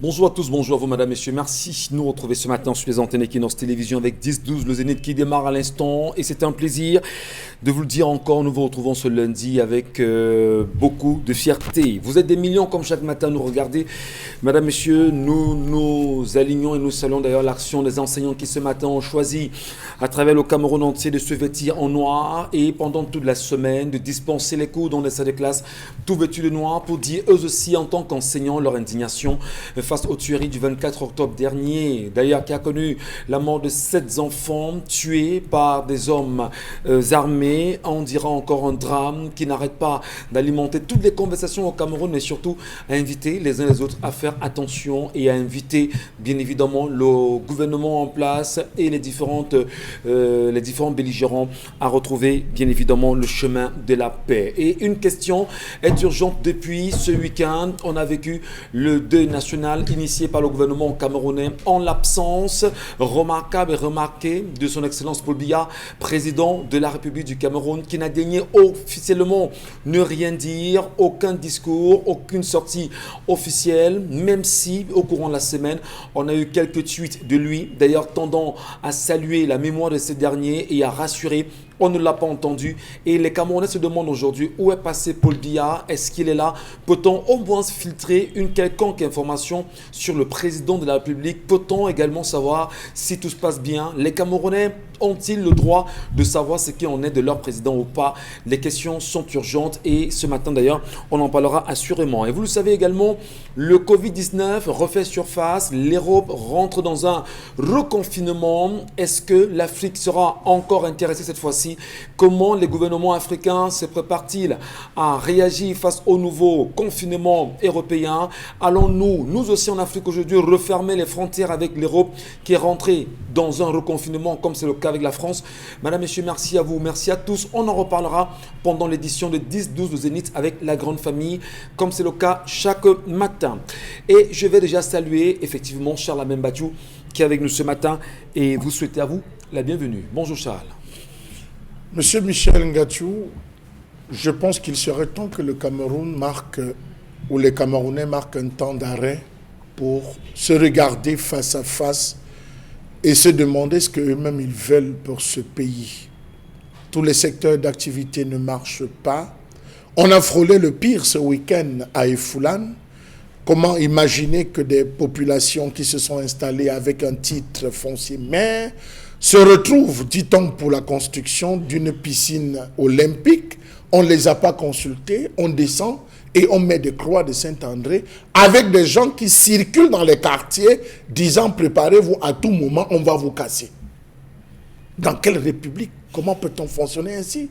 Bonjour à tous, bonjour à vous madame, messieurs, merci de nous retrouver ce matin sur les antennes Equinox Télévision avec 10-12, le Zénith qui démarre à l'instant et c'est un plaisir de vous le dire encore, nous vous retrouvons ce lundi avec beaucoup de fierté. Vous êtes des millions comme chaque matin, nous regardez. Madame, messieurs, nous alignons et nous saluons d'ailleurs l'action des enseignants qui ce matin ont choisi à travers le Cameroun entier de se vêtir en noir et pendant toute la semaine de dispenser les cours dans les salles de classe tout vêtus de noir pour dire eux aussi en tant qu'enseignants leur indignation face aux tueries du 24 octobre dernier, d'ailleurs qui a connu la mort de 7 enfants tués par des hommes armés. On dira encore un drame qui n'arrête pas d'alimenter toutes les conversations au Cameroun, mais surtout à inviter les uns les autres à faire attention et à inviter bien évidemment le gouvernement en place et les différents belligérants à retrouver bien évidemment le chemin de la paix. Et une question est urgente depuis ce week-end. On a vécu le deuil national initié par le gouvernement camerounais en l'absence remarquable et remarquée de son Excellence Paul Biya, président de la République du Cameroun, qui n'a daigné officiellement ne rien dire, aucun discours, aucune sortie officielle, même si au courant de la semaine, on a eu quelques tweets de lui, d'ailleurs tendant à saluer la mémoire de ces derniers et à rassurer. On ne l'a pas entendu et les Camerounais se demandent aujourd'hui où est passé Paul Biya, est-ce qu'il est là? Peut-on au moins filtrer une quelconque information sur le président de la République? Peut-on également savoir si tout se passe bien? Les Camerounais ont-ils le droit de savoir ce qu'il en est de leur président ou pas? Les questions sont urgentes et ce matin d'ailleurs, on en parlera assurément. Et vous le savez également, le Covid-19 refait surface, l'Europe rentre dans un reconfinement. Est-ce que l'Afrique sera encore intéressée cette fois-ci? Comment les gouvernements africains se préparent-ils à réagir face au nouveau confinement européen? Allons-nous, nous aussi en Afrique aujourd'hui, refermer les frontières avec l'Europe qui est rentrée dans un reconfinement comme c'est le cas avec la France? Madame, messieurs, merci à vous, merci à tous. On en reparlera pendant l'édition de 10-12 de Zénith avec la grande famille, comme c'est le cas chaque matin. Et je vais déjà saluer effectivement Charles Amembadjou qui est avec nous ce matin et vous souhaiter à vous la bienvenue. Bonjour Charles. Monsieur Michel Ngatiou, je pense qu'il serait temps que le Cameroun marque, ou les Camerounais marquent un temps d'arrêt pour se regarder face à face et se demander ce qu'eux-mêmes ils veulent pour ce pays. Tous les secteurs d'activité ne marchent pas. On a frôlé le pire ce week-end à Efoulan. Comment imaginer que des populations qui se sont installées avec un titre foncier mais se retrouvent, dit-on, pour la construction d'une piscine olympique. On ne les a pas consultés, on descend et on met des croix de Saint-André avec des gens qui circulent dans les quartiers disant « Préparez-vous, à tout moment, on va vous casser ». Dans quelle république? Comment peut-on fonctionner ainsi?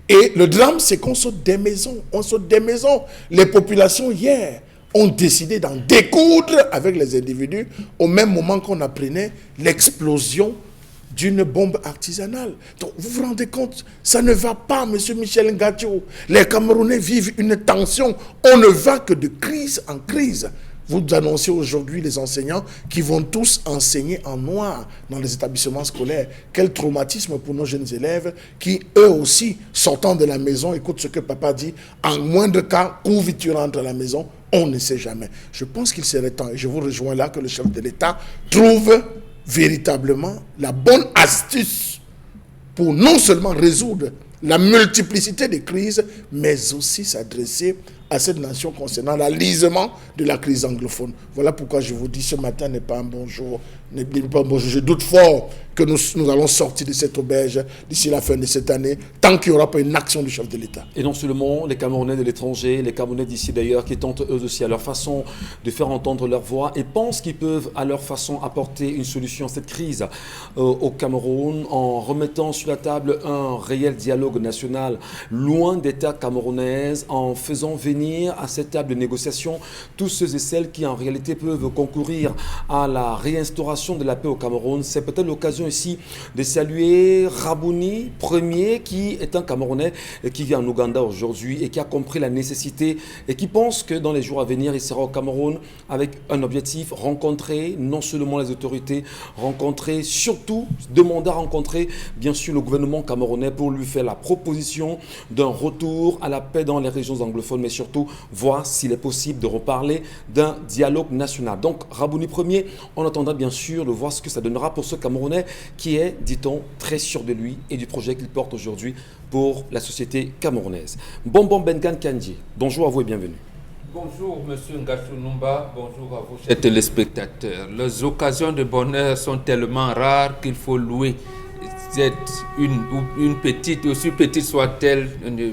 Et le drame, c'est qu'on saute des maisons. On saute des maisons. Les populations, hier, ont décidé d'en découdre avec les individus au même moment qu'on apprenait l'explosion d'une bombe artisanale. Donc, vous vous rendez compte, ça ne va pas, monsieur Michel Ngatiou. Les Camerounais vivent une tension. On ne va que de crise en crise. Vous annoncez aujourd'hui les enseignants qui vont tous enseigner en noir dans les établissements scolaires. Quel traumatisme pour nos jeunes élèves qui, eux aussi, sortant de la maison, écoutent ce que papa dit, en moindre cas, où tu rentres à la maison, on ne sait jamais. Je pense qu'il serait temps, et je vous rejoins là, que le chef de l'État trouve véritablement la bonne astuce pour non seulement résoudre la multiplicité des crises, mais aussi s'adresser à cette nation concernant l'alisement de la crise anglophone. Voilà pourquoi je vous dis ce matin n'est pas un bon jour. Je doute fort que nous allons sortir de cette auberge d'ici la fin de cette année, tant qu'il n'y aura pas une action du chef de l'État. Et non seulement les Camerounais de l'étranger, les Camerounais d'ici d'ailleurs, qui tentent eux aussi à leur façon de faire entendre leur voix et pensent qu'ils peuvent à leur façon apporter une solution à cette crise au Cameroun en remettant sur la table un réel dialogue national loin d'État camerounaise, en faisant venir à cette table de négociation tous ceux et celles qui en réalité peuvent concourir à la réinstauration de la paix au Cameroun. C'est peut-être l'occasion ici de saluer Rabouni, premier, qui est un Camerounais qui vit en Ouganda aujourd'hui et qui a compris la nécessité et qui pense que dans les jours à venir, il sera au Cameroun avec un objectif, rencontrer non seulement les autorités, rencontrer surtout, demander à rencontrer bien sûr le gouvernement camerounais pour lui faire la la proposition d'un retour à la paix dans les régions anglophones, mais surtout voir s'il est possible de reparler d'un dialogue national. Donc, Rabouni Premier, on attendra bien sûr de voir ce que ça donnera pour ce Camerounais qui est, dit-on, très sûr de lui et du projet qu'il porte aujourd'hui pour la société camerounaise. Bonbon Benkan Kandji, bonjour à vous et bienvenue. Bonjour Monsieur Ngassou Numba, bonjour à vous chers téléspectateurs. Les occasions de bonheur sont tellement rares qu'il faut louer une petite, aussi petite soit-elle.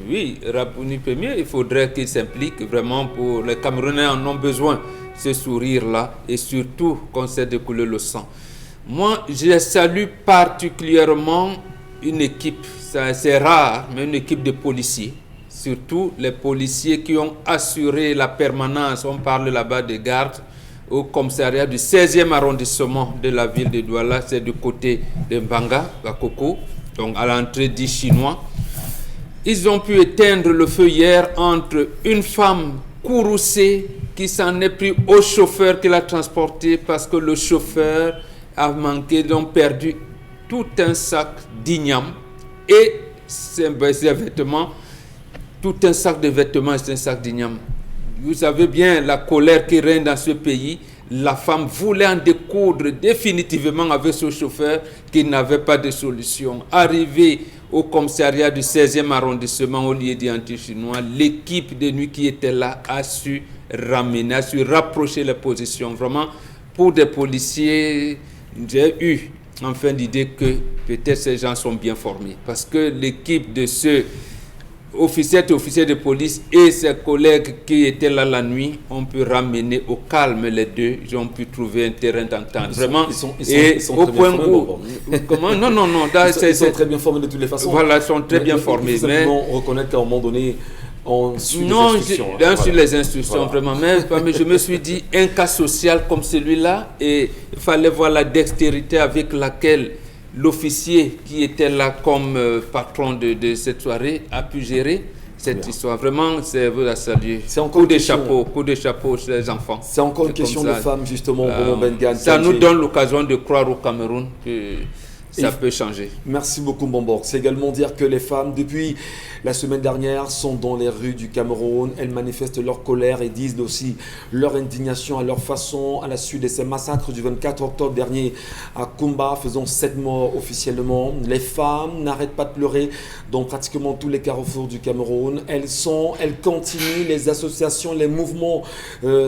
Oui, Rabouni Premier, il faudrait qu'il s'implique vraiment pour les Camerounais en ont besoin, ce sourire-là, et surtout qu'on sait découler le sang. Moi, je salue particulièrement une équipe, c'est rare, mais une équipe de policiers. Surtout les policiers qui ont assuré la permanence, on parle là-bas des gardes, au commissariat du 16e arrondissement de la ville de Douala, c'est du côté de Mbanga, Bakoko, donc à l'entrée des Chinois. Ils ont pu éteindre le feu hier entre une femme courroucée qui s'en est pris au chauffeur qui l'a transporté parce que le chauffeur a manqué, ils ont perdu tout un sac d'igname et ses vêtements. Tout un sac de vêtements, c'est un sac d'igname. Vous savez bien la colère qui règne dans ce pays. La femme voulait en découdre définitivement avec ce chauffeur qui n'avait pas de solution. Arrivé au commissariat du 16e arrondissement au lieu d'anti-chinois, l'équipe de nuit qui était là a su ramener, a su rapprocher les positions. Vraiment, pour des policiers, j'ai eu enfin l'idée que peut-être ces gens sont bien formés. Parce que l'équipe de ceux officiers et officiers de police et ses collègues qui étaient là la nuit ont pu ramener au calme les deux. Ils ont pu trouver un terrain d'entente. Vraiment, ils sont au point où... Comment? Non. Ils sont très bien formés de toutes les façons. Voilà, ils sont très bien formés. Il faut simplement reconnaître qu'à un moment donné, on suit les instructions. Non, sur les instructions, vraiment. Mais je me suis dit, un cas social comme celui-là, et il fallait voir la dextérité avec laquelle l'officier qui était là comme patron de cette soirée a pu gérer cette histoire. Vraiment, c'est vous à saluer. C'est encore coup de chapeau chez les enfants. C'est encore une question de femmes, justement, ça nous donne l'occasion de croire au Cameroun que ça peut changer. Merci beaucoup, Mbomborg. C'est également dire que les femmes, depuis la semaine dernière, sont dans les rues du Cameroun. Elles manifestent leur colère et disent aussi leur indignation à leur façon à la suite de ces massacres du 24 octobre dernier à Kumba, faisant 7 morts officiellement. Les femmes n'arrêtent pas de pleurer dans pratiquement tous les carrefours du Cameroun. Elles continuent, les associations, les mouvements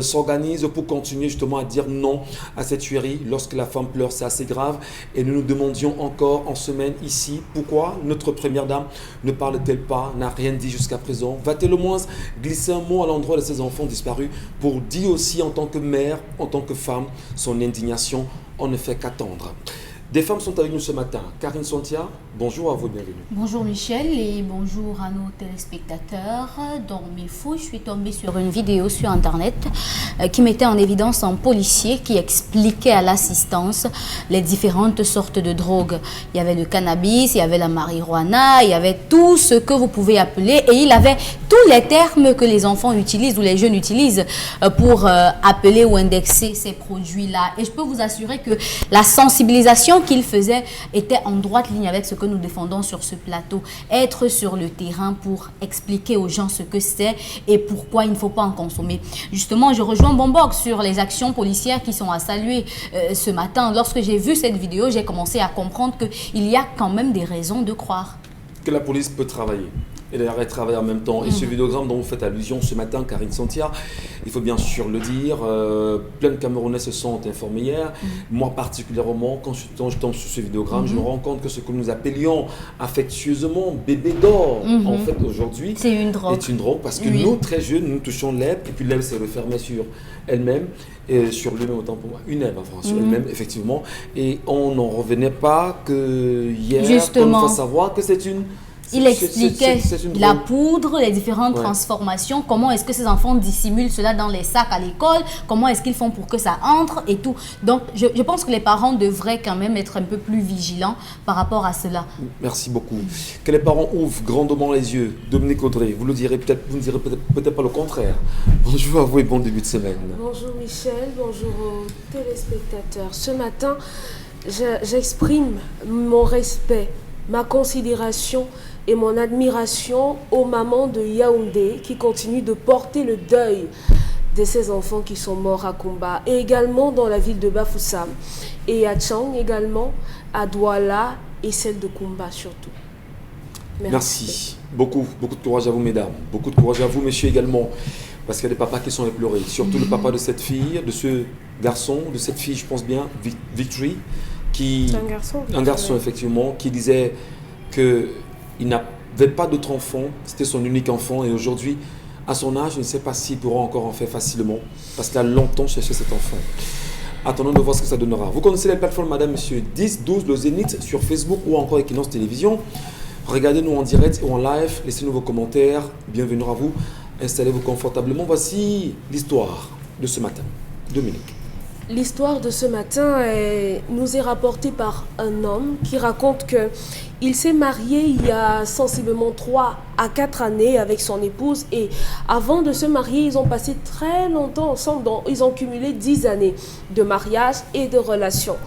s'organisent pour continuer justement à dire non à cette tuerie. Lorsque la femme pleure, c'est assez grave. Et nous nous demandions encore en semaine ici, pourquoi notre première dame ne parle-t-elle pas, n'a rien dit jusqu'à présent? Va-t-elle au moins glisser un mot à l'endroit de ses enfants disparus pour dire aussi en tant que mère, en tant que femme, son indignation? On ne fait qu'attendre. Des femmes sont avec nous ce matin. Karine Sontia, bonjour à vous, bienvenue. Bonjour Michel et bonjour à nos téléspectateurs. Dans mes fous, je suis tombée sur une vidéo sur internet qui mettait en évidence un policier qui expliquait à l'assistance les différentes sortes de drogues. Il y avait le cannabis, il y avait la marijuana, il y avait tout ce que vous pouvez appeler et il avait tous les termes que les enfants utilisent ou les jeunes utilisent pour appeler ou indexer ces produits-là. Et je peux vous assurer que la sensibilisation qu'il faisait était en droite ligne avec ce que nous défendons sur ce plateau. Être sur le terrain pour expliquer aux gens ce que c'est et pourquoi il ne faut pas en consommer. Justement, je rejoins Mbomborg sur les actions policières qui sont à saluer ce matin. Lorsque j'ai vu cette vidéo, j'ai commencé à comprendre qu'il y a quand même des raisons de croire que la police peut travailler. Et d'ailleurs, travailler en même temps. Et ce vidéogramme dont vous faites allusion ce matin, Karine Sontia, il faut bien sûr le dire, plein de Camerounais se sont informés hier. Moi particulièrement, quand je tombe sur ce vidéogramme, je me rends compte que ce que nous appelions affectueusement bébé d'or, en fait aujourd'hui, c'est une drogue. Est une drogue parce que nous, très jeunes, nous touchons l'herbe et puis l'herbe s'est refermée sur elle-même, et sur lui-même autant pour moi, une herbe enfin, sur elle-même, effectivement. Et on n'en revenait pas que hier, justement, qu'on fasse savoir que c'est une... Il expliquait la poudre, les différentes transformations, comment est-ce que ces enfants dissimulent cela dans les sacs à l'école, comment est-ce qu'ils font pour que ça entre et tout. Donc, je pense que les parents devraient quand même être un peu plus vigilants par rapport à cela. Merci beaucoup. Que les parents ouvrent grandement les yeux. Dominique Audrey, vous ne direz peut-être pas le contraire. Bonjour à vous et bon début de semaine. Bonjour Michel, bonjour aux téléspectateurs. Ce matin, j'exprime mon respect ma considération et mon admiration aux mamans de Yaoundé qui continuent de porter le deuil de ces enfants qui sont morts à Kumba, et également dans la ville de Bafoussam, et à Tchang également, à Douala et celle de Kumba surtout. Merci. Beaucoup de courage à vous, mesdames. Beaucoup de courage à vous, messieurs, également. Parce qu'il y a des papas qui sont éplorés. Surtout le papa de cette fille, de ce garçon, de cette fille, je pense bien, Victory, qui... C'est un garçon. Un garçon, effectivement, qui disait qu'il n'avait pas d'autre enfant. C'était son unique enfant. Et aujourd'hui, à son âge, je ne sais pas s'il pourra encore en faire facilement. Parce qu'il a longtemps cherché cet enfant. Attendons de voir ce que ça donnera. Vous connaissez les plateformes, madame, monsieur, 10, 12, le Zénith, sur Facebook ou encore Equinox Télévision. Regardez-nous en direct ou en live. Laissez-nous vos commentaires. Bienvenue à vous. Installez-vous confortablement. Voici l'histoire de ce matin. Dominique. L'histoire de ce matin nous est rapportée par un homme qui raconte que il s'est marié il y a sensiblement 3 à 4 années avec son épouse, et avant de se marier, ils ont passé très longtemps ensemble, ils ont cumulé 10 années de mariage et de relation.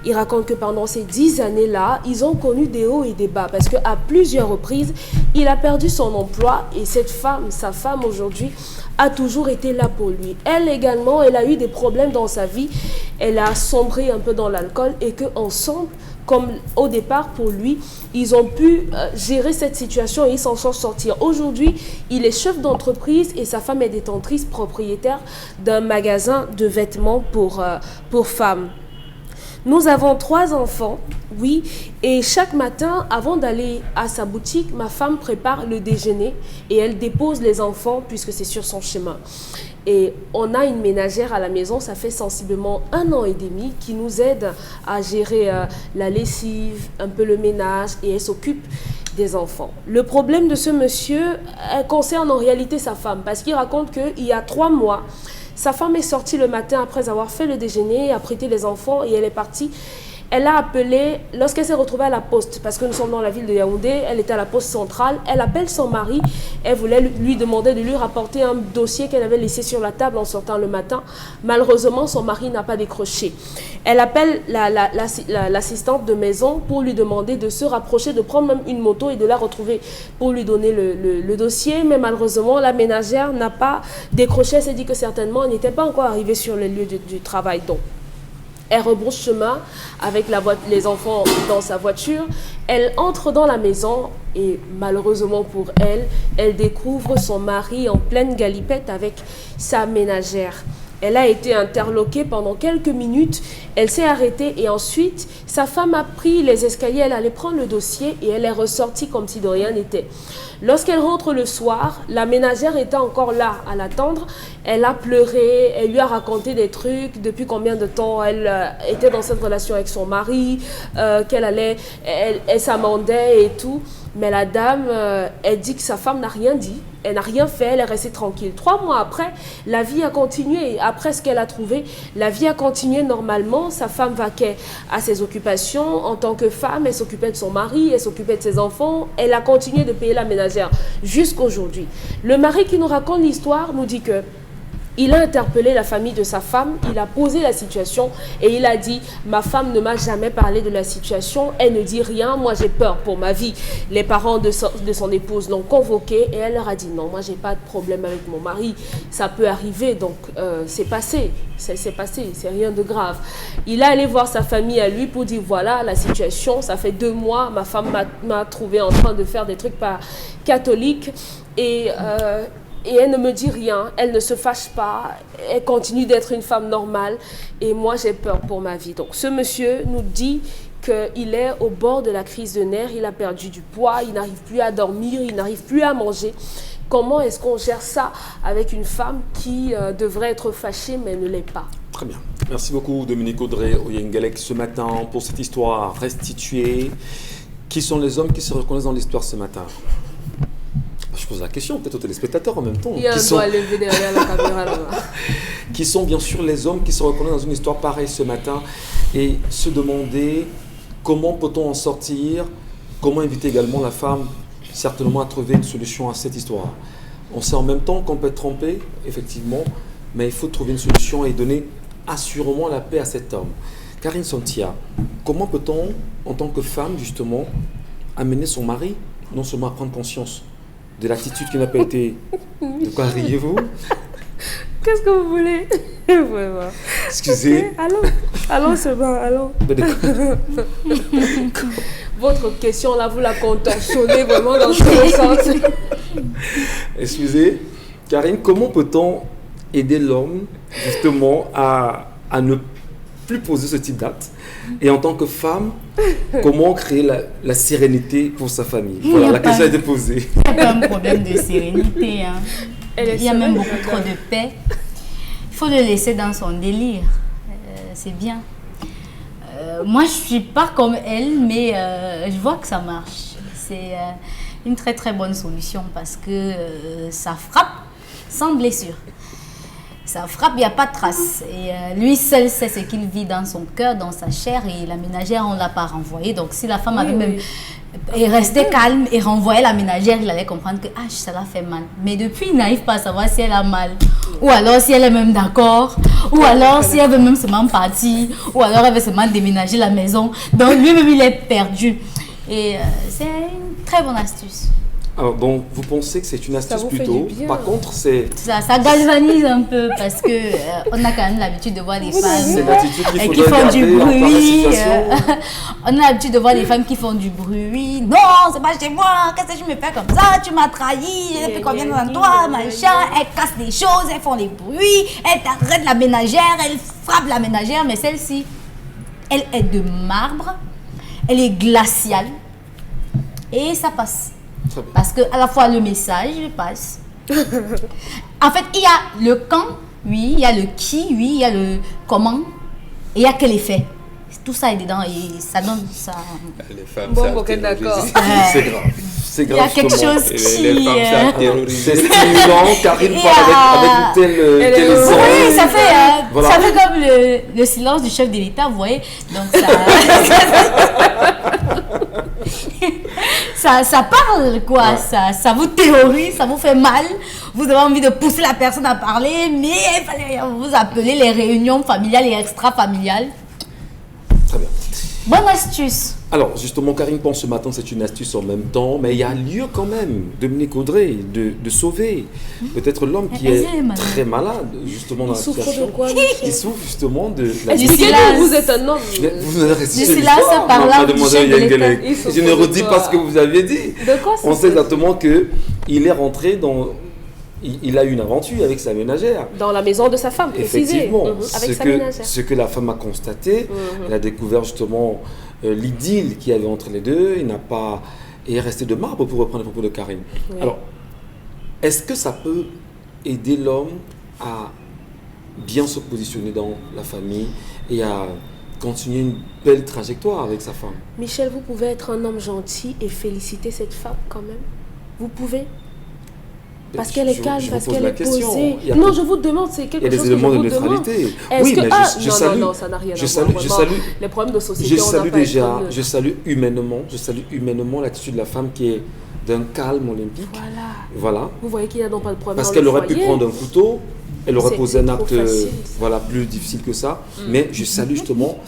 Il raconte que pendant ces 10 années-là, ils ont connu des hauts et des bas parce qu'à plusieurs reprises, il a perdu son emploi, et cette femme, sa femme aujourd'hui, a toujours été là pour lui. Elle également, elle a eu des problèmes dans sa vie. Elle a sombré un peu dans l'alcool, et qu'ensemble, comme au départ pour lui, ils ont pu gérer cette situation et ils s'en sont sortis. Aujourd'hui, il est chef d'entreprise et sa femme est détentrice propriétaire d'un magasin de vêtements pour femmes. Nous avons 3 enfants, oui, et chaque matin, avant d'aller à sa boutique, ma femme prépare le déjeuner et elle dépose les enfants puisque c'est sur son chemin. Et on a une ménagère à la maison, ça fait sensiblement 1 an et demi, qui nous aide à gérer la lessive, un peu le ménage, et elle s'occupe des enfants. Le problème de ce monsieur concerne en réalité sa femme, parce qu'il raconte qu'il y a 3 mois, sa femme est sortie le matin après avoir fait le déjeuner, a prêté les enfants et elle est partie. Elle a appelé, lorsqu'elle s'est retrouvée à la poste, parce que nous sommes dans la ville de Yaoundé, elle était à la poste centrale, elle appelle son mari, elle voulait lui demander de lui rapporter un dossier qu'elle avait laissé sur la table en sortant le matin. Malheureusement, son mari n'a pas décroché. Elle appelle l'assistante de maison pour lui demander de se rapprocher, de prendre même une moto et de la retrouver pour lui donner le dossier, mais malheureusement, la ménagère n'a pas décroché. Elle s'est dit que certainement, elle n'était pas encore arrivée sur le lieu du travail. Donc, elle rebrousse chemin avec les enfants dans sa voiture. Elle entre dans la maison et malheureusement pour elle, elle découvre son mari en pleine galipette avec sa ménagère. Elle a été interloquée pendant quelques minutes, elle s'est arrêtée et ensuite, sa femme a pris les escaliers, elle allait prendre le dossier et elle est ressortie comme si de rien n'était. Lorsqu'elle rentre le soir, la ménagère était encore là à l'attendre. Elle a pleuré, elle lui a raconté des trucs, depuis combien de temps elle était dans cette relation avec son mari, elle s'amendait et tout. Mais la dame, elle dit que sa femme n'a rien dit, elle n'a rien fait, elle est restée tranquille. 3 mois après, la vie a continué. Après ce qu'elle a trouvé, la vie a continué normalement. Sa femme vaquait à ses occupations. En tant que femme, elle s'occupait de son mari, elle s'occupait de ses enfants. Elle a continué de payer la ménagère jusqu'à aujourd'hui. Le mari qui nous raconte l'histoire nous dit que il a interpellé la famille de sa femme, il a posé la situation et il a dit « Ma femme ne m'a jamais parlé de la situation, elle ne dit rien, moi j'ai peur pour ma vie. » Les parents de son épouse l'ont convoqué et elle leur a dit « Non, moi j'ai pas de problème avec mon mari, ça peut arriver, donc c'est passé, c'est passé, c'est rien de grave. » Il est allé voir sa famille à lui pour dire « Voilà la situation, ça fait 2 mois, ma femme m'a trouvé en train de faire des trucs pas catholiques et elle ne me dit rien, elle ne se fâche pas, elle continue d'être une femme normale et moi j'ai peur pour ma vie. » Donc ce monsieur nous dit qu'il est au bord de la crise de nerfs, il a perdu du poids, il n'arrive plus à dormir, il n'arrive plus à manger. Comment est-ce qu'on gère ça avec une femme qui devrait être fâchée mais ne l'est pas? Très bien. Merci beaucoup Dominique Audrey Oyengalek ce matin pour cette histoire restituée. Qui sont les hommes qui se reconnaissent dans l'histoire ce matin? Je pose la question, peut-être aux téléspectateurs en même temps. Il y a un doigt levé derrière la caméra là-bas. Qui sont bien sûr les hommes qui se reconnaissent dans une histoire pareille ce matin et se demander comment peut-on en sortir, comment inviter également la femme certainement à trouver une solution à cette histoire. On sait en même temps qu'on peut être trompé, effectivement, mais il faut trouver une solution et donner assurément la paix à cet homme. Karine Santia, comment peut-on, en tant que femme justement, amené son mari non seulement à prendre conscience de l'attitude qui n'a pas été... De quoi riez-vous? Qu'est-ce que vous voulez? Vraiment. Excusez. Ok, allons, c'est bon, allons. Votre question là, vous la contorsionnez vraiment dans tous les sens. Excusez. Karine, comment peut-on aider l'homme justement à ne plus poser ce type d'acte? Et en tant que femme, comment créer la sérénité pour sa famille? Voilà, la question a été posée. Il n'y a pas un problème de sérénité. Hein. Il y a même beaucoup trop de paix. Il faut le laisser dans son délire. C'est bien. Moi, je ne suis pas comme elle, mais je vois que ça marche. C'est une très très bonne solution parce que ça frappe sans blessure. Ça frappe, il n'y a pas de trace. Et lui seul sait ce qu'il vit dans son cœur, dans sa chair. Et la ménagère, on ne l'a pas renvoyée. Donc si la femme avait même est restée calme et renvoyait la ménagère, il allait comprendre que ça la fait mal. Mais depuis, il n'arrive pas à savoir si elle a mal. Ou alors si elle est même d'accord. Ou alors si elle veut même seulement partir. Ou alors elle veut seulement déménager la maison. Donc lui-même, il est perdu. Et c'est une très bonne astuce. Alors, donc, vous pensez que c'est une astuce plutôt. Par contre, c'est... Ça galvanise un peu parce que on a quand même l'habitude de voir des femmes qui font du bruit. On a l'habitude de voir des femmes qui font du bruit. Non, c'est pas chez moi. Qu'est-ce que je me fais comme ça? Tu m'as trahi. J'ai fait combien dans toi, machin. Elles cassent des choses, elles font des bruits. Elles t'arrêtent la ménagère, elles frappent la ménagère. Mais celle-ci, elle est de marbre. Elle est glaciale. Et ça passe. Parce que à la fois le message passe. En fait, il y a le quand, oui, il y a le qui, oui, il y a le comment, et il y a quel effet. Tout ça est dedans et ça donne ça. Les femmes, bon, ok, d'accord. C'est grave. C'est grave. Il y a quelque chose qui. Les femmes, c'est stimulant. Karine parle avec une telle essence. Oui, ça fait, voilà. Ça fait comme le silence du chef de l'État, vous voyez. Donc ça parle, quoi. Ouais. Ça vous terrorise, ça vous fait mal. Vous avez envie de pousser la personne à parler, mais il fallait vous appeler les réunions familiales et extra-familiales. Très bien. Bonne astuce. Alors, justement, Karine pense ce matin, c'est une astuce en même temps, mais il y a lieu quand même, Dominique Audrey, de sauver peut-être l'homme qui est très malade, justement, dans la situation. Il souffre de quoi, il souffre justement de la... Expliquez-nous, vous êtes un homme. Vous avez résisté du silence par là, je ne redis pas ce que vous aviez dit. De quoi on sait exactement qu'il est rentré dans... Il a eu une aventure avec sa ménagère. Dans la maison de sa femme, effectivement. Avec sa ménagère. Ce que la femme a constaté, elle a découvert justement l'idylle qu'il y avait entre les deux. Il n'a pas... Et est resté de marbre pour reprendre les propos de Karine. Oui. Alors, est-ce que ça peut aider l'homme à bien se positionner dans la famille et à continuer une belle trajectoire avec sa femme? Michel, vous pouvez être un homme gentil et féliciter cette femme quand même. Vous pouvez. Parce qu'elle est calme, parce qu'elle est posée. Non, je vous demande, c'est quelque chose que je vous demande. Il y a des éléments de neutralité. Oui, mais je salue. Non, ça n'a rien à voir. Je salue. Les problèmes de société, je salue humainement l'attitude de la femme qui est d'un calme olympique. Voilà. Vous voyez qu'il n'y a donc pas de problème. Parce qu'elle aurait pu prendre un couteau, elle aurait posé un acte plus difficile que ça. Mais je salue justement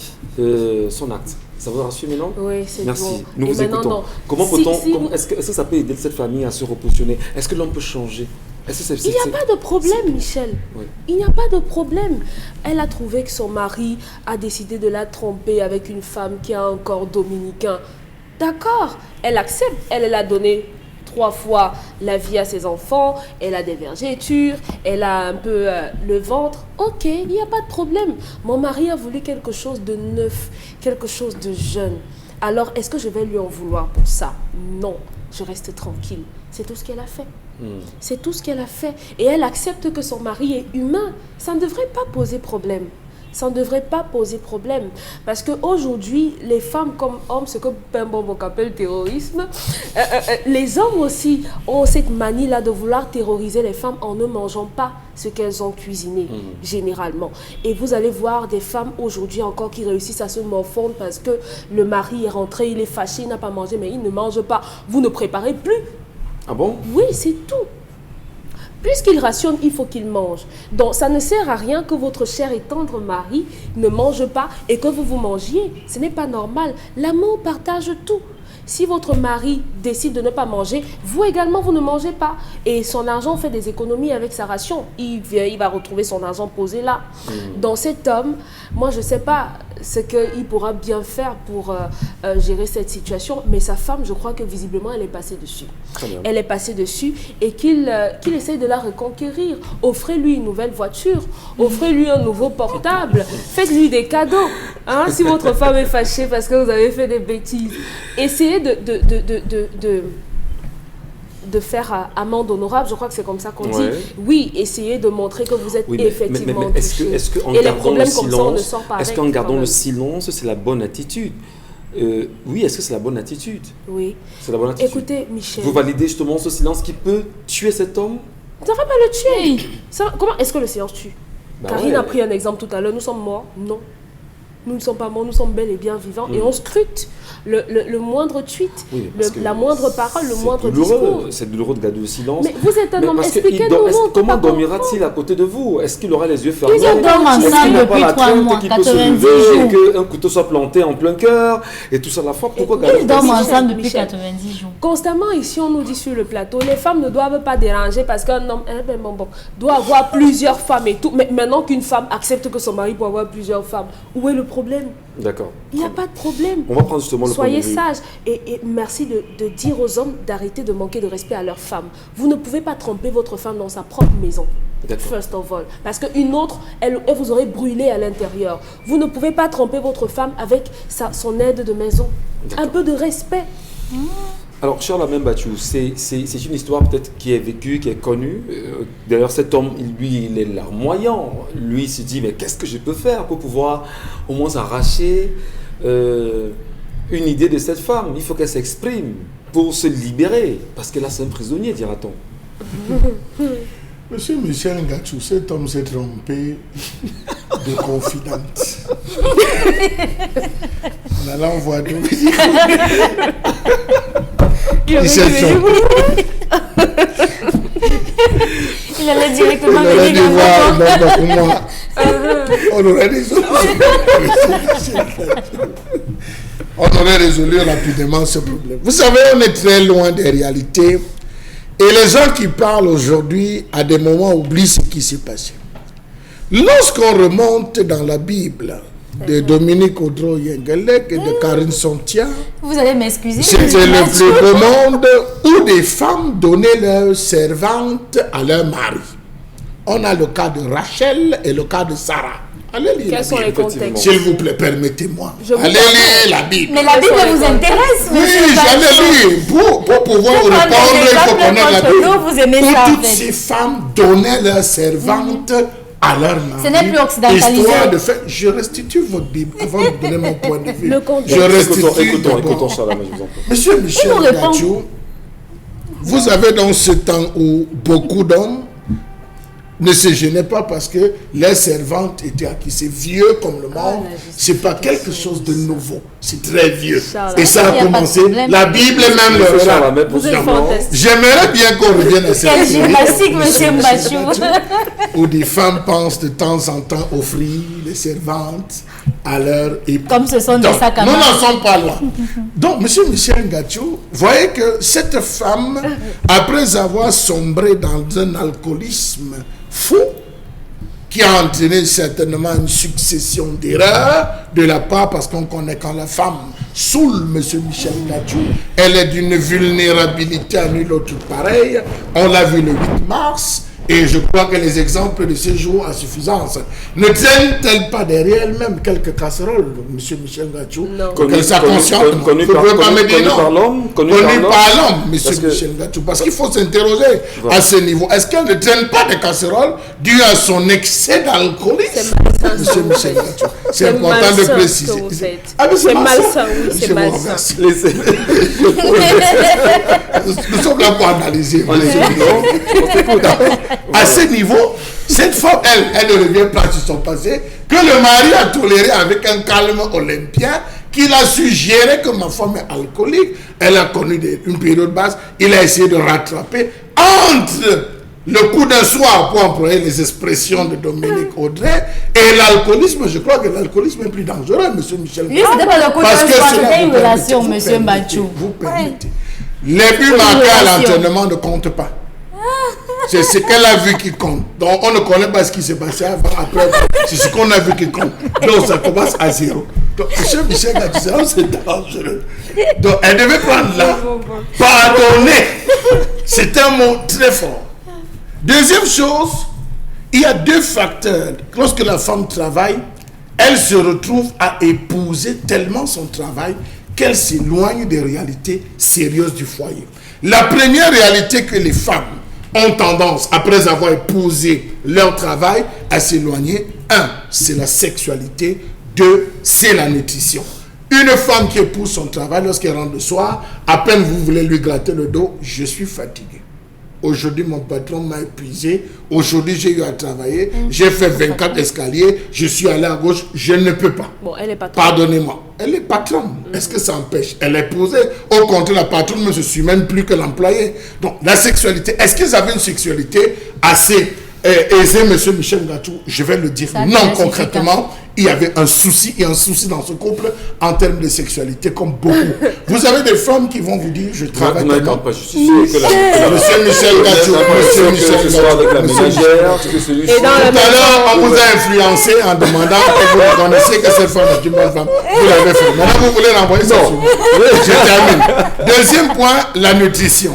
son acte. Ça vous rassure maintenant? Oui, c'est merci. Bon. Nous vous écoutons. Comment peut-on, est-ce que ça peut aider cette famille à se repositionner? Est-ce que l'homme peut changer? Il n'y a pas de problème, Michel. Oui. Il n'y a pas de problème. Elle a trouvé que son mari a décidé de la tromper avec une femme qui a un corps dominicain. D'accord, elle accepte. Elle a donné 3 fois la vie à ses enfants, elle a des vergetures, elle a un peu le ventre. Ok, il n'y a pas de problème. Mon mari a voulu quelque chose de neuf, quelque chose de jeune. Alors, est-ce que je vais lui en vouloir pour ça? Non, je reste tranquille. C'est tout ce qu'elle a fait. C'est tout ce qu'elle a fait. Et elle accepte que son mari est humain. Ça ne devrait pas poser problème. Ça ne devrait pas poser problème. Parce qu'aujourd'hui, les femmes comme hommes, ce que Pembombo appelle le terrorisme, les hommes aussi ont cette manie-là de vouloir terroriser les femmes en ne mangeant pas ce qu'elles ont cuisiné, généralement. Et vous allez voir des femmes aujourd'hui encore qui réussissent à se morfondre parce que le mari est rentré, il est fâché, il n'a pas mangé, mais il ne mange pas. Vous ne préparez plus. Ah bon? Oui, c'est tout. Puisqu'il rationne, il faut qu'il mange. Donc, ça ne sert à rien que votre cher et tendre mari ne mange pas et que vous mangiez. Ce n'est pas normal. L'amour partage tout. Si votre mari décide de ne pas manger, vous également, vous ne mangez pas. Et son argent fait des économies avec sa ration. Il va retrouver son argent posé là. Dans cet homme, moi, je ne sais pas ce qu'il pourra bien faire pour gérer cette situation, mais sa femme, je crois que visiblement, elle est passée dessus. Elle est passée dessus et qu'il essaye de la reconquérir. Offrez-lui une nouvelle voiture, offrez-lui un nouveau portable, faites-lui des cadeaux. Hein, si votre femme est fâchée parce que vous avez fait des bêtises, essayez de faire amende honorable, je crois que c'est comme ça qu'on dit. Oui, essayez de montrer que vous êtes effectivement touché. Est-ce qu'en gardant le silence, est-ce qu'en gardant le silence, c'est la bonne attitude? Oui, est-ce que c'est la bonne attitude? Oui. C'est la bonne attitude. Écoutez, Michel. Vous validez justement ce silence qui peut tuer cet homme? Ça ne va pas le tuer. Comment est-ce que le silence tue? Karine a pris un exemple tout à l'heure. Nous sommes morts? Non. Nous ne sommes pas morts, nous sommes bel et bien vivants et on scrute le moindre tweet, la moindre parole, le moindre discours. C'est douloureux de garder le silence. Mais vous êtes un homme, expliquez-nous. Comment dormira-t-il à côté de vous? Est-ce qu'il aura les yeux fermés? Ils dorment ensemble depuis 3 mois, 90 jours. Qu'un couteau soit planté en plein cœur et tout ça à la fois. Pourquoi garder? Ils dorment ensemble depuis 90 jours. Constamment, ici, on nous dit sur le plateau, les femmes ne doivent pas déranger parce qu'un homme doit avoir plusieurs femmes et tout. Mais maintenant qu'une femme accepte que son mari peut avoir plusieurs femmes, où est le problème? D'accord. Il n'y a pas de problème. On va prendre justement le Soyez sages et merci de dire aux hommes d'arrêter de manquer de respect à leurs femmes. Vous ne pouvez pas tromper votre femme dans sa propre maison. First of all. Parce qu'une autre, elle vous aurait brûlé à l'intérieur. Vous ne pouvez pas tromper votre femme avec son aide de maison. Un peu de respect. Alors, Charles Amem Bachou, c'est une histoire peut-être qui est vécue, qui est connue. D'ailleurs, cet homme, lui, il est larmoyant. Lui, il se dit, mais qu'est-ce que je peux faire pour pouvoir au moins arracher une idée de cette femme? Il faut qu'elle s'exprime pour se libérer. Parce que là, c'est un prisonnier, dira-t-on. Monsieur Michel Ngachou, cet homme s'est trompé de confidente. En allant voir d'où il s'est trompé. Il allait directement venir voir. Moi, on aurait résolu. On aurait résolu rapidement ce problème. Vous savez, on est très loin des réalités. Et les gens qui parlent aujourd'hui, à des moments, oublient ce qui s'est passé. Lorsqu'on remonte dans la Bible de Dominique Audreau-Yengelek et de Karine Sontia, vous allez m'excuser. C'était le plus beau monde où des femmes donnaient leurs servantes à leur mari. On a le cas de Rachel et le cas de Sarah. Allez lire. Quels sont les contextes? S'il vous plaît, permettez-moi. Allez lire la Bible. Mais la Bible vous intéresse, monsieur. Oui, j'allais lire. Pour pouvoir répondre, il faut connaître la Bible. Vous aimez ça, toutes ces femmes donnaient leurs servantes à leur mari. Ce n'est plus occidentalisé. Histoire de faire. Je restitue votre Bible avant de donner mon point de vue. Le contexte. Je restitue. Écoutons ça là, je vous en prie. Monsieur Michel Ngachou, vous avez dans ce temps où beaucoup d'hommes ne se gênaient pas parce que les servantes étaient acquises. C'est vieux comme le monde. C'est pas quelque chose de nouveau. C'est très vieux. Et ça a commencé. La Bible même le verra. J'aimerais bien qu'on revienne à cette Quelle gymnastique, monsieur Mbachou. Où des femmes pensent de temps en temps offrir les servantes à leur époux. Comme ce sont des sacs à main. Nous n'en sommes pas là. Donc, monsieur Michel Ngachou, voyez que cette femme, après avoir sombré dans un alcoolisme fou, qui a entraîné certainement une succession d'erreurs de la part, parce qu'on connaît quand la femme saoule monsieur Michel Ngachou, elle est d'une vulnérabilité à nul autre pareil. On l'a vu le 8 mars. Et je crois que les exemples de ces jours à suffisance ne traînent-elles pas derrière elles-mêmes quelques casseroles, monsieur Michel Ngachou? Que sa conscience ne peut pas me dire non. Connu par l'homme, monsieur Michel Ngachou. Parce qu'il faut s'interroger à ce niveau. Est-ce qu'elle ne traîne pas des casseroles dues à son excès d'alcoolisme, monsieur Michel Ngachou? C'est important de préciser. Ah, mais c'est malsain, oui, c'est malsain. Nous sommes là pour analyser. À ce niveau, cette femme, elle ne revient pas sur son passé, que le mari a toléré avec un calme olympien, qu'il a su gérer que ma femme est alcoolique, elle a connu une période basse, il a essayé de rattraper entre le coup d'un soir, pour employer les expressions de Dominique Audrey, et l'alcoolisme, je crois que l'alcoolisme est plus dangereux, monsieur Michel. Lui, c'était pas le coup Parce d'un que soir, cela c'était vous une permettez, relation, vous monsieur permettez, Mbachou. Vous permettez. Les buts marqués à l'entraînement ne comptent pas. C'est ce qu'elle a vu qui compte. Donc on ne connaît pas ce qui s'est passé avant, après. C'est ce qu'on a vu qui compte. Donc ça commence à zéro. Donc monsieur Michel Gadjou, c'est dangereux. Donc elle devait prendre là. Pardonner. C'est un mot très fort. Deuxième chose, il y a deux facteurs. Lorsque la femme travaille, elle se retrouve à épouser tellement son travail qu'elle s'éloigne des réalités sérieuses du foyer. La première réalité que les femmes ont tendance, après avoir épousé leur travail, à s'éloigner, 1, c'est la sexualité, 2, c'est la nutrition. Une femme qui épouse son travail, lorsqu'elle rentre le soir, à peine vous voulez lui gratter le dos, je suis fatigué. Aujourd'hui, mon patron m'a épuisé. Aujourd'hui, j'ai eu à travailler. J'ai fait 24 escaliers. Je suis allé à gauche. Je ne peux pas. Bon, elle est patronne. Pardonnez-moi. Elle est patronne. Est-ce que ça empêche? Elle est posée. Au contraire, la patronne ne se suit même plus que l'employé. Donc, la sexualité. Est-ce qu'ils avaient une sexualité assez aisée, monsieur Michel Gadjou? Je vais le dire. Non, concrètement. Il y avait un souci et un souci dans ce couple en termes de sexualité, comme beaucoup. Vous avez des femmes qui vont vous dire, je travaille tellement. Je suis sûr que Monsieur Michel Gadjou, monsieur Michel Et dans Tout à l'heure, on vous a influencé en demandant que vous reconnaissez que cette femme est une bonne femme. Vous l'avez fait. Maintenant, vous voulez renvoyer ça sur vous. Je termine. Deuxième point, la nutrition.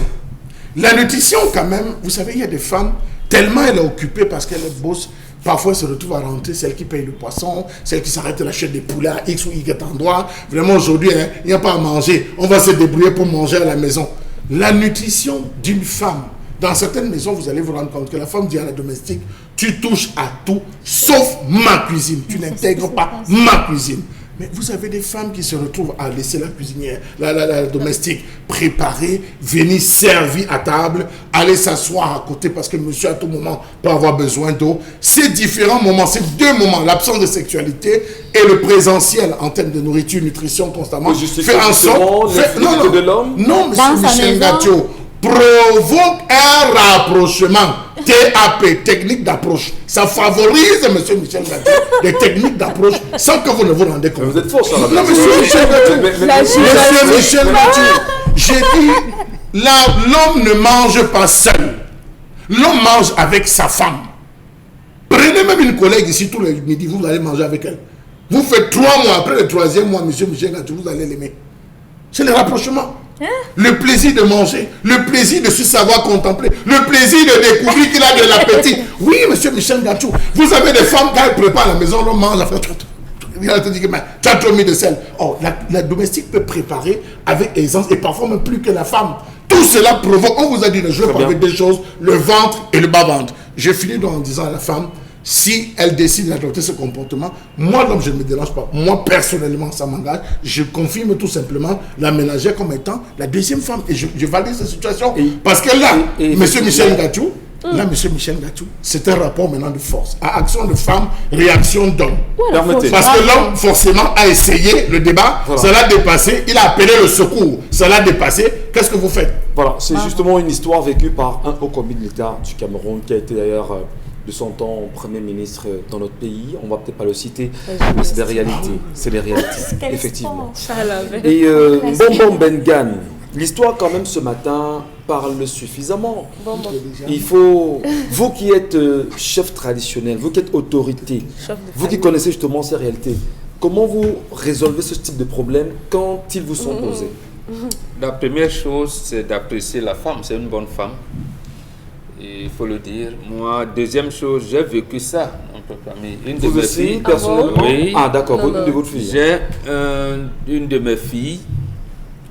La nutrition, quand même, vous savez, il y a des femmes, tellement elle est occupée parce qu'elle bosse. Parfois, elle se retrouve à rentrer, celle qui paye le poisson, celle qui s'arrête à l'acheter des poulets à X ou Y endroit. Vraiment, aujourd'hui, il n'y a pas à manger. On va se débrouiller pour manger à la maison. La nutrition d'une femme, dans certaines maisons, vous allez vous rendre compte que la femme dit à la domestique, tu touches à tout, sauf ma cuisine. Tu n'intègres pas ma cuisine. Mais vous avez des femmes qui se retrouvent à laisser la cuisinière, la domestique préparer, venir servir à table, aller s'asseoir à côté parce que monsieur à tout moment peut avoir besoin d'eau. Ces différents moments, ces deux moments, l'absence de sexualité et le présentiel en termes de nourriture, nutrition constamment, fait en sorte... de l'homme. Non, monsieur Michel Gadjou, provoque un rapprochement. TAP, technique d'approche. Ça favorise, monsieur Michel Gadjou, des techniques d'approche sans que vous ne vous rendez compte. Vous êtes faux, ça. Non, monsieur Michel Gadjou. Monsieur Michel Gadjou, j'ai dit, l'homme ne mange pas seul. L'homme mange avec sa femme. Prenez même une collègue ici tous les midis, vous allez manger avec elle. Vous faites 3 mois, après le 3e mois, monsieur Michel Gadjou, vous allez l'aimer. C'est le rapprochement. Le plaisir de manger, le plaisir de se savoir contempler, le plaisir de découvrir qu'il a de l'appétit. Oui, monsieur Michel Gadjou, vous avez des femmes qui préparent à la maison, l'on mange, il te dit que tu as trop mis de sel. Or, la domestique peut préparer avec aisance et parfois même plus que la femme. Tout cela provoque, on vous a dit de jouer avec des choses, le ventre et le bas-ventre. Je finis donc en disant à la femme, si elle décide d'adopter ce comportement, moi, l'homme, je ne me dérange pas. Moi, personnellement, ça m'engage. Je confirme tout simplement la ménagère comme étant la deuxième femme. Et je valide cette situation. Parce que là, monsieur Michel Gadjou, c'est un rapport maintenant de force. À action de femme, réaction d'homme. Parce que l'homme, forcément, a essayé le débat. Voilà. Ça l'a dépassé. Il a appelé le secours. Ça l'a dépassé. Qu'est-ce que vous faites? Voilà, c'est justement une histoire vécue par un haut commis de l'État du Cameroun qui a été d'ailleurs... de son temps Premier ministre dans notre pays. On va peut-être pas le citer, mais c'est des réalités. C'est des réalités, effectivement. Et Bonbon Bengan, l'histoire quand même ce matin parle suffisamment. Il faut, vous qui êtes chef traditionnel, vous qui êtes autorité, vous qui connaissez justement ces réalités, comment vous résolvez ce type de problème quand ils vous sont posés? La première chose, c'est d'apprécier la femme. C'est une bonne femme. Il faut le dire. Moi, deuxième chose, j'ai vécu ça dans notre famille. Une de vous mes aussi, filles, personnellement? Oui. Ah, d'accord, une de votre fille. J'ai une de mes filles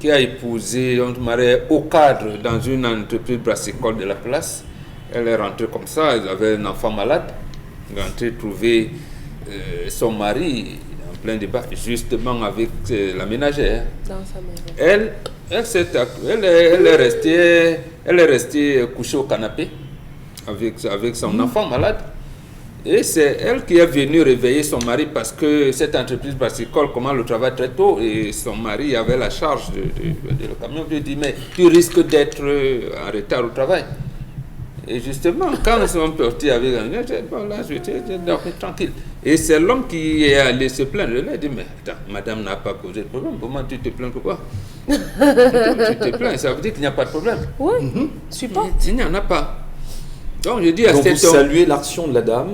qui a épousé un mari au cadre dans une entreprise brassicole de la place. Elle est rentrée comme ça, elle avait un enfant malade. Elle est rentrée trouver son mari en plein débat, justement avec la ménagère. Dans sa maison. Elle est restée couchée au canapé avec son enfant malade. Et c'est elle qui est venue réveiller son mari parce que cette entreprise brassicole commence le travail très tôt et son mari avait la charge de le camion. Je lui ai dit, mais tu risques d'être en retard au travail. Et justement, quand ils sont partis avec un gars, j'ai dormi tranquille. Et c'est l'homme qui est allé se plaindre. Je lui ai dit, mais attends, madame n'a pas posé de problème. Comment tu te plains? Pourquoi tu te plains? Ça veut dire qu'il n'y a pas de problème. Oui, support. Il n'y en a pas. Donc je dis à Donc cet vous homme... saluez l'action de la dame,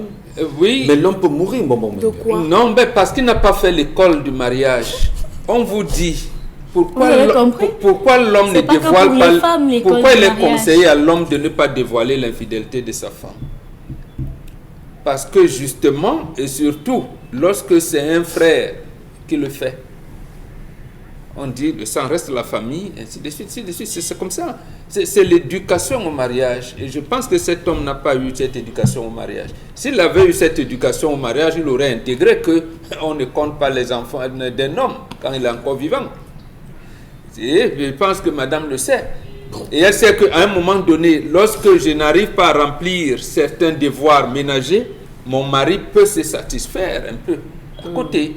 oui. mais l'homme peut mourir au moment même. De quoi? Non, mais parce qu'il n'a pas fait l'école du mariage. On vous dit... Pourquoi Vous avez compris? pourquoi l'homme ne C'est pas que dévoile pour pas... les femmes, l'école Pourquoi du il est mariage. conseillé à l'homme de ne pas dévoiler l'infidélité de sa femme? Parce que justement, et surtout, lorsque c'est un frère qui le fait, on dit le sang reste la famille, ainsi de suite, ainsi de suite. C'est comme ça. C'est l'éducation au mariage. Et je pense que cet homme n'a pas eu cette éducation au mariage. S'il avait eu cette éducation au mariage, il aurait intégré qu'on ne compte pas les enfants d'un homme quand il est encore vivant. Et je pense que madame le sait. Et elle sait qu'à un moment donné, lorsque je n'arrive pas à remplir certains devoirs ménagers, mon mari peut se satisfaire un peu à côté.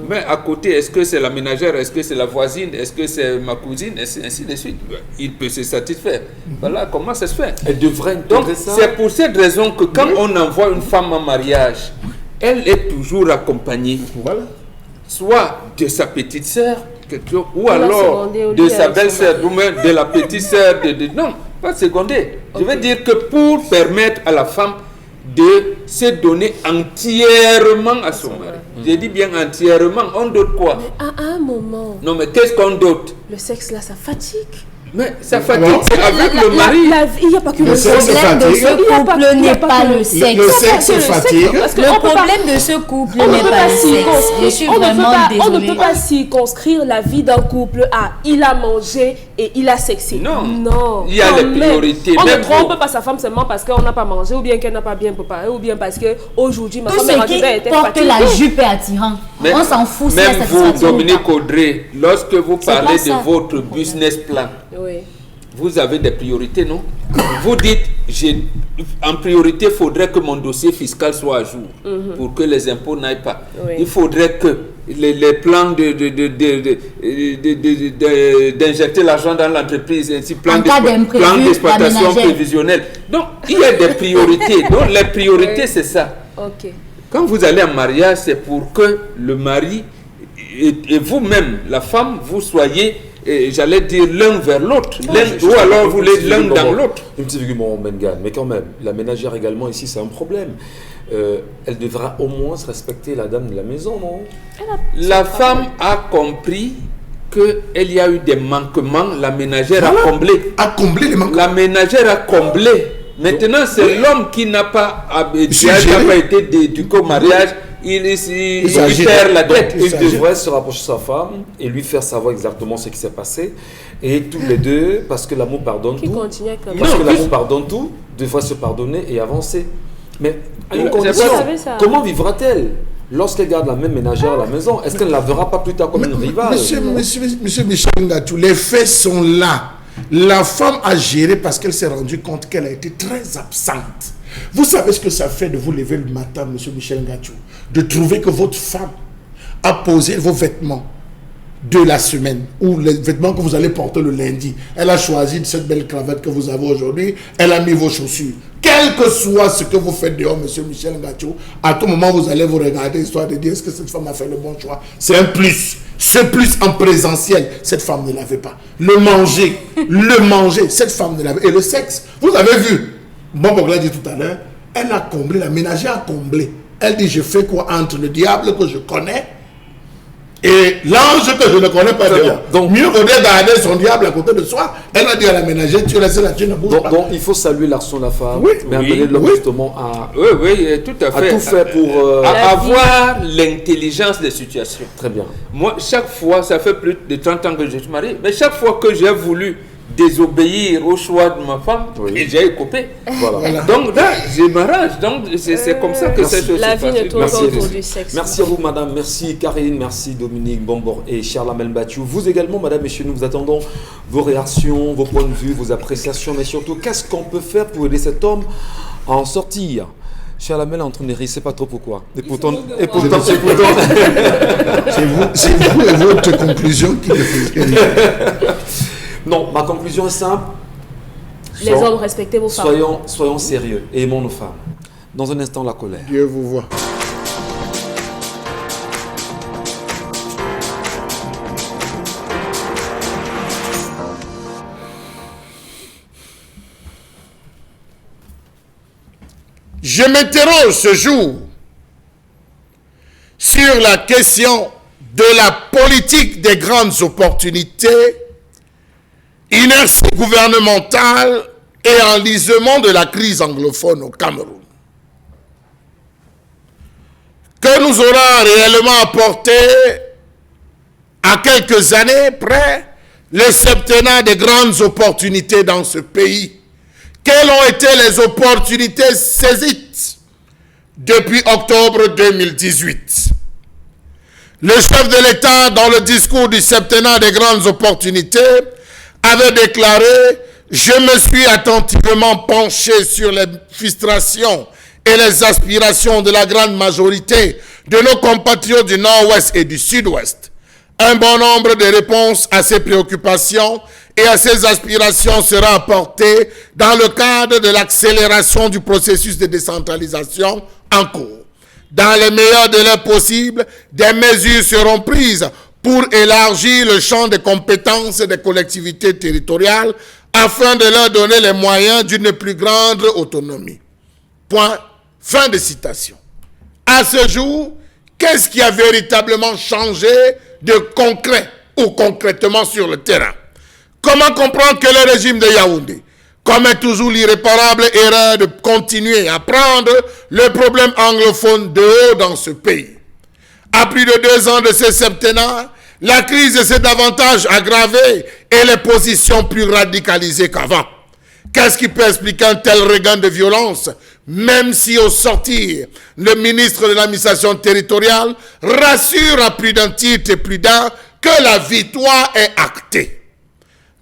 Mais à côté, est-ce que c'est la ménagère, est-ce que c'est la voisine, est-ce que c'est ma cousine, ainsi de suite. Il peut se satisfaire. Voilà comment ça se fait. Elle devrait Donc, intégrer ça. c'est pour cette raison que quand on envoie une femme en mariage, elle est toujours accompagnée, Voilà. soit de sa petite sœur, ou l'a alors secondée au de lit sa avec son belle-sœur, mari. ou même de la petite sœur. Non, pas secondée. Je veux dire que pour permettre à la femme de se donner entièrement à son mari. J'ai dit bien entièrement, on dote quoi? À un moment, Non, mais qu'est-ce qu'on dote? le sexe là, ça fatigue. Mais ça fatigue, Non. c'est avec le mari. Il n'y a pas que Le le sexe, sexe. c'est Le problème de fatigue. ce Il y a pas- couple il y a n'est pas pas que le le- sexe. Le sexe fatigue. Parce que Le on peut pas- problème de ce couple On ne n'est peut pas pas le sexe. Je suis vraiment on ne désolée. peut pas circonscrire la vie d'un couple à il a mangé et il a sexé. Non. Non. Il y a Quand les même. priorités. On Même ne trompe vous. pas sa femme seulement parce qu'on n'a pas mangé ou bien qu'elle n'a pas bien préparé ou bien parce que aujourd'hui ma Tout femme est ce rentrée, elle qui était porte fatiguée. la jupe est attirant. Mais On s'en fout si la même vous, satisfaction ou Dominique pas. Audrey, lorsque vous C'est parlez pas de ça. votre business plan, Oui. vous avez des priorités, non? Vous dites, en priorité, il faudrait que mon dossier fiscal soit à jour pour que les impôts n'aillent pas. Oui. Il faudrait que les plans d'injecter l'argent dans l'entreprise, ainsi En cas d'imprévu, plan d'exploitation l'aménager. prévisionnelle. Donc, il y a des priorités. Donc, les priorités, c'est ça. Ok. Quand vous allez en mariage, c'est pour que le mari et vous-même, la femme, vous soyez, j'allais dire, l'un vers l'autre. Ou alors vous l'êtes l'un dans l'autre. Une petite virgule, mon Bengan, mais quand même, la ménagère également ici, c'est un problème. Elle devra au moins se respecter la dame de la maison, non? La femme a compris qu'il y a eu des manquements, la ménagère a Voilà. comblé. À combler les manquements. La ménagère a comblé. Maintenant, c'est l'homme qui n'a pas, été éduqué au mariage. Il s'agit perd de- la tête. Il Il s'agit- devrait se rapprocher de sa femme et lui faire savoir exactement ce qui s'est passé. Et tous les deux, parce que l'amour pardonne Qui tout, continue comme parce Non, que plus- l'amour pardonne tout, devrait se pardonner et avancer. Mais à une C'est condition, pas- Vous savez ça. comment vivra-t-elle lorsqu'elle garde la même ménagère à la maison? Est-ce qu'elle ne la verra pas plus tard comme une rivale? Monsieur Michel Ngatou, les faits sont là. La femme a géré parce qu'elle s'est rendue compte qu'elle a été très absente. Vous savez ce que ça fait de vous lever le matin, monsieur Michel Ngatou, de trouver que votre femme a posé vos vêtements de la semaine ou les vêtements que vous allez porter le lundi. Elle a choisi cette belle cravate que vous avez aujourd'hui. Elle a mis vos chaussures. Quel que soit ce que vous faites dehors, monsieur Michel Ngatou, à tout moment, vous allez vous regarder histoire de dire est-ce que cette femme a fait le bon choix. C'est un plus. Ce plus en présentiel, cette femme ne l'avait pas. Le manger, cette femme ne l'avait. Et le sexe, vous avez vu. Bon, on l'a dit tout à l'heure, elle a comblé, la ménagère a comblé. Elle dit, je fais quoi entre le diable que je connais et l'ange que je ne connais pas Très dehors. bien. Donc- Mieux vaut garder son diable à côté de soi. Elle a dit à la ménagère, tu restes là, tu ne bouges pas. Donc, il faut saluer l'action de la femme, Oui, mais oui, amener l'homme oui. justement à Oui, tout à fait. tout faire pour... À avoir l'intelligence des situations. Très bien. Moi, chaque fois, ça fait plus de 30 ans que je suis marié, mais chaque fois que j'ai voulu désobéir au choix de ma femme, Oui. et j'ai coupé. Voilà. Donc là, je m'arrange. Donc c'est comme ça que Merci. cette chose La se vie passe. ne tourne Merci. pas autour du sexe. Merci à vous, madame. Merci, Karine. Merci, Dominique Bombor et Charles Amel Bathiou. Vous également, madame, messieurs, nous vous attendons vos réactions, vos points de vue, vos appréciations, mais surtout, qu'est-ce qu'on peut faire pour aider cet homme à en sortir? Charles Amel est en train de rire, c'est pas trop pourquoi. Et pourtant, C'est vous et votre conclusion qui le fait. non, ma conclusion est simple. Les hommes, respectez vos femmes. Soyons sérieux et aimons nos femmes. Dans un instant, la colère. Dieu vous voit. Je m'interroge ce jour sur la question de la politique des grandes opportunités, inertie gouvernementale et enlisement de la crise anglophone au Cameroun. Que nous aura réellement apporté à quelques années près le septennat des grandes opportunités dans ce pays? Quelles ont été les opportunités saisies depuis octobre 2018? Le chef de l'État, dans le discours du septennat des grandes opportunités, avait déclaré « Je me suis attentivement penché sur les frustrations et les aspirations de la grande majorité de nos compatriotes du Nord-Ouest et du Sud-Ouest. Un bon nombre de réponses à ces préoccupations et à ces aspirations sera apporté dans le cadre de l'accélération du processus de décentralisation en cours. Dans les meilleurs délais possibles, des mesures seront prises pour élargir le champ de compétences des collectivités territoriales afin de leur donner les moyens d'une plus grande autonomie. » Point. Fin de citation. À ce jour, qu'est-ce qui a véritablement changé de concret ou concrètement sur le terrain? Comment comprendre que le régime de Yaoundé commet toujours l'irréparable erreur de continuer à prendre le problème anglophone de haut dans ce pays? À plus de 2 ans de ce septennat, la crise s'est davantage aggravée et les positions plus radicalisées qu'avant. Qu'est-ce qui peut expliquer un tel regain de violence, même si au sortir, le ministre de l'administration territoriale rassure à plus d'un titre et plus d'un que la victoire est actée?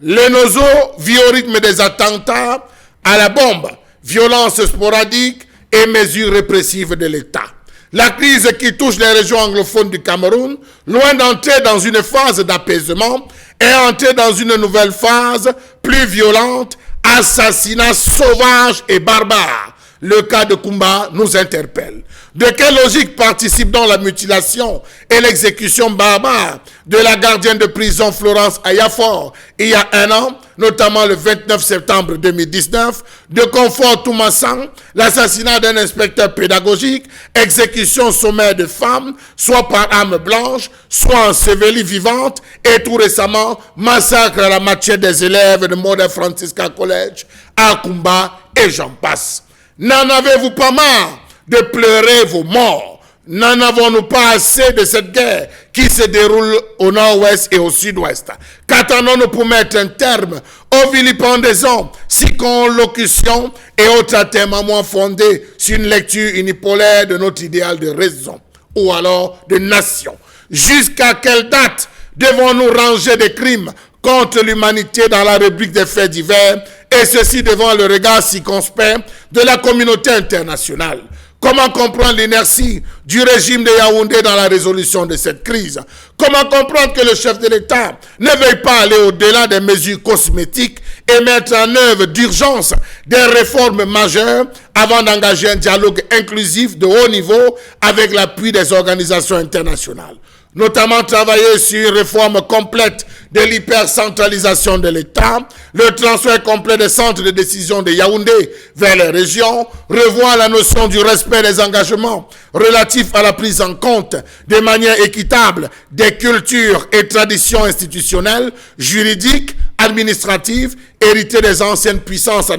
Le nozo vit au rythme des attentats à la bombe, violences sporadiques et mesures répressives de l'État. La crise qui touche les régions anglophones du Cameroun, loin d'entrer dans une phase d'apaisement, est entrée dans une nouvelle phase plus violente, assassinats sauvages et barbares. Le cas de Kumba nous interpelle. De quelle logique participe donc la mutilation et l'exécution barbare de la gardienne de prison Florence Ayafor il y a 1 an, notamment le 29 septembre 2019, de Confort Toumassan, l'assassinat d'un inspecteur pédagogique, exécution sommaire de femmes, soit par arme blanche, soit ensevelies vivantes, et tout récemment, massacre à la machette des élèves de Modern Franciscan College, à Kumba, et j'en passe. N'en avez-vous pas marre de pleurer vos morts? N'en avons-nous pas assez de cette guerre qui se déroule au nord-ouest et au sud-ouest? Qu'attendons-nous pour mettre un terme aux vilipendaisons, circonlocutions et autres atermoiements fondés sur une lecture unipolaire de notre idéal de raison ou alors de nation? Jusqu'à quelle date devons-nous ranger des crimes contre l'humanité dans la rubrique des faits divers, et ceci devant le regard circonspect de la communauté internationale? Comment comprendre l'inertie du régime de Yaoundé dans la résolution de cette crise? Comment comprendre que le chef de l'État ne veuille pas aller au-delà des mesures cosmétiques et mettre en œuvre d'urgence des réformes majeures avant d'engager un dialogue inclusif de haut niveau avec l'appui des organisations internationales? Notamment travailler sur une réforme complète de l'hypercentralisation de l'État, le transfert complet des centres de décision de Yaoundé vers les régions, revoir la notion du respect des engagements relatifs à la prise en compte de manière équitable des cultures et traditions institutionnelles, juridiques, administratives, héritées des anciennes puissances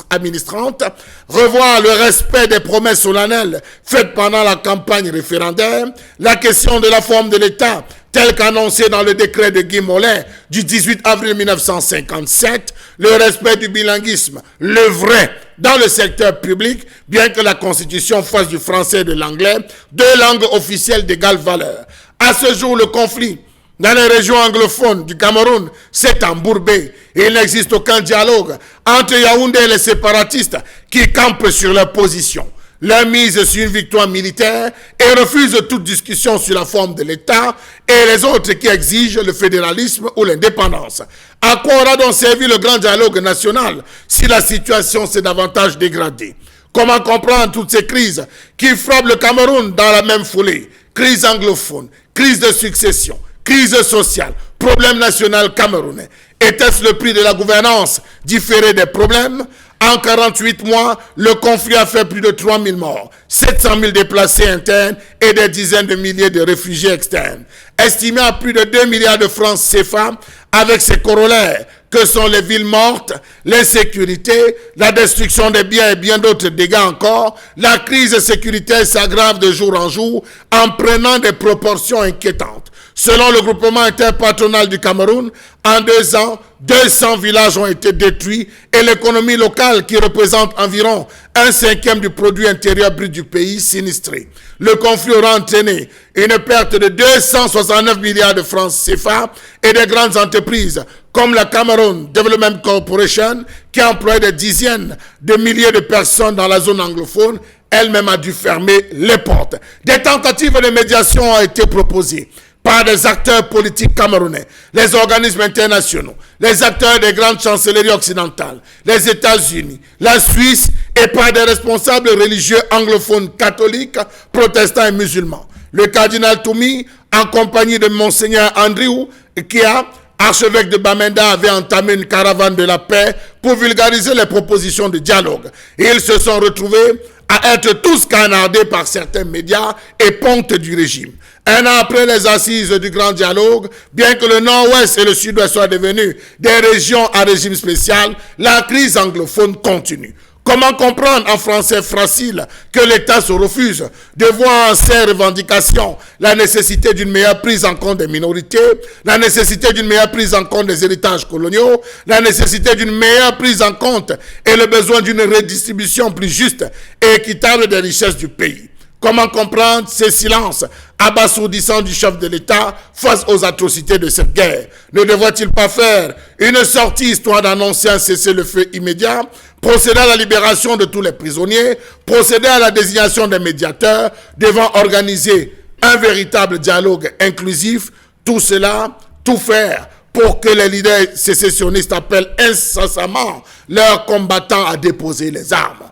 administrantes, revoir le respect des promesses solennelles faites pendant la campagne référendaire, la question de la forme de l'État, telle qu'annoncée dans le décret de Guy Molin du 18 avril 1957, le respect du bilinguisme, le vrai, dans le secteur public, bien que la Constitution fasse du français et de l'anglais 2 langues officielles d'égale valeur. À ce jour, le conflit dans les régions anglophones du Cameroun s'est embourbé et il n'existe aucun dialogue entre Yaoundé et les séparatistes qui campent sur leur position. Leur mise sur une victoire militaire et refusent toute discussion sur la forme de l'État, et les autres qui exigent le fédéralisme ou l'indépendance. À quoi aura donc servi le grand dialogue national si la situation s'est davantage dégradée? Comment comprendre toutes ces crises qui frappent le Cameroun dans la même foulée? Crise anglophone, crise de succession, crise sociale, problème national camerounais. Était-ce le prix de la gouvernance différée des problèmes? En 48 mois, le conflit a fait plus de 3000 morts, 700 000 déplacés internes et des dizaines de milliers de réfugiés externes. Estimé à plus de 2 milliards de francs CFA, avec ses corollaires que sont les villes mortes, l'insécurité, la destruction des biens et bien d'autres dégâts encore, la crise sécuritaire s'aggrave de jour en jour en prenant des proportions inquiétantes. Selon le groupement interpatronal du Cameroun, en 2 ans, 200 villages ont été détruits et l'économie locale, qui représente environ 1/5 du produit intérieur brut du pays, sinistré. Le conflit aura entraîné une perte de 269 milliards de francs CFA et des grandes entreprises comme la Cameroon Development Corporation, qui emploie des dizaines de milliers de personnes dans la zone anglophone, elle-même a dû fermer les portes. Des tentatives de médiation ont été proposées par des acteurs politiques camerounais, les organismes internationaux, les acteurs des grandes chancelleries occidentales, les États-Unis, la Suisse et par des responsables religieux anglophones catholiques, protestants et musulmans. Le cardinal Toumi, en compagnie de Monseigneur Andrew Kia, archevêque de Bamenda, avait entamé une caravane de la paix pour vulgariser les propositions de dialogue. Et ils se sont retrouvés à être tous canardés par certains médias et pontes du régime. 1 an après les assises du grand dialogue, bien que le nord-ouest et le sud-ouest soient devenus des régions à régime spécial, la crise anglophone continue. Comment comprendre en français facile que l'État se refuse de voir en ces revendications la nécessité d'une meilleure prise en compte des minorités, la nécessité d'une meilleure prise en compte des héritages coloniaux, la nécessité d'une meilleure prise en compte et le besoin d'une redistribution plus juste et équitable des richesses du pays? Comment comprendre ces silences abasourdissants du chef de l'État face aux atrocités de cette guerre? Ne devrait-il pas faire une sortie histoire d'annoncer un cessez-le-feu immédiat, procéder à la libération de tous les prisonniers, procéder à la désignation des médiateurs, devant organiser un véritable dialogue inclusif, tout cela, tout faire pour que les leaders sécessionnistes appellent incessamment leurs combattants à déposer les armes?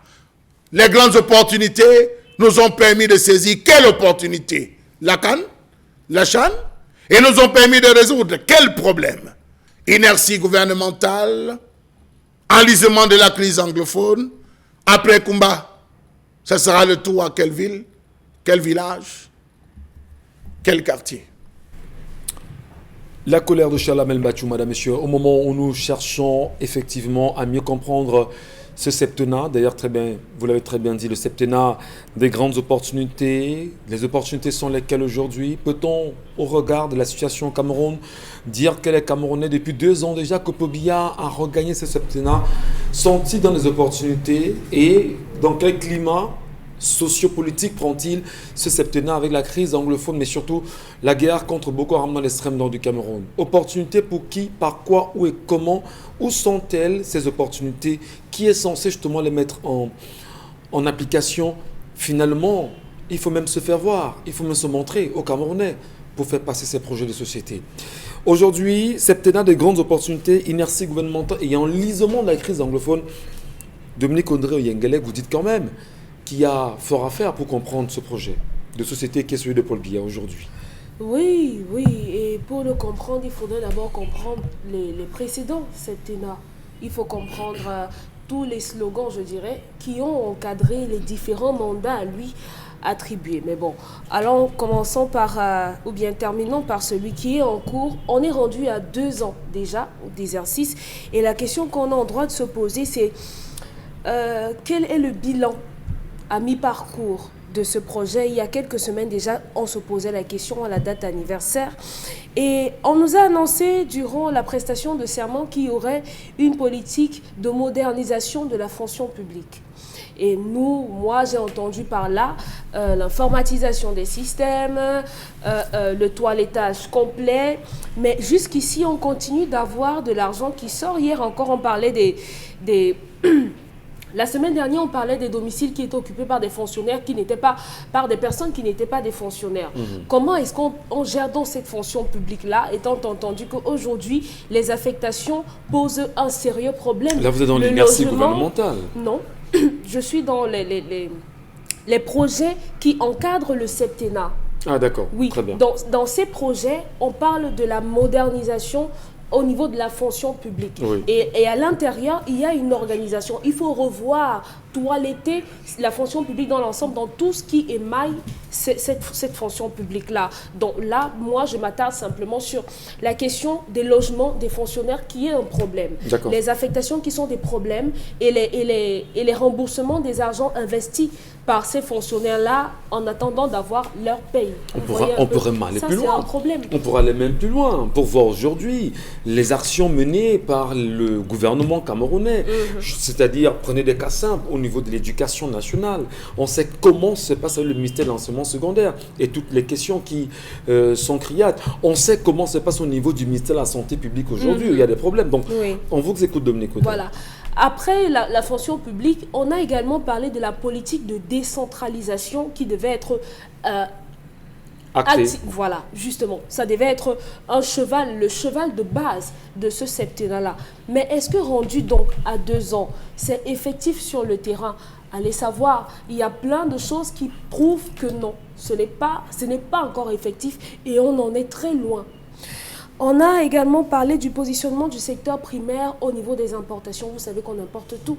Les grandes opportunités nous ont permis de saisir quelle opportunité? La canne? La Chan? Et nous ont permis de résoudre quel problème? Inertie gouvernementale, enlisement de la crise anglophone. Après Kumba, ce sera le tour à quelle ville? Quel village? Quel quartier? La colère de Chalamel Bachou, madame, monsieur, au moment où nous cherchons effectivement à mieux comprendre ce septennat, d'ailleurs très bien, vous l'avez très bien dit, le septennat des grandes opportunités. Les opportunités sont lesquelles aujourd'hui? Peut-on, au regard de la situation au Cameroun, dire que les Camerounais, depuis 2 ans déjà, que Pobia a regagné ce septennat, sont-ils dans les opportunités et dans quel climat sociopolitique prend-il ce septennat avec la crise anglophone, mais surtout la guerre contre Boko Haram dans l'extrême nord du Cameroun? Opportunités pour qui, par quoi, où et comment? Où sont-elles ces opportunités? Qui est censé justement les mettre en application? Finalement, il faut même se faire voir, il faut même se montrer aux Camerounais pour faire passer ces projets de société. Aujourd'hui, septennat de grandes opportunités, inertie gouvernementale et enlisement de la crise anglophone. Dominique Ondré Oyengelek, vous dites quand même qu'il y a fort à faire pour comprendre ce projet de société qui est celui de Paul Biya aujourd'hui. Oui, et pour le comprendre, il faudrait d'abord comprendre les précédents septennats. Il faut comprendre tous les slogans, je dirais, qui ont encadré les différents mandats à lui attribués. Mais bon, allons, commençons par, ou bien terminons par celui qui est en cours. On est rendu à 2 ans déjà d'exercice et la question qu'on a en droit de se poser, c'est quel est le bilan à mi-parcours de ce projet? Il y a quelques semaines déjà, on se posait la question à la date anniversaire et on nous a annoncé durant la prestation de serment qu'il y aurait une politique de modernisation de la fonction publique. Et moi j'ai entendu par là l'informatisation des systèmes, le toilettage complet, mais jusqu'ici on continue d'avoir de l'argent qui sort. Hier encore on parlait des La semaine dernière, on parlait des domiciles qui étaient occupés par des fonctionnaires qui n'étaient pas, par des personnes qui n'étaient pas des fonctionnaires. Comment est-ce qu'on gère dans cette fonction publique-là, étant entendu qu'aujourd'hui, les affectations posent un sérieux problème? Là, vous êtes dans l'inertie gouvernementale. Non, je suis dans les projets qui encadrent le septennat. Ah d'accord, Oui, très bien. dans ces projets, on parle de la modernisation au niveau de la fonction publique. Oui. Et à l'intérieur, il y a une organisation. Il faut revoir, toiletter la fonction publique dans l'ensemble, dans tout ce qui émaille cette fonction publique-là. Donc là, moi, je m'attarde simplement sur la question des logements des fonctionnaires qui est un problème. Les affectations qui sont des problèmes et les remboursements des argents investis par ces fonctionnaires-là en attendant d'avoir leur paye. On pourrait même aller plus loin. Un problème. On pourrait aller même plus loin pour voir aujourd'hui les actions menées par le gouvernement camerounais. C'est-à-dire, prenez des cas simples au niveau de l'éducation nationale. On sait comment se passe le ministère de l'enseignement secondaire et toutes les questions qui sont criates. On sait comment se passe au niveau du ministère de la Santé publique aujourd'hui. Il y a des problèmes. Donc, on vous écoute, Dominique. Voilà. Après la fonction publique, on a également parlé de la politique de décentralisation qui devait être voilà, justement. Ça devait être le cheval de base de ce septennat-là. Mais est-ce que rendu donc à 2 ans, c'est effectif sur le terrain? Allez savoir, il y a plein de choses qui prouvent que non, ce n'est pas encore effectif et on en est très loin. On a également parlé du positionnement du secteur primaire au niveau des importations. Vous savez qu'on importe tout.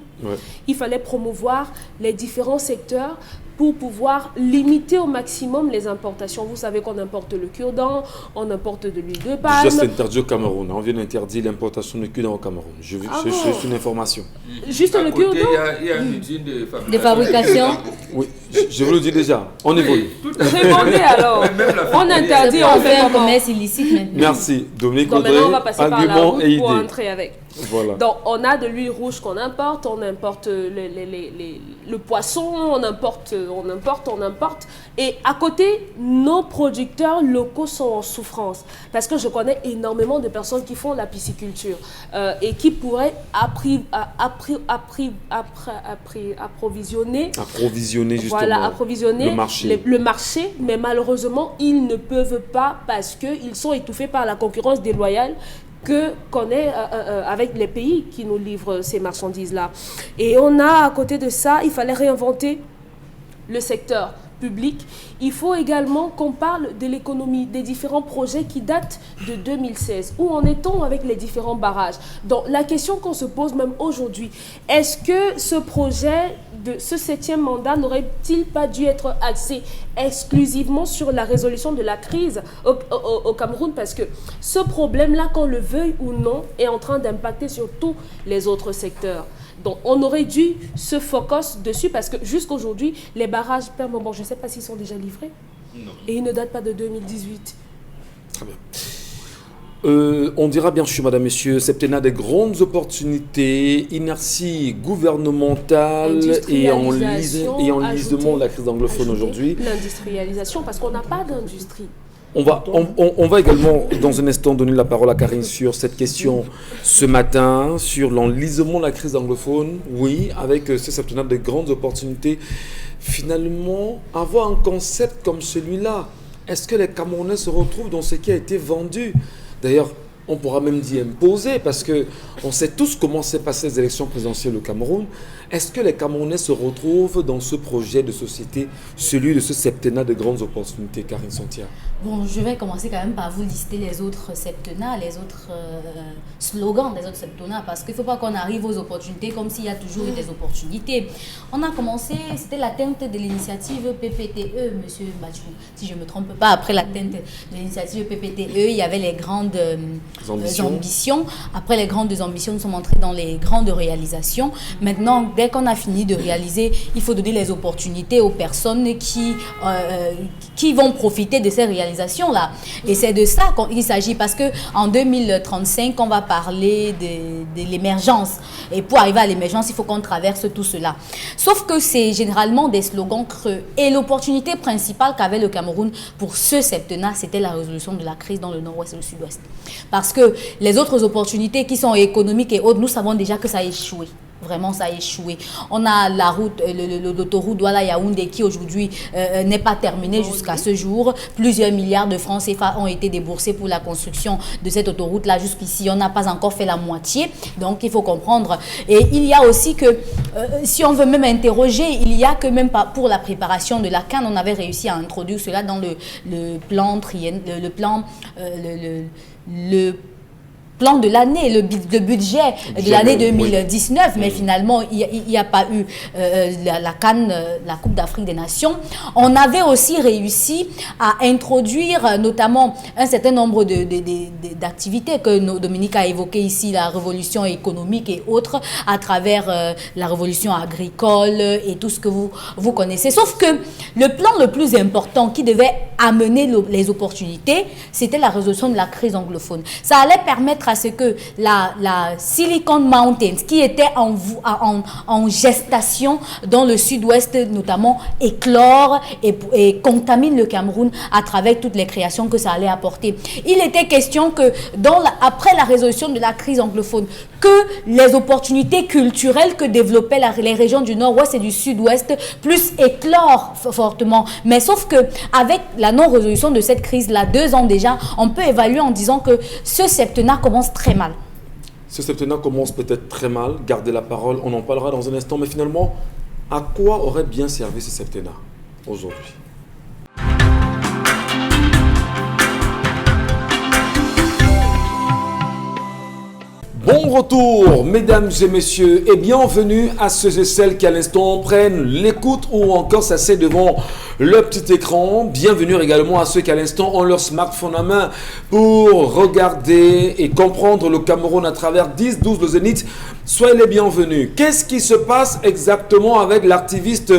Il fallait promouvoir les différents secteurs pour pouvoir limiter au maximum les importations. Vous savez qu'on importe le cure-dent, on importe de l'huile de palme. Juste interdit au Cameroun. On vient d'interdire l'importation de cure-dent au Cameroun. Je juste une information. Juste le cure-dent. Il y a une usine de fabrication. Oui, je vous le dis déjà. On évolue. Répondez alors. On interdit, on fait un commerce illicite maintenant. Merci, Dominique Audrey. Maintenant, on va passer par la route et pour idée. entrer avec. Voilà. Donc, on a de l'huile rouge qu'on importe, on importe le poisson, on importe. Et à côté, nos producteurs locaux sont en souffrance. Parce que je connais énormément de personnes qui font la pisciculture et qui pourraient approvisionner Justement, approvisionner le marché, mais malheureusement, ils ne peuvent pas parce qu'ils sont étouffés par la concurrence déloyale qu'on est avec les pays qui nous livrent ces marchandises-là. Et on a, à côté de ça, il fallait réinventer le secteur public. Il faut également qu'on parle de l'économie, des différents projets qui datent de 2016. Où en est-on avec les différents barrages? Donc, la question qu'on se pose même aujourd'hui, est-ce que ce projet de ce 7e mandat n'aurait-il pas dû être axé exclusivement sur la résolution de la crise au Cameroun? Parce que ce problème-là, qu'on le veuille ou non, est en train d'impacter sur tous les autres secteurs. Donc, on aurait dû se focus dessus parce que jusqu'aujourd'hui, les barrages, bon, je ne sais pas s'ils sont déjà livrés. Non. Et ils ne datent pas de 2018. Très bien. On dira bien sûr, madame, messieurs, septennat des grandes opportunités, inertie gouvernementale et enlisement de la crise anglophone aujourd'hui. L'industrialisation, parce qu'on n'a pas d'industrie. On va également, dans un instant, donner la parole à Karine sur cette question ce matin, sur l'enlisement de la crise anglophone. Oui, avec ce septennat de grandes opportunités. Finalement, avoir un concept comme celui-là, est-ce que les Camerounais se retrouvent dans ce qui a été vendu? D'ailleurs, on pourra même dire imposé, parce qu'on sait tous comment s'est passées les élections présidentielles au Cameroun. Est-ce que les Camerounais se retrouvent dans ce projet de société, celui de ce septennat de grandes opportunités, Karine Santia? Bon, je vais commencer quand même par vous lister les autres septennats, les autres slogans des autres septennats, parce qu'il ne faut pas qu'on arrive aux opportunités comme s'il y a toujours eu des opportunités. On a commencé, c'était l'atteinte de l'initiative PPTE, monsieur Bachou, si je ne me trompe pas. Après l'atteinte de l'initiative PPTE, il y avait les grandes ambitions. Après les grandes ambitions, nous sommes entrés dans les grandes réalisations. Maintenant, dès qu'on a fini de réaliser, il faut donner les opportunités aux personnes qui vont profiter de ces réalisations-là. Et c'est de ça qu'il s'agit, parce qu'en 2035, on va parler de l'émergence. Et pour arriver à l'émergence, il faut qu'on traverse tout cela. Sauf que c'est généralement des slogans creux. Et l'opportunité principale qu'avait le Cameroun pour ce septennat, c'était la résolution de la crise dans le nord-ouest et le sud-ouest. Parce que les autres opportunités qui sont économiques et autres, nous savons déjà que ça a échoué. Vraiment, ça a échoué. On a la route, l'autoroute Douala-Yaoundé qui aujourd'hui n'est pas terminée jusqu'à ce jour. Plusieurs milliards de francs CFA ont été déboursés pour la construction de cette autoroute-là. Jusqu'ici, on n'a pas encore fait la moitié. Donc, il faut comprendre. Et il y a aussi que, si on veut même interroger, il y a que même pas pour la préparation de la CAN, on avait réussi à introduire cela dans le plan plan de l'année, le budget de l'année 2019, mais finalement, il n'y a pas eu la CAN, la Coupe d'Afrique des Nations. On avait aussi réussi à introduire notamment un certain nombre d'activités que Dominique a évoquées ici, la révolution économique et autres, à travers la révolution agricole et tout ce que vous connaissez. Sauf que le plan le plus important qui devait amener les opportunités, c'était la résolution de la crise anglophone. Ça allait permettre à ce que la Silicon Mountains, qui était en gestation dans le sud-ouest notamment, éclore et contamine le Cameroun à travers toutes les créations que ça allait apporter. Il était question que après la résolution de la crise anglophone, que les opportunités culturelles que développaient les régions du nord-ouest et du sud-ouest plus éclore fortement. Mais sauf que avec la non-résolution de cette crise-là, 2 ans déjà, on peut évaluer en disant que ce septennat commence très mal. Ce septennat commence peut-être très mal. Gardez la parole, on en parlera dans un instant. Mais finalement, à quoi aurait bien servi ce septennat aujourd'hui? Bon retour, mesdames et messieurs, et bienvenue à ceux et celles qui à l'instant prennent l'écoute ou encore s'assoient devant le petit écran. Bienvenue également à ceux qui à l'instant ont leur smartphone à main pour regarder et comprendre le Cameroun à travers 10-12 le Zénith. Soyez les bienvenus. Qu'est-ce qui se passe exactement avec l'activiste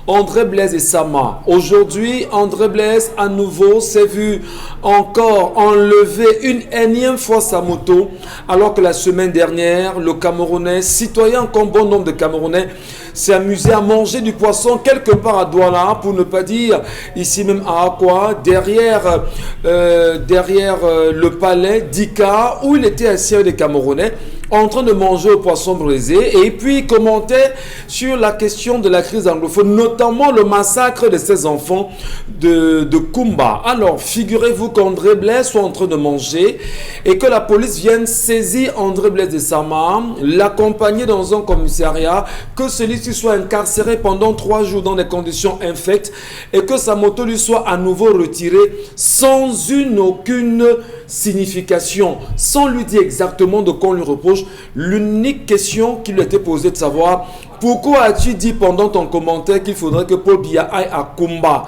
André Blaise et Sama? Aujourd'hui, André Blaise à nouveau s'est vu encore enlever une énième fois sa moto, alors que la semaine dernière, le Camerounais, citoyen comme bon nombre de Camerounais, s'est amusé à manger du poisson quelque part à Douala, pour ne pas dire ici même à Akwa, derrière le palais d'Ika, où il était assis avec des Camerounais, en train de manger au poisson brisé, et puis commentait sur la question de la crise anglophone, notamment le massacre de ces enfants de Kumba. Alors, figurez-vous qu'André Blaise soit en train de manger et que la police vienne saisir André Blaise de Sama, l'accompagner dans un commissariat, que celui-ci soit incarcéré pendant 3 jours dans des conditions infectes et que sa moto lui soit à nouveau retirée sans aucune signification, sans lui dire exactement de quoi on lui reproche. L'unique question qui lui était posée de savoir: pourquoi as-tu dit pendant ton commentaire qu'il faudrait que Paul Biya aille à Kumba?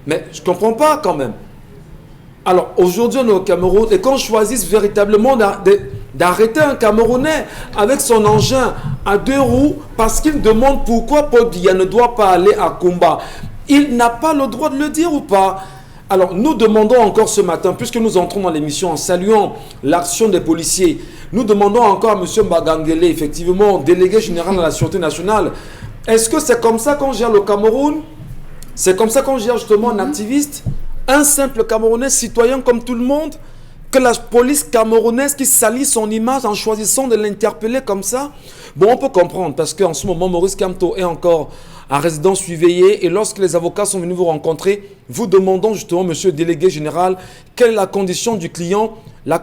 Mais je ne comprends pas quand même. Alors aujourd'hui on est au Cameroun et qu'on choisisse véritablement d'arrêter un Camerounais avec son engin à 2 roues parce qu'il demande pourquoi Paul Biya ne doit pas aller à Kumba, il n'a pas le droit de le dire ou pas? Alors, nous demandons encore ce matin, puisque nous entrons dans l'émission en saluant l'action des policiers, nous demandons encore à M. Mbagangele, effectivement, délégué général de la Sûreté nationale, est-ce que c'est comme ça qu'on gère le Cameroun? C'est comme ça qu'on gère justement un activiste, un simple Camerounais citoyen comme tout le monde? Que la police camerounaise qui salit son image en choisissant de l'interpeller comme ça? Bon, on peut comprendre, parce qu'en ce moment, Maurice Kamto est encore en résidence surveillée, et lorsque les avocats sont venus vous rencontrer, vous demandons justement, monsieur le délégué général, quelle est la condition du client? La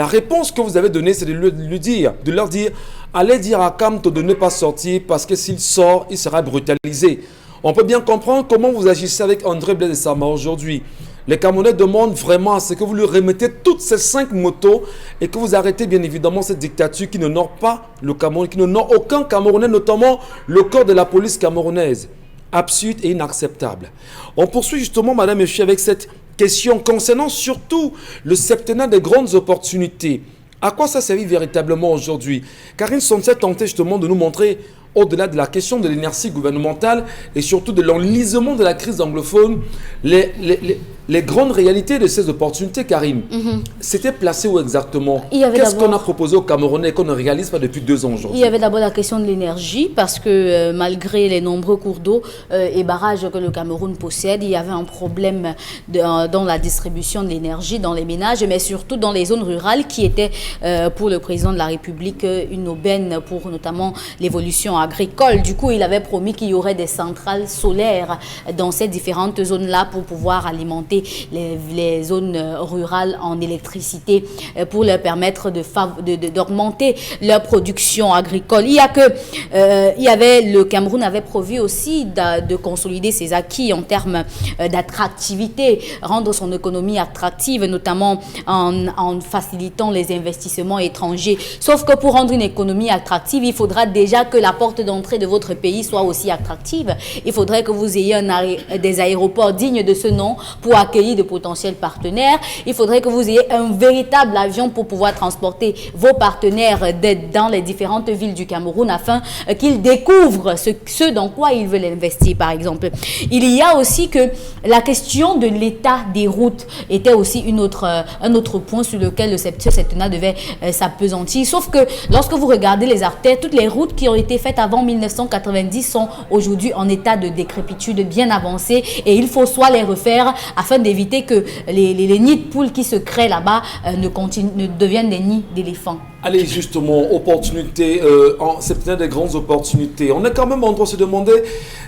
réponse que vous avez donnée, c'est de leur dire, allez dire à Kamto de ne pas sortir, parce que s'il sort, il sera brutalisé. On peut bien comprendre comment vous agissez avec André Blaise et Sama aujourd'hui. Les Camerounais demandent vraiment à ce que vous lui remettez toutes ces 5 motos et que vous arrêtez bien évidemment cette dictature qui n'honore pas le Cameroun, qui n'honore aucun Camerounais, notamment le corps de la police camerounaise. Absurde et inacceptable. On poursuit justement, madame et monsieur, avec cette question concernant surtout le septennat des grandes opportunités. À quoi ça servit véritablement aujourd'hui? Karine Sonset tentait justement de nous montrer au-delà de la question de l'inertie gouvernementale et surtout de l'enlisement de la crise anglophone, les grandes réalités de ces opportunités, Karim, c'était placé où exactement? Qu'est-ce qu'on a proposé aux Camerounais et qu'on ne réalise pas depuis 2 ans aujourd'hui? Il y avait d'abord la question de l'énergie, parce que malgré les nombreux cours d'eau et barrages que le Cameroun possède, il y avait un problème dans la distribution de l'énergie dans les ménages, mais surtout dans les zones rurales qui étaient pour le président de la République une aubaine pour notamment l'évolution agricole. Du coup, il avait promis qu'il y aurait des centrales solaires dans ces différentes zones-là pour pouvoir alimenter les zones rurales en électricité pour leur permettre d'augmenter leur production agricole. Le Cameroun avait prévu aussi de consolider ses acquis en termes d'attractivité, rendre son économie attractive, notamment en facilitant les investissements étrangers. Sauf que pour rendre une économie attractive, il faudra déjà que la porte d'entrée de votre pays soit aussi attractive. Il faudrait que vous ayez des aéroports dignes de ce nom pour accueillir de potentiels partenaires. Il faudrait que vous ayez un véritable avion pour pouvoir transporter vos partenaires dans les différentes villes du Cameroun afin qu'ils découvrent ce dans quoi ils veulent investir, par exemple. Il y a aussi que la question de l'état des routes était aussi un autre point sur lequel ce septennat devait s'appesantir. Sauf que lorsque vous regardez les artères, toutes les routes qui ont été faites avant 1990 sont aujourd'hui en état de décrépitude bien avancé et il faut soit les refaire afin d'éviter que les nids de poules qui se créent là-bas ne deviennent des nids d'éléphants. Allez, justement, opportunités, c'est peut-être des grandes opportunités. On est quand même en train de se demander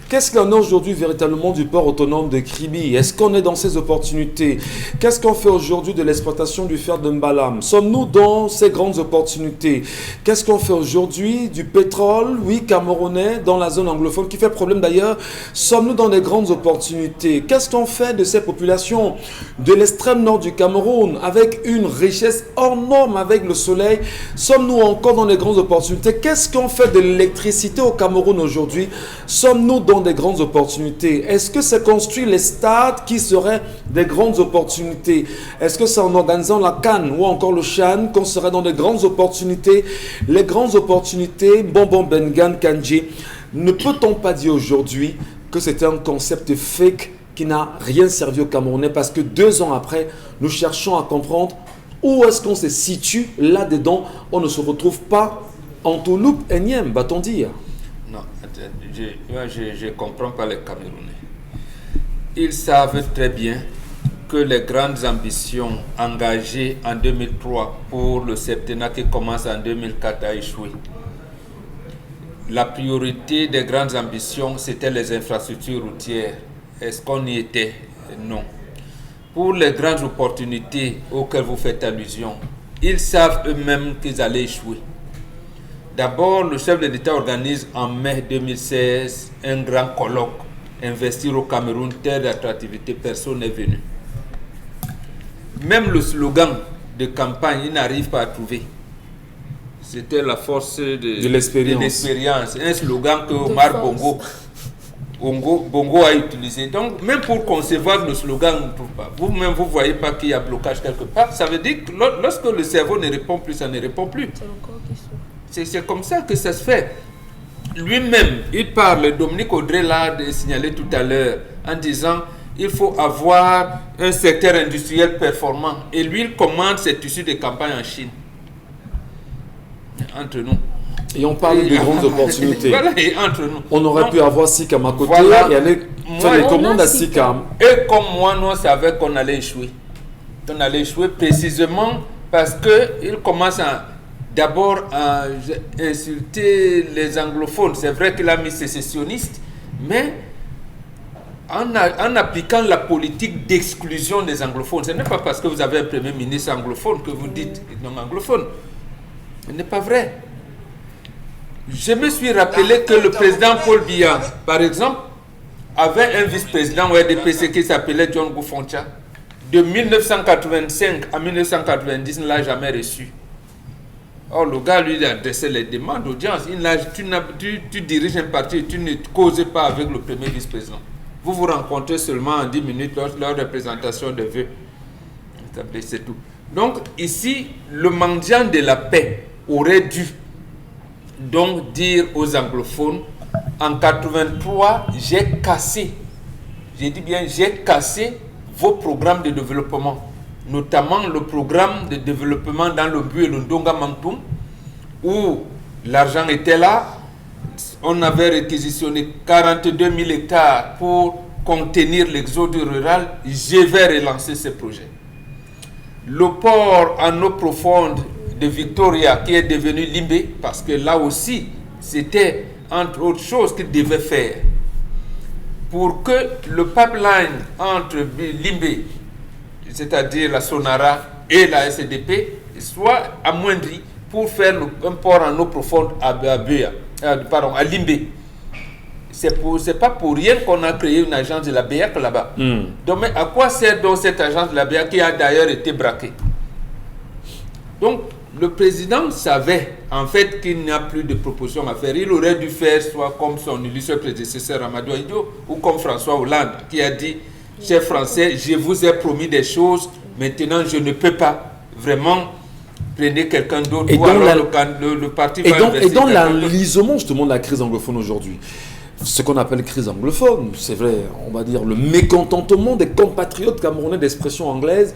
qu'est-ce qu'il y en a aujourd'hui véritablement du port autonome de Kribi? Est-ce qu'on est dans ces opportunités? Qu'est-ce qu'on fait aujourd'hui de l'exploitation du fer de Mbalam? Sommes-nous dans ces grandes opportunités? Qu'est-ce qu'on fait aujourd'hui du pétrole, oui, camerounais, dans la zone anglophone, qui fait problème d'ailleurs? Sommes-nous dans des grandes opportunités? Qu'est-ce qu'on fait de ces populations de l'extrême nord du Cameroun, avec une richesse hors norme, avec le soleil? Sommes-nous encore dans des grandes opportunités? Qu'est-ce qu'on fait de l'électricité au Cameroun aujourd'hui? Sommes-nous dans des grandes opportunités? Est-ce que c'est construire les stades qui seraient des grandes opportunités? Est-ce que c'est en organisant la CAN ou encore le CHAN qu'on serait dans des grandes opportunités? Les grandes opportunités, Bonbon Bengan Kandji, ne peut-on pas dire aujourd'hui que c'était un concept fake qui n'a rien servi aux Camerounais parce que 2 ans après, nous cherchons à comprendre où est-ce qu'on se situe là-dedans? On ne se retrouve pas en touloupe énième, va-t-on dire? Non, je ne comprends pas les Camerounais. Ils savent très bien que les grandes ambitions engagées en 2003 pour le septennat qui commence en 2004 a échoué. La priorité des grandes ambitions, c'était les infrastructures routières. Est-ce qu'on y était? Non. Pour les grandes opportunités auxquelles vous faites allusion, ils savent eux-mêmes qu'ils allaient échouer. D'abord, le chef de l'État organise en mai 2016 un grand colloque, investir au Cameroun, terre d'attractivité, personne n'est venu. Même le slogan de campagne, il n'arrive pas à trouver. C'était la force de l'expérience. Un slogan que Omar Bongo a utilisé. Donc, même pour concevoir le slogan, on ne trouve pas. Vous-même, vous ne voyez pas qu'il y a blocage quelque part. Ça veut dire que lorsque le cerveau ne répond plus, ça ne répond plus. C'est comme ça que ça se fait. Lui-même, il parle, Dominique Audrey l'a signalé tout à l'heure, en disant il faut avoir un secteur industriel performant. Et lui, il commande ses tissus de campagne en Chine. Entre nous. Et on parle de grandes opportunités. Voilà, et entre nous. On aurait pu avoir SICAM à côté voilà, et aller faire les commandes à SICAM. Et comme moi, nous, on savait qu'on allait échouer. On allait échouer précisément parce qu'il commence d'abord à insulter les anglophones. C'est vrai qu'il a mis sécessionniste, mais en appliquant la politique d'exclusion des anglophones. Ce n'est pas parce que vous avez un premier ministre anglophone que vous dites non anglophone. Ce n'est pas vrai. Je me suis rappelé que le président Paul Biya, par exemple, avait un vice-président au RDPC qui s'appelait John Goufoncha. De 1985 à 1990, il ne l'a jamais reçu. Or, le gars, lui, il adressait les demandes d'audience. Tu diriges un parti, tu ne causes pas avec le premier vice-président. Vous vous rencontrez seulement en 10 minutes lors de présentation de vœux. C'est tout. Donc, ici, le mendiant de la paix aurait dû donc dire aux anglophones, en 83, j'ai cassé vos programmes de développement, notamment le programme de développement dans le but et le Ndonga Mamtoum, où l'argent était là. On avait réquisitionné 42 000 hectares pour contenir l'exode rural. Je vais relancer ce projet. Le port en eau profonde de Victoria, qui est devenu Limbe, parce que là aussi, c'était entre autres choses qu'il devait faire. Pour que le pipeline entre Limbe, c'est-à-dire la Sonara et la SDP, soit amoindri pour faire un port en eau profonde à Limbe. C'est pas pour rien qu'on a créé une agence de la BEAC là-bas. Donc, mais à quoi sert donc cette agence de la BEAC qui a d'ailleurs été braquée? Donc, le président savait en fait qu'il n'y a plus de propositions à faire. Il aurait dû faire soit comme son illustre prédécesseur Amadou Ahidjo ou comme François Hollande qui a dit, chers Français, je vous ai promis des choses, maintenant je ne peux pas. Vraiment, prenez quelqu'un d'autre. Et ou alors le parti et dans l'enlisement justement de la crise anglophone aujourd'hui, ce qu'on appelle crise anglophone, c'est vrai, on va dire le mécontentement des compatriotes camerounais d'expression anglaise.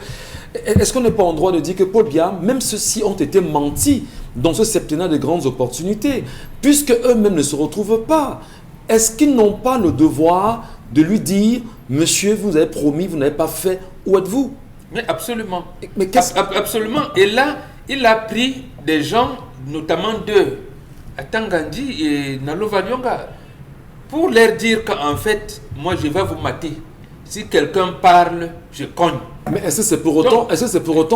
Est-ce qu'on n'est pas en droit de dire que Paul Biya, même ceux-ci ont été mentis dans ce septennat de grandes opportunités, puisque eux-mêmes ne se retrouvent pas? Est-ce qu'ils n'ont pas le devoir de lui dire, monsieur, vous avez promis, vous n'avez pas fait, où êtes-vous? Mais absolument. Mais absolument. Et là, il a pris des gens, notamment de Atangandi et Nalo Valionga, pour leur dire qu'en fait, moi je vais vous mater. Si quelqu'un parle, je cogne. Mais est-ce que c'est pour autant,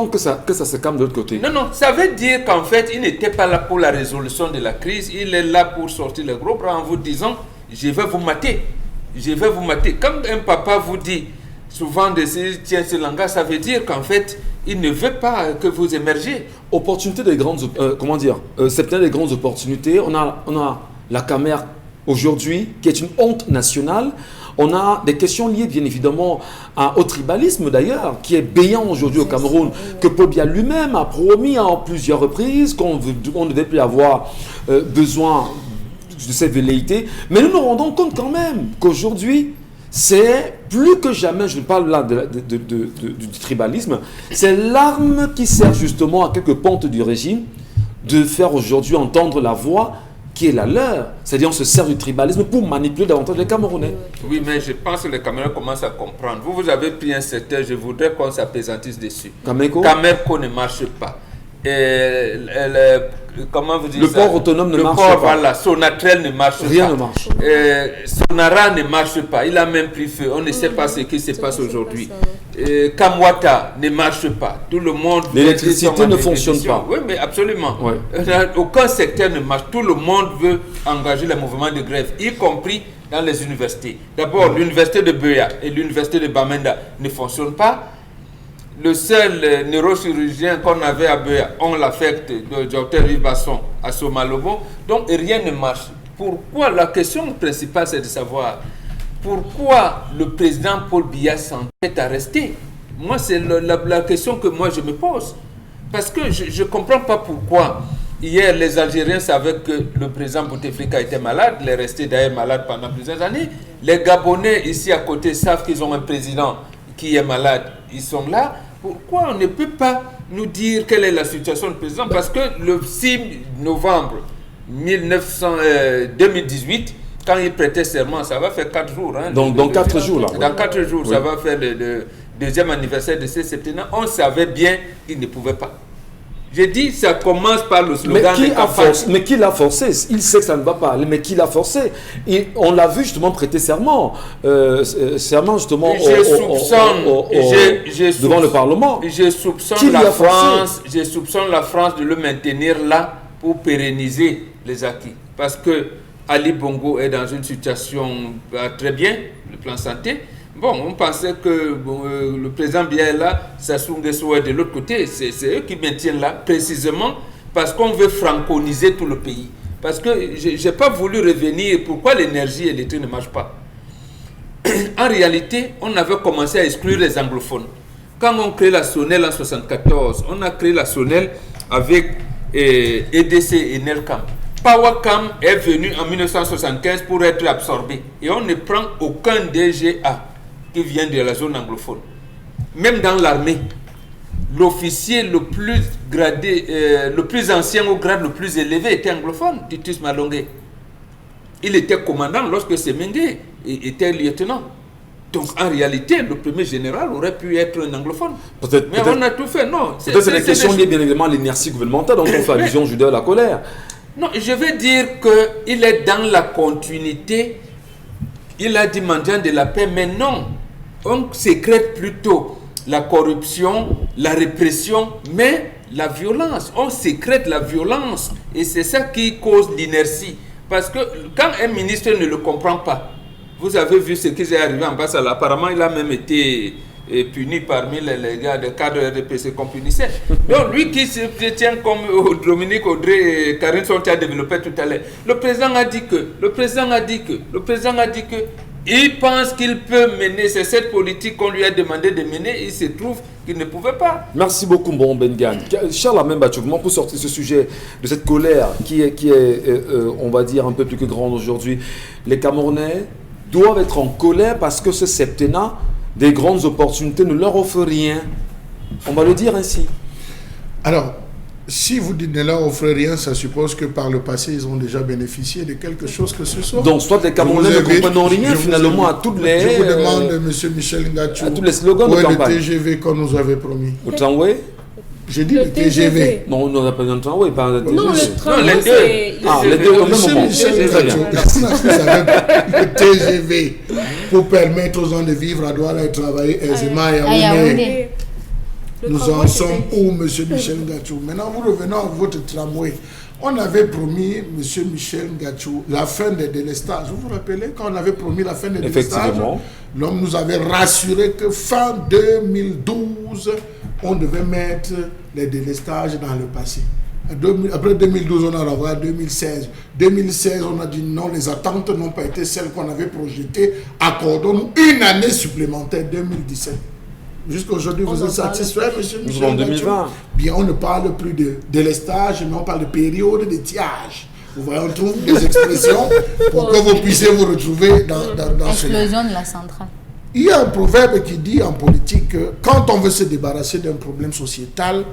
que ça se calme de l'autre côté? Non, ça veut dire qu'en fait, il n'était pas là pour la résolution de la crise, il est là pour sortir le gros bras en vous disant, je vais vous mater. Je vais vous mater. Comme un papa vous dit, souvent, tiens ce langage, ça veut dire qu'en fait, il ne veut pas que vous émergiez. Opportunité des grandes, septennat des grandes opportunités. On a la Camer aujourd'hui, qui est une honte nationale. On a des questions liées bien évidemment au tribalisme d'ailleurs, qui est béant aujourd'hui au Cameroun, que Paul Biya lui-même a promis en plusieurs reprises qu'on ne devait plus avoir besoin de ces velléités. Mais nous nous rendons compte quand même qu'aujourd'hui, c'est plus que jamais, je parle là du tribalisme, c'est l'arme qui sert justement à quelques pentes du régime de faire aujourd'hui entendre la voix qui est la leur. C'est-à-dire on se sert du tribalisme pour manipuler davantage les Camerounais. Oui, mais je pense que les Camerounais commencent à comprendre. Vous avez pris un secteur, je voudrais qu'on s'apaisantisse dessus. Camerco ne marche pas. Comment vous dites ça? Le port autonome ne marche pas. Voilà, Sonatrel ne marche pas. Rien ne marche. Sonara ne marche pas. Il a même pris feu. On ne sait pas ce qui se passe aujourd'hui. Kamwata ne marche pas. Tout le monde... L'électricité ne fonctionne pas. Oui, mais absolument. Ouais. Aucun secteur ne marche. Tout le monde veut engager le mouvement de grève, y compris dans les universités. D'abord, l'université de Buea et l'université de Bamenda ne fonctionnent pas. Le seul neurochirurgien qu'on avait à Buea, on l'affecte, le docteur Yves Basson, à Somalobo. Donc rien ne marche. Pourquoi? La question principale, c'est de savoir pourquoi le président Paul Biya s'entête à rester. Moi, c'est la question que moi je me pose. Parce que je ne comprends pas pourquoi. Hier, les Algériens savaient que le président Bouteflika était malade. Il est resté d'ailleurs malade pendant plusieurs années. Les Gabonais, ici à côté, savent qu'ils ont un président qui est malade. Ils sont là. Pourquoi on ne peut pas nous dire quelle est la situation du président? Parce que le 6 novembre 2018, quand il prêtait serment, ça va faire 4 jours. Hein, dans 4 jours, là. Dans 4 jours, oui. Ça va faire le deuxième anniversaire de ce septennat. On savait bien qu'il ne pouvait pas. J'ai dit, ça commence par le slogan. Mais qui l'a forcé? Il sait que ça ne va pas, mais qui l'a forcé? Et on l'a vu justement prêter serment. Serment justement devant le Parlement. Je soupçonne la France de le maintenir là pour pérenniser les acquis. Parce que Ali Bongo est dans une situation très bien, le plan santé. Bon, on pensait que le président Biya est là, Sassou Nguesso est de l'autre côté. C'est eux qui maintiennent là, précisément parce qu'on veut franconiser tout le pays. Parce que je n'ai pas voulu revenir pourquoi l'énergie électrique ne marche pas. En réalité, on avait commencé à exclure les anglophones. Quand on crée la SONEL en 1974, on a créé la SONEL avec EDC et NELCAM. PowerCam est venu en 1975 pour être absorbé. Et on ne prend aucun DGA qui vient de la zone anglophone. Même dans l'armée, l'officier le plus gradé, le plus ancien au grade le plus élevé était anglophone, Titus Malongué. Il était commandant lorsque Semengue était lieutenant. Donc en réalité, le premier général aurait pu être un anglophone. Mais on a tout fait, non. Peut-être c'est la question liée bien évidemment à l'inertie gouvernementale dont on fait allusion, Judas, à la colère. Non, je veux dire qu'il est dans la continuité. Il a dit mendiant de la paix, mais non. On sécrète plutôt la corruption, la répression, mais la violence. On sécrète la violence. Et c'est ça qui cause l'inertie. Parce que quand un ministre ne le comprend pas, vous avez vu ce qui est arrivé en Bassal. Apparemment, il a même été puni parmi les gars de cadre RDPC qu'on punissait. Donc, lui qui se tient comme Dominique Audrey et Karine Sonti a développé tout à l'heure, le président a dit que, il pense qu'il peut mener, c'est cette politique qu'on lui a demandé de mener, il se trouve qu'il ne pouvait pas. Merci beaucoup, Bon Bengan. Charles Amemba, pour sortir ce sujet de cette colère qui est on va dire, un peu plus que grande aujourd'hui, les Camerounais doivent être en colère parce que ce septennat des grandes opportunités ne leur offre rien. On va le dire ainsi. Alors, si vous dites ne leur offre rien, ça suppose que par le passé, ils ont déjà bénéficié de quelque chose que ce soit. Donc, soit les Camerounais ne comprennent rien finalement à toutes les... Je vous demande, M. Michel Ngatou, à tous les slogans où de est campagne. le TGV qu'on nous avait promis? Le tramway? J'ai dit le TGV. Non, on n'a pas un tramway, pas un TGV. Non, le tramway, les deux. c'est... Ah, les deux au même Monsieur moment. Michel Très bien. Ngatou, est-ce que vous avez le TGV pour permettre aux gens de vivre à Douala et travailler aisément à Yaoundé? Yaoundé. Nous en sommes où, M. Michel Ngatou? Maintenant, nous revenons à votre tramway. On avait promis, M. Michel Ngatou, la fin des délestages. Vous vous rappelez, quand on avait promis la fin des délestages, Effectivement. l'homme nous avait rassuré que fin 2012, on devait mettre les délestages dans le passé. Après 2012, on a revoit 2016. 2016, on a dit non, les attentes n'ont pas été celles qu'on avait projetées. Accordons-nous une année supplémentaire, 2017. Jusqu'à aujourd'hui, vous êtes satisfait, M. Nous Michel sommes en Ngatou? 2020. Bien, on ne parle plus de délestage, mais on parle de période de tirage. Vous voyez, on trouve des expressions pour que vous puissiez vous retrouver dans cela. Explosion de la centrale. Il y a un proverbe qui dit en politique que quand on veut se débarrasser d'un problème sociétal,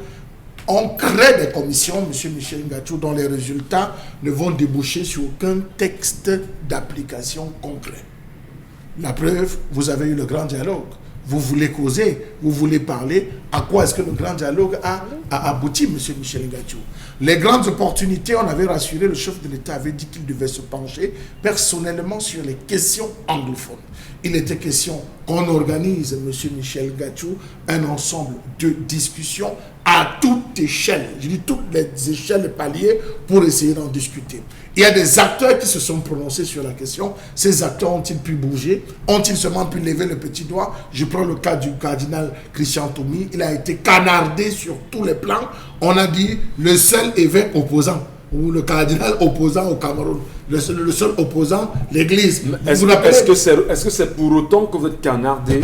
on crée des commissions, M. Michel Ngatou, dont les résultats ne vont déboucher sur aucun texte d'application concret. La preuve, vous avez eu le grand dialogue. Vous voulez causer, vous voulez parler. À quoi est-ce que le grand dialogue a abouti, M. Michel Ngatou? Les grandes opportunités, on avait rassuré, le chef de l'État avait dit qu'il devait se pencher personnellement sur les questions anglophones. Il était question qu'on organise, M. Michel Ngatou, un ensemble de discussions à toute échelle. Je dis toutes les échelles et paliers pour essayer d'en discuter. Il y a des acteurs qui se sont prononcés sur la question. Ces acteurs ont-ils pu bouger? Ont-ils seulement pu lever le petit doigt? Je prends le cas du cardinal Christian Toumi. Il a été canardé sur tous les plans. On a dit le seul évêque opposant, ou le cardinal opposant au Cameroun. Le seul opposant, l'Église. Est-ce que c'est pour autant que vous êtes canardé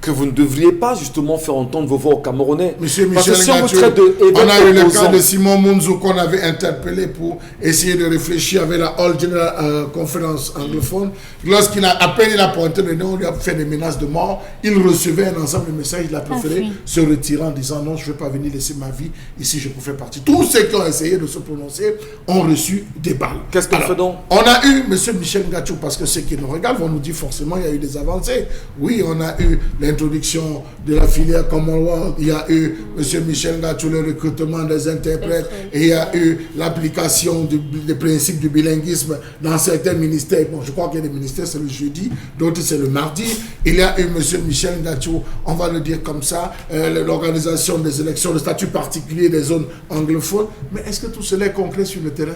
que vous ne devriez pas justement faire entendre vos voix aux Camerounais? Monsieur Parce que Michel si on vous Ngatou, traite de on a eu le opposant, cas de Simon Mounzou qu'on avait interpellé pour essayer de réfléchir avec la All General Conference anglophone. Lorsqu'il a à peine il a pointé le nez, on lui a fait des menaces de mort. Il recevait un ensemble de messages, il a préféré se retirer en disant non, je ne vais pas venir laisser ma vie ici, je peux faire partie. Tous ceux qui ont essayé de se prononcer ont reçu des balles. qu'est-ce qu'on fait donc? On a eu M. Michel Ngatou, parce que ceux qui nous regardent vont nous dire forcément il y a eu des avancées. Oui, on a eu l'introduction de la filière Commonwealth, il y a eu M. Michel Ngatou, le recrutement des interprètes, et il y a eu l'application des principes du bilinguisme dans certains ministères. Bon, je crois qu'il y a des ministères, c'est le jeudi, d'autres c'est le mardi. Il y a eu M. Michel Ngatou, on va le dire comme ça, l'organisation des élections, le statut particulier des zones anglophones. Mais est-ce que tout cela est concret sur le terrain?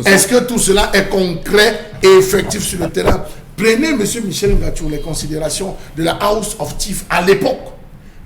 Est-ce que tout cela est concret et effectif sur le terrain? Prenez, M. Michel Ngatou, les considérations de la House of Chiefs à l'époque.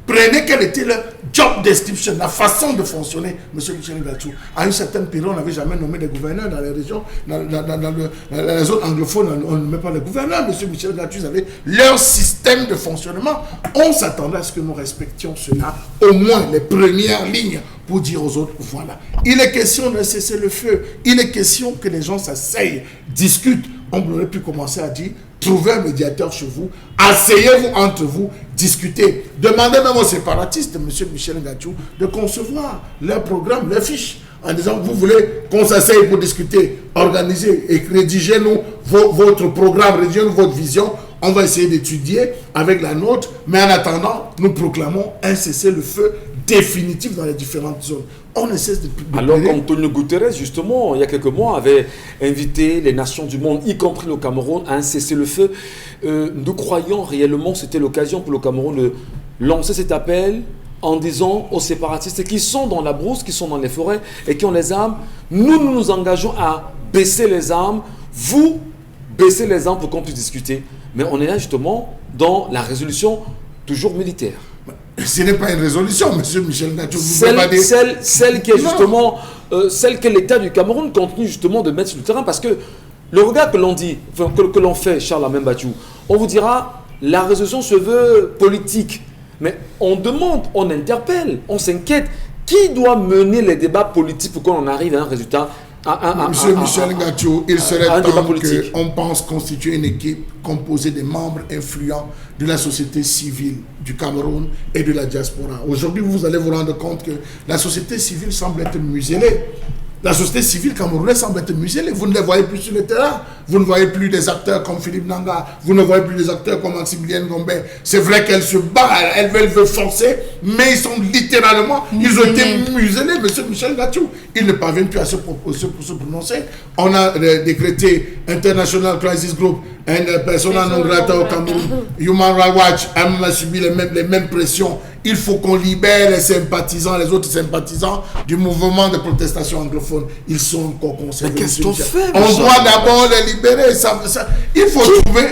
Prenez quel était le job description, la façon de fonctionner, M. Michel Ngatou. À une certaine période, on n'avait jamais nommé des gouverneurs dans les régions, dans les zones anglophones, on ne met pas les gouverneurs. M. Michel Ngatou, ils avaient leur système de fonctionnement. On s'attendait à ce que nous respections cela, au moins les premières lignes, pour dire aux autres, voilà. Il est question de cesser le feu. Il est question que les gens s'asseyent, discutent. On aurait pu commencer à dire, trouvez un médiateur chez vous, asseyez-vous entre vous, discutez. Demandez même aux séparatistes, M. Michel Ngatou, de concevoir leur programme, leur fiche, en disant, vous voulez qu'on s'asseye pour discuter, organiser et rédigez-nous votre programme, rédigez-nous votre vision. On va essayer d'étudier avec la nôtre, mais en attendant, nous proclamons un cessez-le-feu définitif dans les différentes zones. On ne cesse de Alors qu'Antonio Guterres, justement, il y a quelques mois, avait invité les nations du monde, y compris le Cameroun, à un cessez-le-feu. Nous croyons réellement que c'était l'occasion pour le Cameroun de lancer cet appel en disant aux séparatistes qui sont dans la brousse, qui sont dans les forêts et qui ont les armes, nous nous engageons à baisser les armes, vous baissez les armes pour qu'on puisse discuter. Mais on est là justement dans la résolution toujours militaire. Ce n'est pas une résolution, M. Michel Ngatou. Celle qui est justement, celle que l'État du Cameroun continue justement de mettre sur le terrain, parce que le regard que l'on dit, enfin, que l'on fait, Charles Amem Bachou, on vous dira, la résolution se veut politique. Mais on demande, on interpelle, on s'inquiète. Qui doit mener les débats politiques pour qu'on en arrive à un résultat? Monsieur Michel Ngatou, il serait temps qu'on pense constituer une équipe composée des membres influents de la société civile du Cameroun et de la diaspora. Aujourd'hui, vous allez vous rendre compte que la société civile semble être muselée. La société civile camerounaise semble être muselée. Vous ne les voyez plus sur le terrain. Vous ne voyez plus des acteurs comme Philippe Nanga. Vous ne voyez plus des acteurs comme Maximilien Gombe. C'est vrai qu'elles se battent, elles veulent forcer, mais ils sont littéralement, ils ont été muselés. Monsieur Michel Ngatou, ils ne parviennent plus à se prononcer. On a décrété International Crisis Group, une persona non grata au Cameroun. Human Rights Watch a subi les mêmes pressions. Il faut qu'on libère les sympathisants, les autres sympathisants du mouvement de protestation anglophone. Ils sont encore conservés. Mais qu'est-ce qu'on fait? On doit d'abord les libérer. Il faut trouver...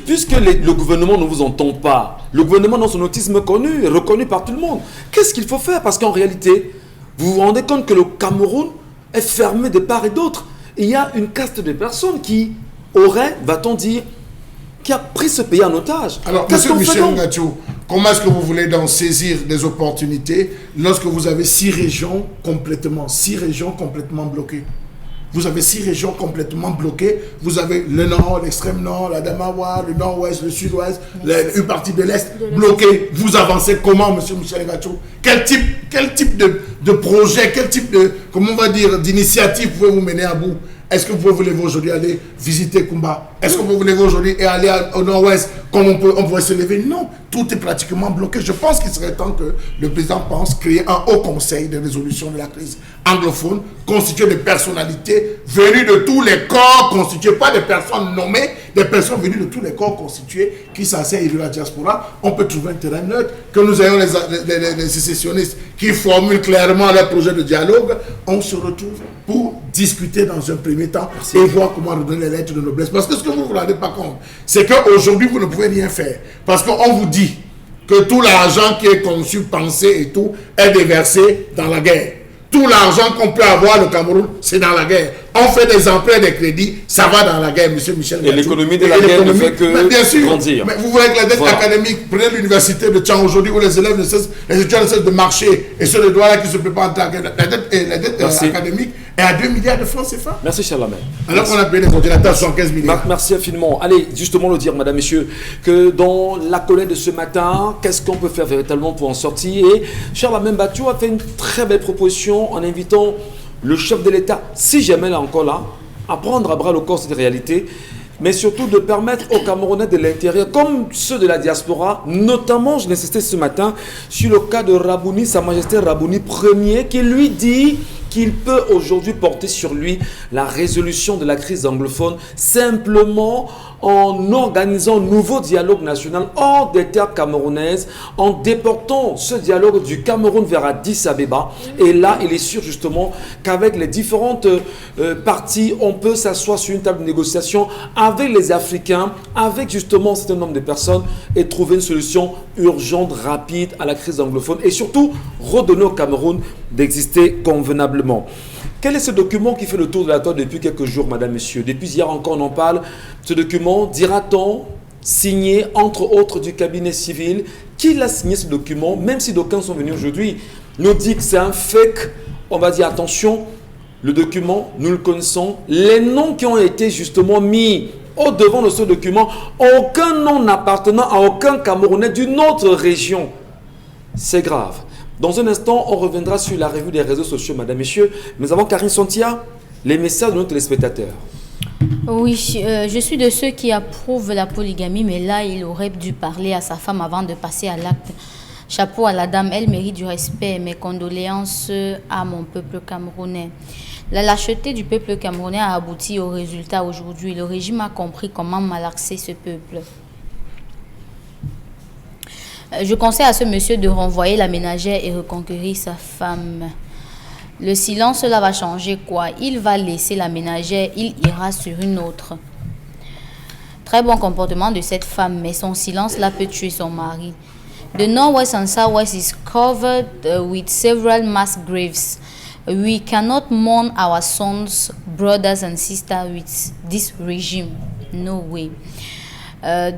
Puisque le gouvernement ne vous entend pas, le gouvernement dans son autisme connu, reconnu par tout le monde, qu'est-ce qu'il faut faire? Parce qu'en réalité, vous vous rendez compte que le Cameroun est fermé de part et d'autre. Il y a une caste de personnes qui aurait, va-t-on dire, qui a pris ce pays en otage. Alors, M. Michel Ngatou, comment est-ce que vous voulez donc saisir des opportunités lorsque vous avez 6 régions complètement bloquées? Vous avez 6 régions complètement bloquées. Vous avez le nord, l'extrême nord, la Damawa, le nord-ouest, le sud-ouest, une partie de l'est bloquée. Vous avancez comment, M. Michel Ngatou? Quel type de projet, quel type de, comment on va dire, d'initiative pouvez-vous mener à bout? Est-ce que vous voulez aujourd'hui aller visiter Kumba? Est-ce que vous voulez aujourd'hui aller au nord-ouest comme on pourrait se lever? Non, tout est pratiquement bloqué. Je pense qu'il serait temps que le président pense créer un haut conseil de résolution de la crise anglophone, constitué de personnalités venues de tous les corps constitués, pas des personnes nommées, des personnes venues de tous les corps constitués qui s'asseyent de la diaspora. On peut trouver un terrain neutre, que nous ayons les sécessionnistes qui formulent clairement leur projet de dialogue. On se retrouve pour discuter dans un premier temps et voir comment redonner les lettres de noblesse. Parce que ce que vous ne vous rendez pas compte, c'est qu'aujourd'hui, vous ne pouvez rien faire. Parce qu'on vous dit que tout l'argent qui est conçu, pensé et tout est déversé dans la guerre. Tout l'argent qu'on peut avoir au Cameroun, c'est dans la guerre. On fait des emprunts, des crédits, ça va dans la guerre, M. Michel Ngatou. Et l'économie de la guerre ne fait que bien sûr, grandir. Mais vous voyez que la dette académique, prenez l'université de Tchang aujourd'hui où les élèves les étudiants ne cessent de marcher et ceux de droit là qui se préparent à la dette académique est à 2 milliards de francs CFA. Merci, Charles Amem. Alors qu'on a payé les ordinateurs 75 milliards. Merci infiniment. Allez, justement le dire, madame, messieurs, que dans la colère de ce matin, qu'est-ce qu'on peut faire véritablement pour en sortir? Et Charles Amem Bachou a fait une très belle proposition en invitant le chef de l'État, si jamais il est encore là, à prendre à bras le corps cette réalité, mais surtout de permettre aux Camerounais de l'intérieur, comme ceux de la diaspora, notamment, je l'insistais ce matin, sur le cas de Rabouni, Sa Majesté Rabouni Ier, qui lui dit qu'il peut aujourd'hui porter sur lui la résolution de la crise anglophone simplement en organisant un nouveau dialogue national hors des terres camerounaises, en déportant ce dialogue du Cameroun vers Addis Abeba. Et là, il est sûr justement qu'avec les différentes parties, on peut s'asseoir sur une table de négociation avec les Africains, avec justement un certain nombre de personnes et trouver une solution urgente, rapide à la crise anglophone et surtout redonner au Cameroun d'exister convenablement. Quel est ce document qui fait le tour de la toile depuis quelques jours, madame, monsieur? Depuis hier encore, on en parle. Ce document, dira-t-on, signé entre autres du cabinet civil. Qui l'a signé ce document? Même si d'aucuns sont venus aujourd'hui nous dit que c'est un fake, on va dire attention, le document, nous le connaissons. Les noms qui ont été justement mis au devant de ce document, aucun nom n'appartenant à aucun Camerounais d'une autre région. C'est grave. Dans un instant, on reviendra sur la revue des réseaux sociaux, madame, messieurs. Mais avant, Karine Sontia, les messages de nos téléspectateurs. Oui, je suis de ceux qui approuvent la polygamie, mais là, il aurait dû parler à sa femme avant de passer à l'acte. Chapeau à la dame, elle mérite du respect. Mes condoléances à mon peuple camerounais. La lâcheté du peuple camerounais a abouti au résultat aujourd'hui. Le régime a compris comment malaxer ce peuple. Je conseille à ce monsieur de renvoyer la ménagère et reconquérir sa femme. Le silence, cela va changer quoi? Il va laisser la ménagère, il ira sur une autre. Très bon comportement de cette femme, mais son silence là peut tuer son mari. The northwest and southwest is covered with several mass graves. We cannot mourn our sons, brothers and sisters with this regime. No way.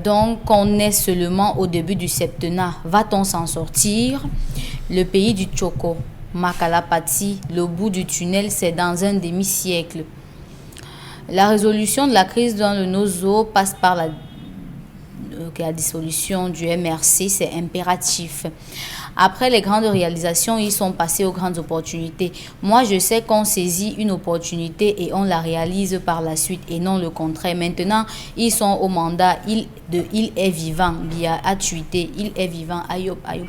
Donc, on est seulement au début du septennat. Va-t-on s'en sortir? Le pays du Tchoko, Makalapati, le bout du tunnel, c'est dans un demi-siècle. La résolution de la crise dans le Nozo passe par la dissolution du MRC, c'est impératif. Après les grandes réalisations, ils sont passés aux grandes opportunités. Moi, je sais qu'on saisit une opportunité et on la réalise par la suite et non le contraire. Maintenant, ils sont au mandat. Il est vivant. Bia a tweeté. Il est vivant. Ayoub, ayoub.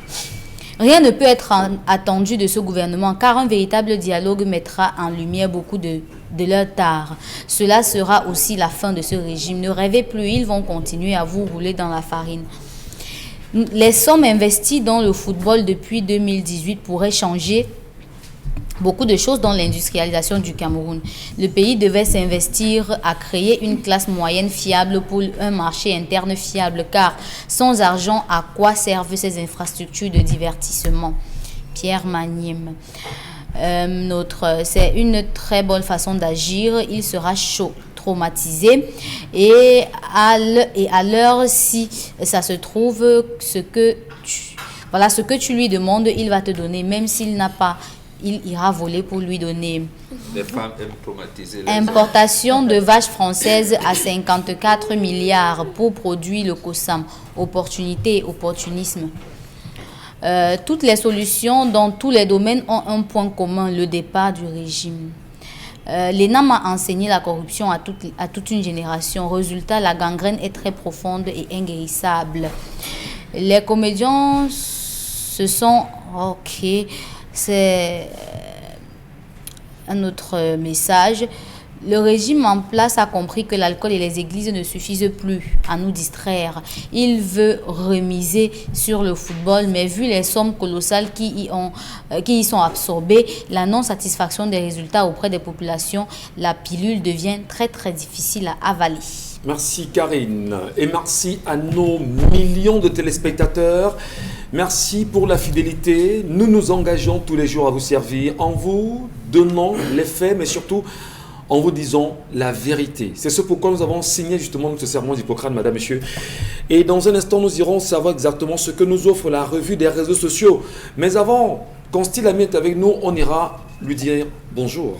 Rien ne peut être attendu de ce gouvernement car un véritable dialogue mettra en lumière beaucoup de leur tard. Cela sera aussi la fin de ce régime. Ne rêvez plus, ils vont continuer à vous rouler dans la farine. Les sommes investies dans le football depuis 2018 pourraient changer beaucoup de choses dans l'industrialisation du Cameroun. Le pays devait s'investir à créer une classe moyenne fiable pour un marché interne fiable, car sans argent, à quoi servent ces infrastructures de divertissement? Pierre Magnim. C'est une très bonne façon d'agir. Il sera chaud, traumatisé et à l'heure si ça se trouve ce que tu lui demandes, il va te donner, même s'il n'a pas, il ira voler pour lui donner. Les femmes aiment traumatiser. Importation de vaches françaises à 54 milliards pour produire le COSAM. Opportunité et opportunisme. Toutes les solutions dans tous les domaines ont un point commun, le départ du régime. L'ENAM a enseigné la corruption à toute une génération. Résultat, la gangrène est très profonde et inguérissable. Les comédiens se sont... Ok, c'est un autre message. Le régime en place a compris que l'alcool et les églises ne suffisent plus à nous distraire. Il veut remiser sur le football, mais vu les sommes colossales qui y sont absorbées, la non-satisfaction des résultats auprès des populations, la pilule devient très très difficile à avaler. Merci Karine et merci à nos millions de téléspectateurs. Merci pour la fidélité. Nous nous engageons tous les jours à vous servir en vous donnant les faits, mais surtout en vous disant la vérité. C'est ce pourquoi nous avons signé justement notre serment d'Hippocrate, madame, monsieur. Et dans un instant, nous irons savoir exactement ce que nous offre la revue des réseaux sociaux. Mais avant, quand Style Ami est avec nous, on ira lui dire bonjour.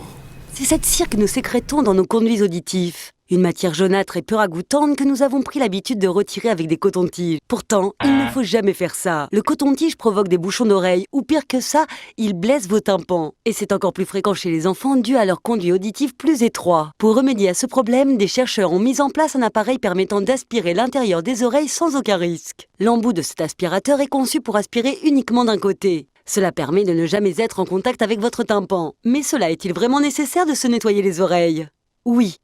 C'est cette cire que nous sécrétons dans nos conduits auditifs. Une matière jaunâtre et peu ragoûtante que nous avons pris l'habitude de retirer avec des cotons-tiges. Pourtant, il ne faut jamais faire ça. Le coton-tige provoque des bouchons d'oreilles ou pire que ça, il blesse vos tympans. Et c'est encore plus fréquent chez les enfants dû à leur conduit auditif plus étroit. Pour remédier à ce problème, des chercheurs ont mis en place un appareil permettant d'aspirer l'intérieur des oreilles sans aucun risque. L'embout de cet aspirateur est conçu pour aspirer uniquement d'un côté. Cela permet de ne jamais être en contact avec votre tympan. Mais cela est-il vraiment nécessaire de se nettoyer les oreilles? Oui.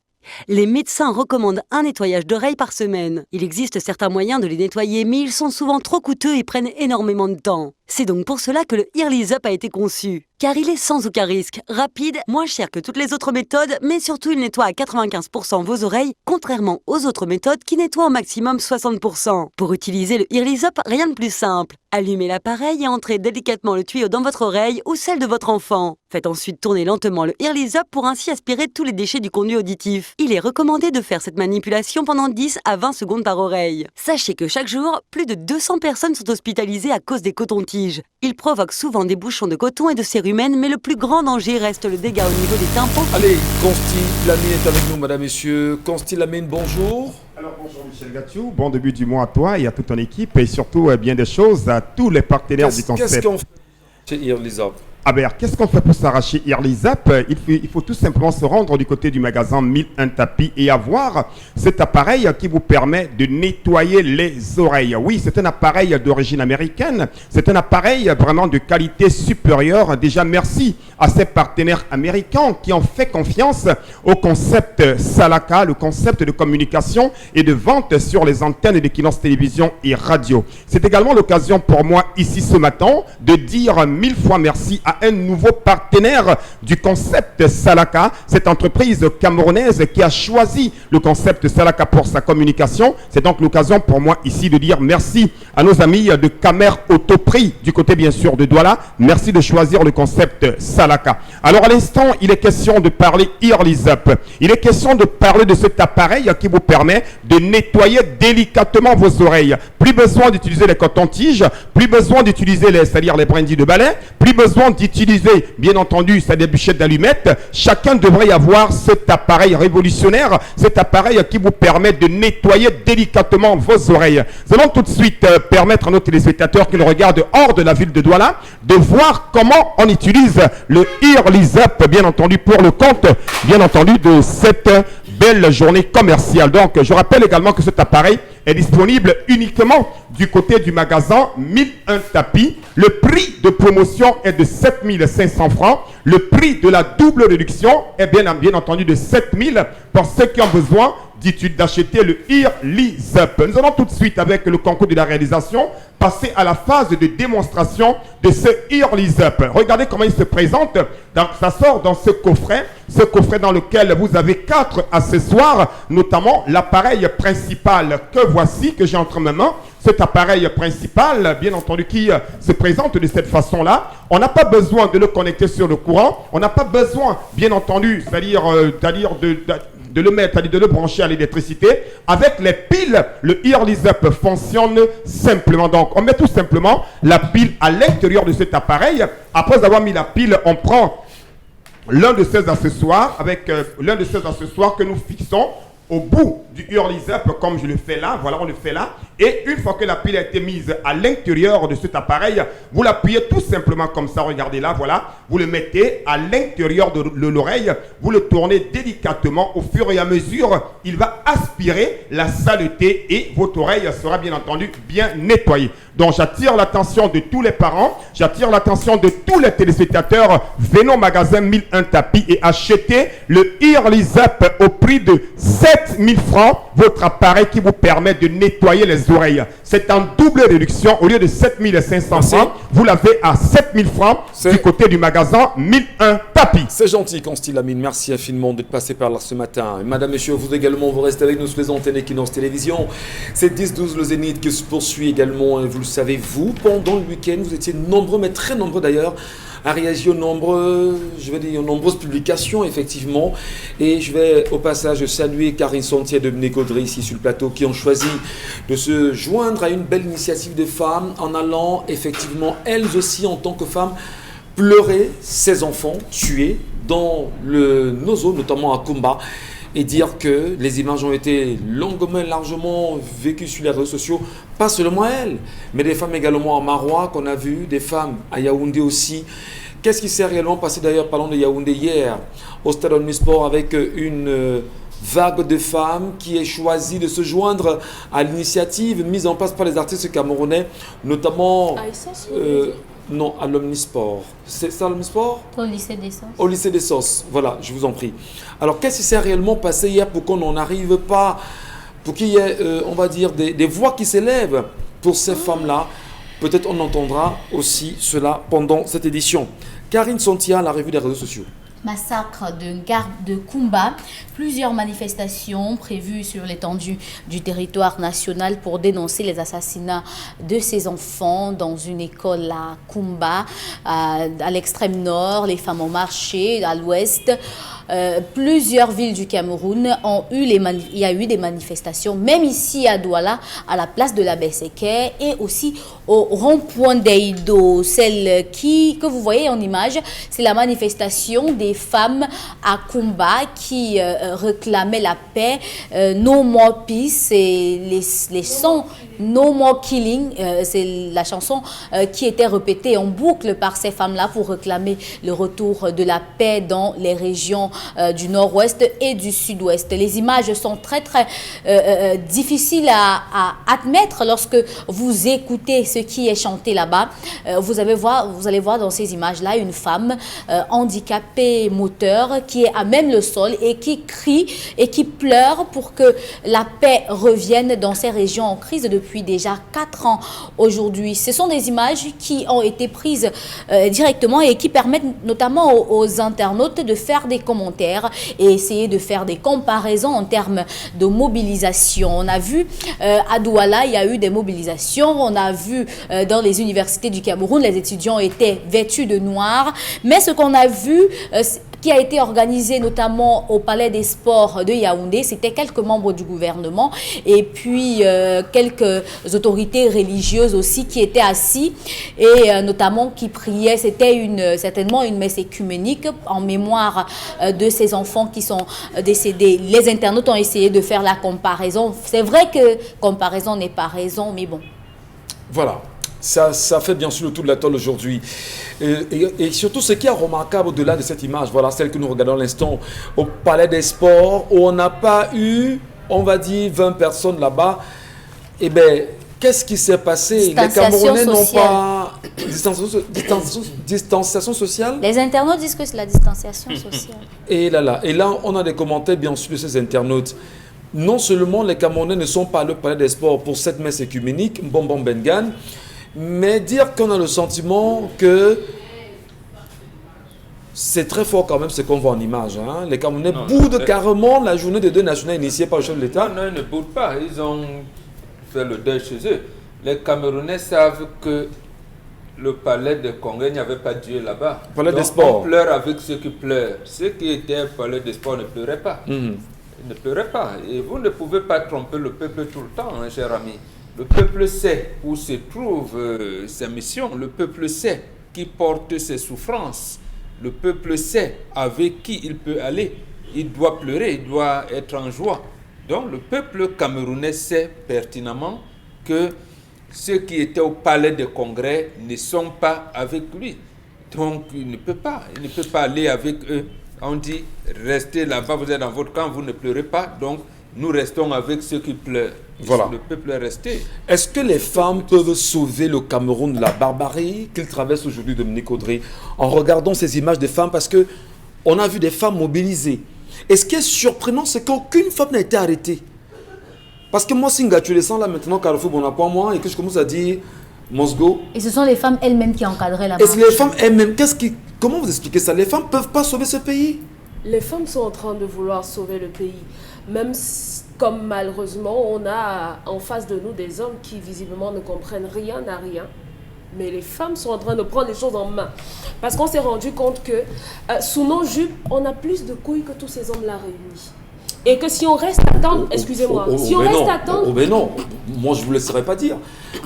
Les médecins recommandent un nettoyage d'oreilles par semaine. Il existe certains moyens de les nettoyer, mais ils sont souvent trop coûteux et prennent énormément de temps. C'est donc pour cela que le Earlys Up a été conçu. Car il est sans aucun risque, rapide, moins cher que toutes les autres méthodes, mais surtout il nettoie à 95% vos oreilles, contrairement aux autres méthodes qui nettoient au maximum 60%. Pour utiliser le Earlys Up, rien de plus simple. Allumez l'appareil et entrez délicatement le tuyau dans votre oreille ou celle de votre enfant. Faites ensuite tourner lentement le Earlys Up pour ainsi aspirer tous les déchets du conduit auditif. Il est recommandé de faire cette manipulation pendant 10 à 20 secondes par oreille. Sachez que chaque jour, plus de 200 personnes sont hospitalisées à cause des cotons-tiges. coton-tige. Il provoque souvent des bouchons de coton et de cérumen, mais le plus grand danger reste le dégât au niveau des tympans. Allez, Consti Lamine est avec nous, madame, messieurs. Consti Lamine, bonjour. Alors bonjour Michel Gathiou, bon début du mois à toi et à toute ton équipe et surtout bien des choses à tous les partenaires du concept. Qu'est-ce qu'on fait chez Irlisa? Ah ben, qu'est-ce qu'on fait pour s'arracher Irlizap? Il faut tout simplement se rendre du côté du magasin 1001 tapis et avoir cet appareil qui vous permet de nettoyer les oreilles. Oui, c'est un appareil d'origine américaine. C'est un appareil vraiment de qualité supérieure. Déjà, merci à ces partenaires américains qui ont fait confiance au concept Salaka, le concept de communication et de vente sur les antennes de Kinos Télévision et Radio. C'est également l'occasion pour moi ici ce matin de dire 1000 fois merci à un nouveau partenaire du concept Salaka, cette entreprise camerounaise qui a choisi le concept Salaka pour sa communication. C'est donc l'occasion pour moi ici de dire merci à nos amis de Camer Autoprix du côté bien sûr de Douala. Merci de choisir le concept Salaka. Alors à l'instant, il est question de parler Earlyzap. Il est question de parler de cet appareil qui vous permet de nettoyer délicatement vos oreilles. Plus besoin d'utiliser les cotons-tiges, plus besoin d'utiliser c'est-à-dire les brindilles de balai, plus besoin d'utiliser, bien entendu, des bûchettes d'allumettes. Chacun devrait avoir cet appareil révolutionnaire, cet appareil qui vous permet de nettoyer délicatement vos oreilles. Nous allons tout de suite permettre à nos téléspectateurs qui le regardent hors de la ville de Douala de voir comment on utilise le Earlyzap, bien entendu, pour le compte, bien entendu, de cette belle journée commerciale. Donc, je rappelle également que cet appareil est disponible uniquement du côté du magasin 1001 tapis. Le prix de promotion est de 7500 francs. Le prix de la double réduction est bien entendu de 7000 pour ceux qui ont besoin d'acheter le Earlyzap. Nous allons tout de suite, avec le concours de la réalisation, passer à la phase de démonstration de ce Earlyzap. Regardez comment il se présente. Donc, ça sort dans ce coffret dans lequel vous avez 4 accessoires, notamment l'appareil principal que voici, que j'ai entre mes mains. Cet appareil principal, bien entendu, qui se présente de cette façon-là. On n'a pas besoin de le connecter sur le courant. On n'a pas besoin, bien entendu, c'est-à-dire de le mettre, de le brancher à l'électricité. Avec les piles, le Earlyzap fonctionne simplement. Donc, on met tout simplement la pile à l'intérieur de cet appareil. Après avoir mis la pile, on prend l'un de ces accessoires, que nous fixons au bout du Earlyzap, comme je le fais là. Voilà, on le fait là. Et une fois que la pile a été mise à l'intérieur de cet appareil, vous l'appuyez tout simplement comme ça. Regardez là, voilà. Vous le mettez à l'intérieur de l'oreille. Vous le tournez délicatement. Au fur et à mesure, il va aspirer la saleté et votre oreille sera bien entendu bien nettoyée. Donc, j'attire l'attention de tous les parents. J'attire l'attention de tous les téléspectateurs. Venez au magasin 1001 tapis et achetez le Earlyzap au prix de 7000 francs. Votre appareil qui vous permet de nettoyer les oreilles. C'est en double réduction. Au lieu de 7500 francs, vous l'avez à 7000 francs du côté du magasin 1001 tapis. C'est gentil, Consti Lamine. Merci infiniment d'être passé par là ce matin. Et madame, messieurs, vous également, vous restez avec nous sur les antennes Equinos Télévision. C'est 10-12 le Zénith qui se poursuit également. Et vous le savez, vous, pendant le week-end, vous étiez nombreux, mais très nombreux d'ailleurs, à réagir aux nombreuses publications, effectivement. Et je vais au passage saluer Karine Santier et Dominique Audrey ici sur le plateau qui ont choisi de se joindre à une belle initiative de femmes en allant effectivement, elles aussi en tant que femmes, pleurer ces enfants tués dans nos zones, notamment à Kumba. Et dire que les images ont été largement vécues sur les réseaux sociaux, pas seulement elles, mais des femmes également à Marois qu'on a vues, des femmes à Yaoundé aussi. Qu'est-ce qui s'est réellement passé d'ailleurs, parlons de Yaoundé hier, au stade Omnisport, avec une vague de femmes qui a choisi de se joindre à l'initiative mise en place par les artistes camerounais, notamment... Non, à l'Omnisport. C'est ça l'Omnisport? Au lycée des Sens. Au lycée des Sens, voilà, je vous en prie. Alors, qu'est-ce qui s'est réellement passé hier pour qu'on n'en arrive pas, pour qu'il y ait, on va dire, des voix qui s'élèvent pour ces femmes-là? Peut-être on entendra aussi cela pendant cette édition. Karine Santia, la revue des réseaux sociaux. Massacre de gare de Kumba, plusieurs manifestations prévues sur l'étendue du territoire national pour dénoncer les assassinats de ces enfants dans une école à Kumba, à l'extrême nord. Les femmes ont marché à l'ouest. plusieurs villes du Cameroun il y a eu des manifestations, même ici à Douala, à la place de la Besseke et aussi au rond-point d'Eido. Celle que vous voyez en image, c'est la manifestation des femmes à Kumba qui réclamaient la paix, No More Peace, et les sons No More Killing, c'est la chanson qui était répétée en boucle par ces femmes-là pour réclamer le retour de la paix dans les régions du nord-ouest et du sud-ouest. Les images sont très difficiles à admettre lorsque vous écoutez ce qui est chanté là-bas. Vous allez voir dans ces images-là une femme handicapée moteur qui est à même le sol et qui crie et qui pleure pour que la paix revienne dans ces régions en crise depuis déjà 4 ans aujourd'hui. Ce sont des images qui ont été prises directement et qui permettent notamment aux internautes de faire des commentaires et essayer de faire des comparaisons en termes de mobilisation. On a vu à Douala, il y a eu des mobilisations. On a vu dans les universités du Cameroun, les étudiants étaient vêtus de noir. Mais ce qu'on a vu, qui a été organisé notamment au Palais des Sports de Yaoundé, c'était quelques membres du gouvernement et puis quelques autorités religieuses aussi qui étaient assis et notamment qui priaient. C'était certainement une messe écuménique en mémoire de ces enfants qui sont décédés. Les internautes ont essayé de faire la comparaison. C'est vrai que comparaison n'est pas raison, mais bon. Voilà. Ça fait bien sûr le tour de la toile aujourd'hui. Et surtout, ce qui est remarquable au-delà de cette image, voilà, celle que nous regardons à l'instant, au Palais des Sports, où on n'a pas eu, on va dire, 20 personnes là-bas. Eh bien, qu'est-ce qui s'est passé? Les Camerounais n'ont pas... Distanciation sociale? Les internautes disent que c'est la distanciation sociale. Et là, on a des commentaires, bien sûr, de ces internautes. Non seulement les Camerounais ne sont pas allés au Palais des Sports pour cette messe écuménique, Mbom Bengan, mais dire qu'on a le sentiment que c'est très fort quand même ce qu'on voit en image. Hein. Les Camerounais boudent carrément la journée des 2 nationaux initiée par le chef de l'État. Non, ils ne boudent pas. Ils ont fait le deuil chez eux. Les Camerounais savent que le palais de Congrès, il n'y avait pas Dieu là-bas. Palais des Sports. On pleure avec ceux qui pleurent. Ceux qui étaient au Palais des Sports ne pleuraient pas. Ils ne pleuraient pas. Et vous ne pouvez pas tromper le peuple tout le temps, hein, cher ami. Le peuple sait où se trouvent ses missions. Le peuple sait qui porte ses souffrances. Le peuple sait avec qui il peut aller. Il doit pleurer, il doit être en joie. Donc le peuple camerounais sait pertinemment que ceux qui étaient au palais de Congrès ne sont pas avec lui. Donc il ne peut pas aller avec eux. On dit, restez là-bas, vous êtes dans votre camp, vous ne pleurez pas. Donc nous restons avec ceux qui pleurent. Voilà. Le peuple est resté. Est-ce que les femmes peuvent sauver le Cameroun de la barbarie qu'il traverse aujourd'hui, Dominique Audrey, en regardant ces images des femmes? Parce qu'on a vu des femmes mobilisées. Et ce qui est surprenant, c'est qu'aucune femme n'a été arrêtée. Parce que moi, si tu descends là maintenant, Carrefour Bonaparte, moi, et que je commence à dire Mosgo. Et ce sont les femmes elles-mêmes qui encadraient la marche. Et les femmes elles-mêmes, comment vous expliquez ça? Les femmes ne peuvent pas sauver ce pays? Les femmes sont en train de vouloir sauver le pays. Même comme malheureusement, on a en face de nous des hommes qui visiblement ne comprennent rien à rien. Mais les femmes sont en train de prendre les choses en main. Parce qu'on s'est rendu compte que sous nos jupes, on a plus de couilles que tous ces hommes-là réunis. Et que si on reste à attendre, excusez-moi, si on reste à attendre... mais non, moi je ne vous laisserai pas dire.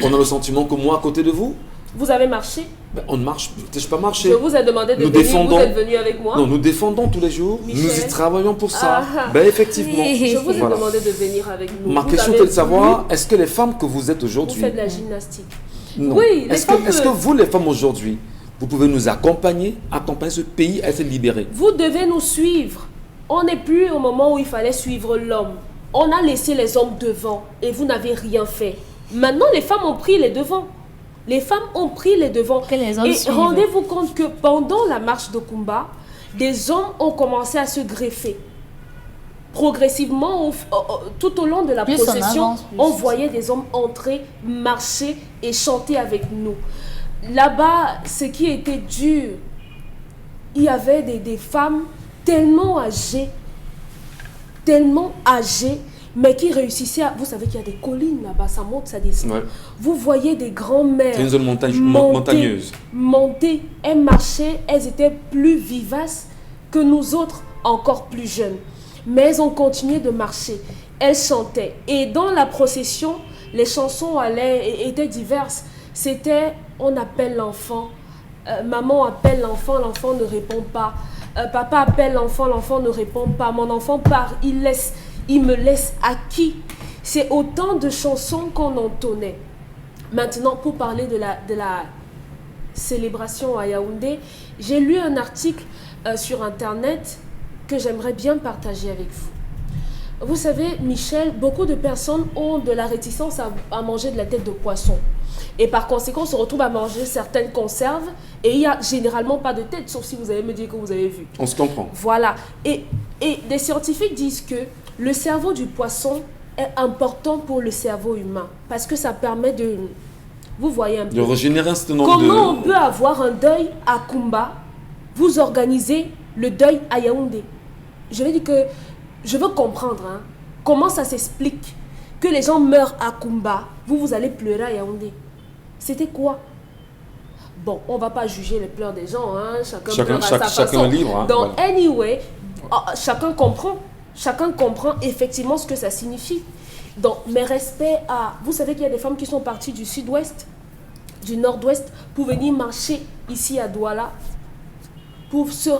On a le sentiment que moi, à côté de vous... Vous avez marché? On ne marche, je n'ai pas marché. Je vous ai demandé de venir, vous êtes venu avec moi? Non, nous défendons tous les jours, Michel. nous y travaillons pour ça. Effectivement. Je vous ai demandé de venir avec nous. Ma question est de savoir, est-ce que les femmes que vous êtes aujourd'hui... Vous faites de la gymnastique? Non. Oui, est-ce que vous, les femmes aujourd'hui, vous pouvez nous accompagner ce pays à se libérer? Vous devez nous suivre. On n'est plus au moment où il fallait suivre l'homme. On a laissé les hommes devant et vous n'avez rien fait. Maintenant, les femmes ont pris les devants. Les femmes ont pris les devants. Et rendez-vous compte que pendant la marche de Kumba, des hommes ont commencé à se greffer. Progressivement, tout au long de la procession, on voyait des hommes entrer, marcher et chanter avec nous. Là-bas, ce qui était dur, il y avait des femmes tellement âgées, mais qui réussissaient à... Vous savez qu'il y a des collines là-bas, ça monte, ça descend. Ouais. Vous voyez des grands-mères... C'est une zone montagneuse. Monter, elles marchaient, elles étaient plus vivaces que nous autres, encore plus jeunes. Mais on continuait de marcher. Elle chantait. Et dans la procession, les chansons étaient diverses. C'était « On appelle l'enfant »,« Maman appelle l'enfant, l'enfant ne répond pas »,« Papa appelle l'enfant, l'enfant ne répond pas »,« Mon enfant part, il me laisse à qui ?» C'est autant de chansons qu'on entonnait. Maintenant, pour parler de la célébration à Yaoundé, j'ai lu un article sur Internet que j'aimerais bien partager avec vous. Vous savez, Michel, beaucoup de personnes ont de la réticence à manger de la tête de poisson. Et par conséquent, on se retrouve à manger certaines conserves et il n'y a généralement pas de tête, sauf si vous allez me dire que vous avez vu. On se comprend. Voilà. Et des scientifiques disent que le cerveau du poisson est important pour le cerveau humain parce que ça permet de... Vous voyez un peu. De régénérer un certain nombre Comment on peut avoir un deuil à Kumba, vous organisez le deuil à Yaoundé? Je veux dire que je veux comprendre comment ça s'explique que les gens meurent à Kumba, vous allez pleurer à Yaoundé. C'était quoi? Bon, on ne va pas juger les pleurs des gens, chacun pleure à sa façon. Chacun est libre. Donc, voilà. Anyway, chacun comprend effectivement ce que ça signifie. Donc, mes respects à... Vous savez qu'il y a des femmes qui sont parties du sud-ouest, du nord-ouest, pour venir marcher ici à Douala, pour se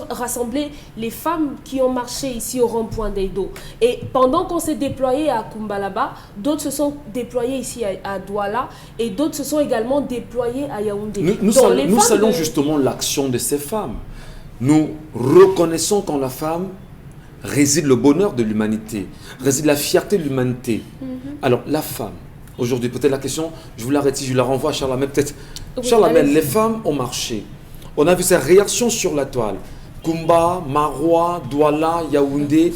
rassembler les femmes qui ont marché ici au rond-point d'Eido. Et pendant qu'on s'est déployé à Kumbalaba, d'autres se sont déployés ici à Douala et d'autres se sont également déployés à Yaoundé. Nous saluons justement l'action de ces femmes. Nous reconnaissons qu'en la femme réside le bonheur de l'humanité, réside la fierté de l'humanité. Alors, la femme, aujourd'hui, peut-être la question, je vous l'arrête ici, je la renvoie à Charlamel, peut-être. Oui, Charlamel, les femmes ont marché. On a vu ces réactions sur la toile. Kumba, Maroua, Douala, Yaoundé.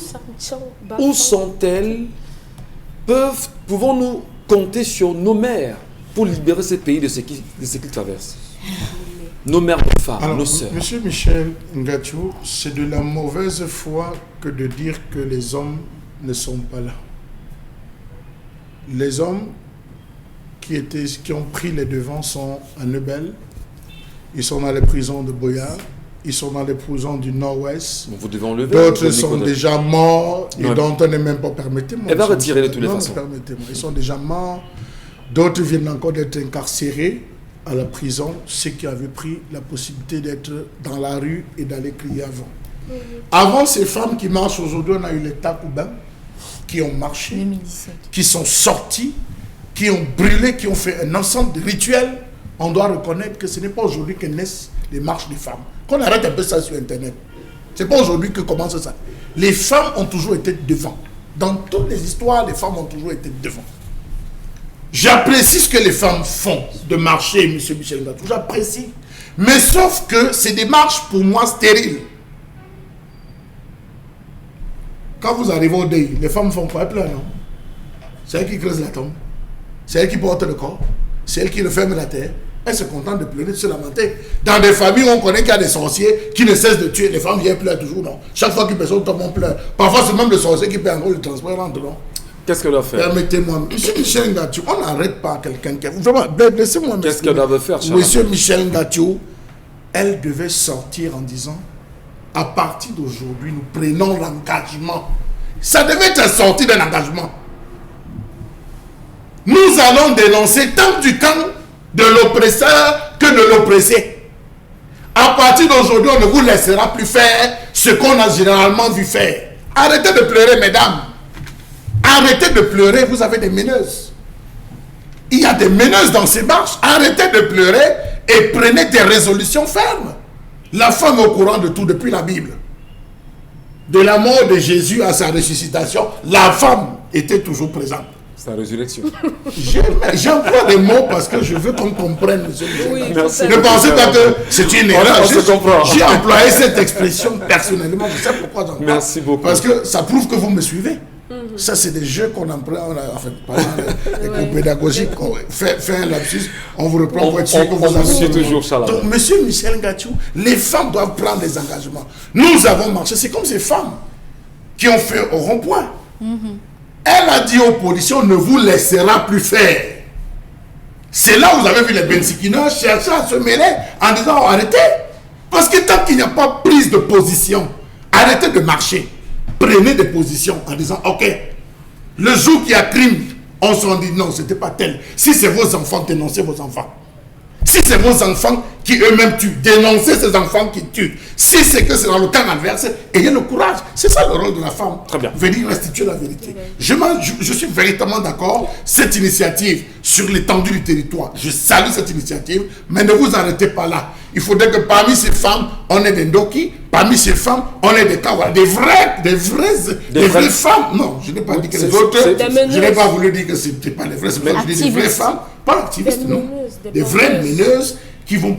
Où sont-elles? Pouvons-nous compter sur nos mères pour libérer ces pays de ce qu'ils traversent? Nos mères de femmes, Alors, nos sœurs. Monsieur Michel Ngatiou, c'est de la mauvaise foi que de dire que les hommes ne sont pas là. Les hommes qui ont pris les devants sont à Neubel, ils sont dans les prisons de Boyard, ils sont dans les prisons du Nord-Ouest. Vous devez enlever. D'autres sont déjà morts et dont on n'est même pas. Permettez-moi. Elle va retirer de toutes les façons. Permettez-moi. Ils sont déjà morts. D'autres viennent encore d'être incarcérés à la prison, ceux qui avaient pris la possibilité d'être dans la rue et d'aller crier avant. Avant ces femmes qui marchent aujourd'hui, on a eu les Takoubans qui ont marché, 2017. qui sont sortis, qui ont brûlé, qui ont fait un ensemble de rituels. On doit reconnaître que ce n'est pas aujourd'hui que naissent les marches des femmes. Qu'on arrête un peu ça sur Internet. Ce n'est pas aujourd'hui que commence ça. Les femmes ont toujours été devant. Dans toutes les histoires, les femmes ont toujours été devant. J'apprécie ce que les femmes font de marcher, M. Michel Ngatiou. J'apprécie. Mais sauf que c'est des marches pour moi stériles. Quand vous arrivez au deuil, les femmes font quoi? Elles pleurent, non? C'est elles qui creusent la tombe. C'est elles qui portent le corps. C'est elles qui referment la terre. Elles se contentent de pleurer, de se lamenter. Dans des familles, on connaît qu'il y a des sorciers qui ne cessent de tuer. Les femmes viennent pleurer toujours, non? Chaque fois qu'une personne tombe, on pleure. Parfois, c'est même le sorcier qui paie encore le transport entre, non? Qu'est-ce qu'elle doit faire? Permettez-moi, M. Michel Ngatiou, on n'arrête pas quelqu'un qui... Vraiment, laissez-moi... Qu'est-ce qu'elle doit faire, Charles? Monsieur Michel Ngatiou, elle devait sortir en disant, à partir d'aujourd'hui, nous prenons l'engagement. Ça devait être sorti d'un engagement. Nous allons dénoncer tant du camp de l'oppresseur que de l'oppressé. À partir d'aujourd'hui, on ne vous laissera plus faire ce qu'on a généralement vu faire. Arrêtez de pleurer, mesdames. Arrêtez de pleurer, vous avez des meneuses. Il y a des meneuses dans ces marches. Arrêtez de pleurer et prenez des résolutions fermes. La femme est au courant de tout depuis la Bible. De la mort de Jésus à sa ressuscitation, la femme était toujours présente. Sa résurrection. J'emploie des mots parce que je veux qu'on comprenne, monsieur Michel. Oui, Merci. Ne pensez pas que c'est une erreur. On se comprend. J'ai employé cette expression personnellement. Je sais pourquoi j'emploie. Merci beaucoup. Parce que ça prouve que vous me suivez. Ça, c'est des jeux qu'on emploie. Enfin, les cours pédagogiques. On fait un lapsus. On vous reprend pour être sûr que vous vous suit avez... toujours, Charles. Donc, monsieur Michel Ngatiou, les femmes doivent prendre des engagements. Nous avons marché. C'est comme ces femmes qui ont fait au rond-point. Elle a dit aux policiers, on ne vous laissera plus faire. C'est là où vous avez vu les Bensikinas chercher à se mêler en disant, arrêtez. Parce que tant qu'il n'y a pas prise de position, arrêtez de marcher. Prenez des positions en disant, ok, le jour qu'il y a crime, on s'en dit non, ce n'était pas tel. Si c'est vos enfants, dénoncez vos enfants. Si c'est vos enfants qui eux-mêmes tuent, dénoncez ces enfants qui tuent. Si c'est que c'est dans le cas adverse, ayez le courage. C'est ça le rôle de la femme. Très bien. Venir restituer la vérité. Je suis véritablement d'accord. Cette initiative sur l'étendue du territoire, je salue cette initiative, mais ne vous arrêtez pas là. Il faudrait que parmi ces femmes, on ait des Ndoki, parmi ces femmes, on ait des Kawara, des vraies femmes. Non, je n'ai pas dit que les autres, je n'ai pas voulu dire que ce n'était pas les vraies femmes, je dis des vraies femmes, pas activistes, non. Des vraies meneuses qui vont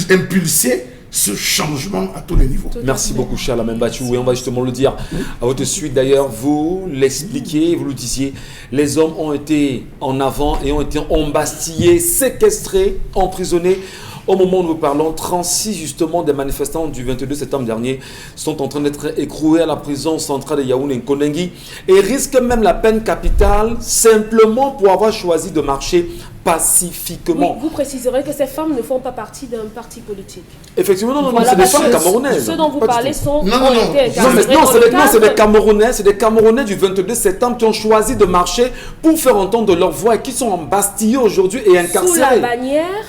impulser ce changement à tous les niveaux. Merci beaucoup, cher Lamine Bachou. Et on va justement le dire à votre suite. D'ailleurs, vous l'expliquiez, vous le disiez, les hommes ont été en avant et ont été embastillés, séquestrés, emprisonnés. Au moment où nous parlons, 36 justement des manifestants du 22 septembre dernier sont en train d'être écroués à la prison centrale de Yaoundé-Nkondengi et risquent même la peine capitale simplement pour avoir choisi de marcher pacifiquement. Oui, vous préciserez que ces femmes ne font pas partie d'un parti politique. Effectivement, non, Voilà, c'est des femmes camerounaises. Ceux dont vous Pas du parlez tout. sont Non, c'est des Camerounais, c'est des Camerounais du 22 septembre qui ont choisi de marcher pour faire entendre leur voix et qui sont embastillés aujourd'hui et incarcérés. Sous la bannière.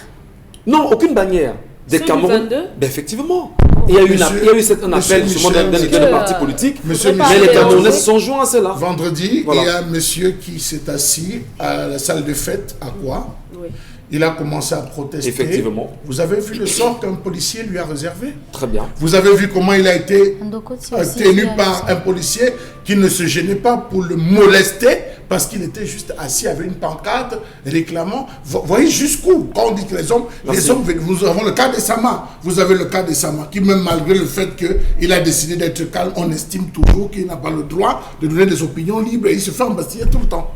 Non, aucune bannière. Des Ceux Camerounais. du 22? Ben effectivement. Il y a eu un appel justement d'un leader de parti politique. Monsieur Mais les Michel, Camerounais se sont joints à cela. vendredi, Voilà. il y a un monsieur qui s'est assis à la salle de fête à quoi? Oui. Il a commencé à protester. Effectivement. Vous avez vu le sort qu'un policier lui a réservé? Très bien. Vous avez vu comment il a été Ndoko, c'est aussi tenu bien. par un policier qui ne se gênait pas pour le molester parce qu'il était juste assis avec une pancarte réclamant. Vous voyez jusqu'où? Quand on dit que les hommes, nous avons le cas de Sama. Vous avez le cas de Sama qui, même malgré le fait qu'il a décidé d'être calme, on estime toujours qu'il n'a pas le droit de donner des opinions libres et il se fait embastiller tout le temps.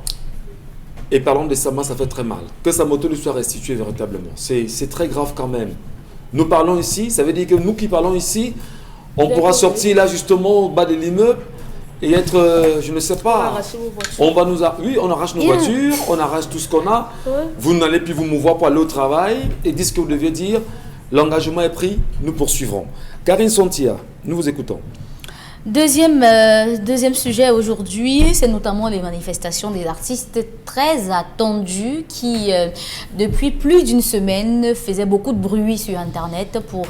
Et parlant de Sama, ça fait très mal. Que sa moto lui soit restituée véritablement. C'est très grave quand même. Nous parlons ici, ça veut dire que nous qui parlons ici, on pourra sortir là justement au bas de l'immeuble et être, je ne sais pas, Arracher vos voitures. on va oui, on arrache nos voitures, on arrache tout ce qu'on a. Ouais. Vous n'allez plus vous mouvoir pour aller au travail et dire ce que vous deviez dire. L'engagement est pris, nous poursuivrons. Karine Sontia, nous vous écoutons. Deuxième sujet aujourd'hui, c'est notamment les manifestations des artistes très attendues qui, depuis plus d'une semaine, faisaient beaucoup de bruit sur Internet pour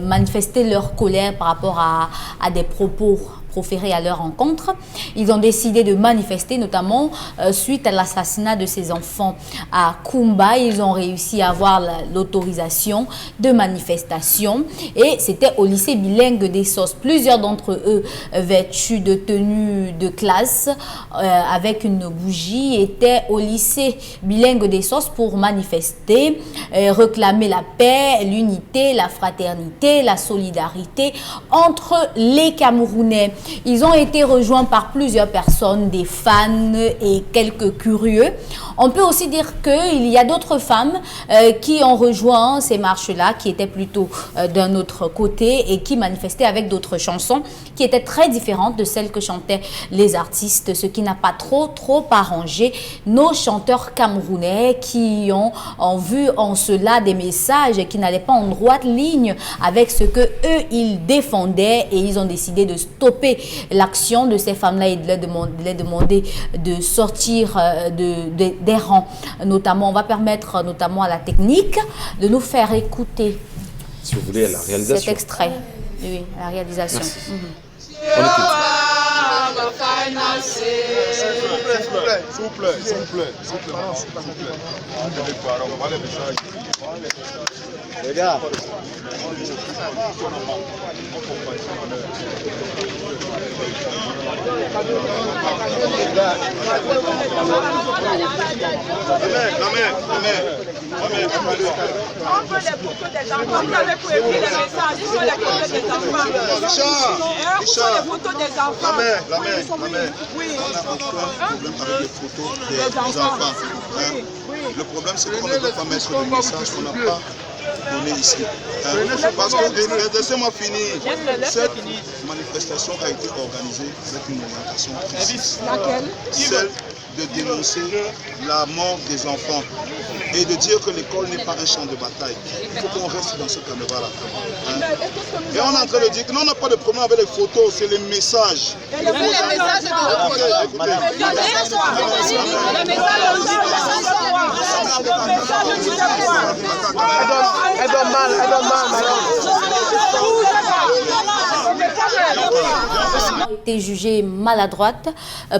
manifester leur colère par rapport à des propos proférés à leur rencontre. Ils ont décidé de manifester, notamment suite à l'assassinat de ces enfants à Kumba. Ils ont réussi à avoir l'autorisation de manifestation et c'était au lycée bilingue des Sosses. Plusieurs d'entre eux, vêtus de tenues de classe avec une bougie, étaient au lycée bilingue des Sosses pour manifester, réclamer la paix, l'unité, la fraternité, la solidarité entre les Camerounais. Ils ont été rejoints par plusieurs personnes, des fans et quelques curieux. On peut aussi dire qu'il y a d'autres femmes qui ont rejoint ces marches-là, qui étaient plutôt d'un autre côté et qui manifestaient avec d'autres chansons qui étaient très différentes de celles que chantaient les artistes, ce qui n'a pas trop arrangé nos chanteurs camerounais qui ont vu en cela des messages qui n'allaient pas en droite ligne avec ce que eux ils défendaient et ils ont décidé de stopper l'action de ces femmes-là et de les demander de sortir des rangs. Notamment, on va permettre notamment à la technique de nous faire écouter Si vous voulez, la réalisation. cet extrait. Oui, la réalisation. Merci. Mhm. On écoute. S'il vous plaît. Les gars. On veut les photos des enfants. Vous avez pu écrire les messages. Ils sont les photos des enfants. Où sont les photos des enfants? Oui. Des enfants. Le problème, c'est qu'on ne peut pas mettre le message qu'on n'a pas donné ici. Parce que, laissez-moi finir. Cette manifestation a été organisée avec une orientation précise. Laquelle? Celle de dénoncer la mort des enfants. et de dire que l'école n'est pas un champ de bataille. Il faut qu'on reste dans ce canevas-là. Hein? Et on est en train de dire que non, on n'a pas de problème avec les photos, c'est les messages. Elle donne mal, été jugée maladroite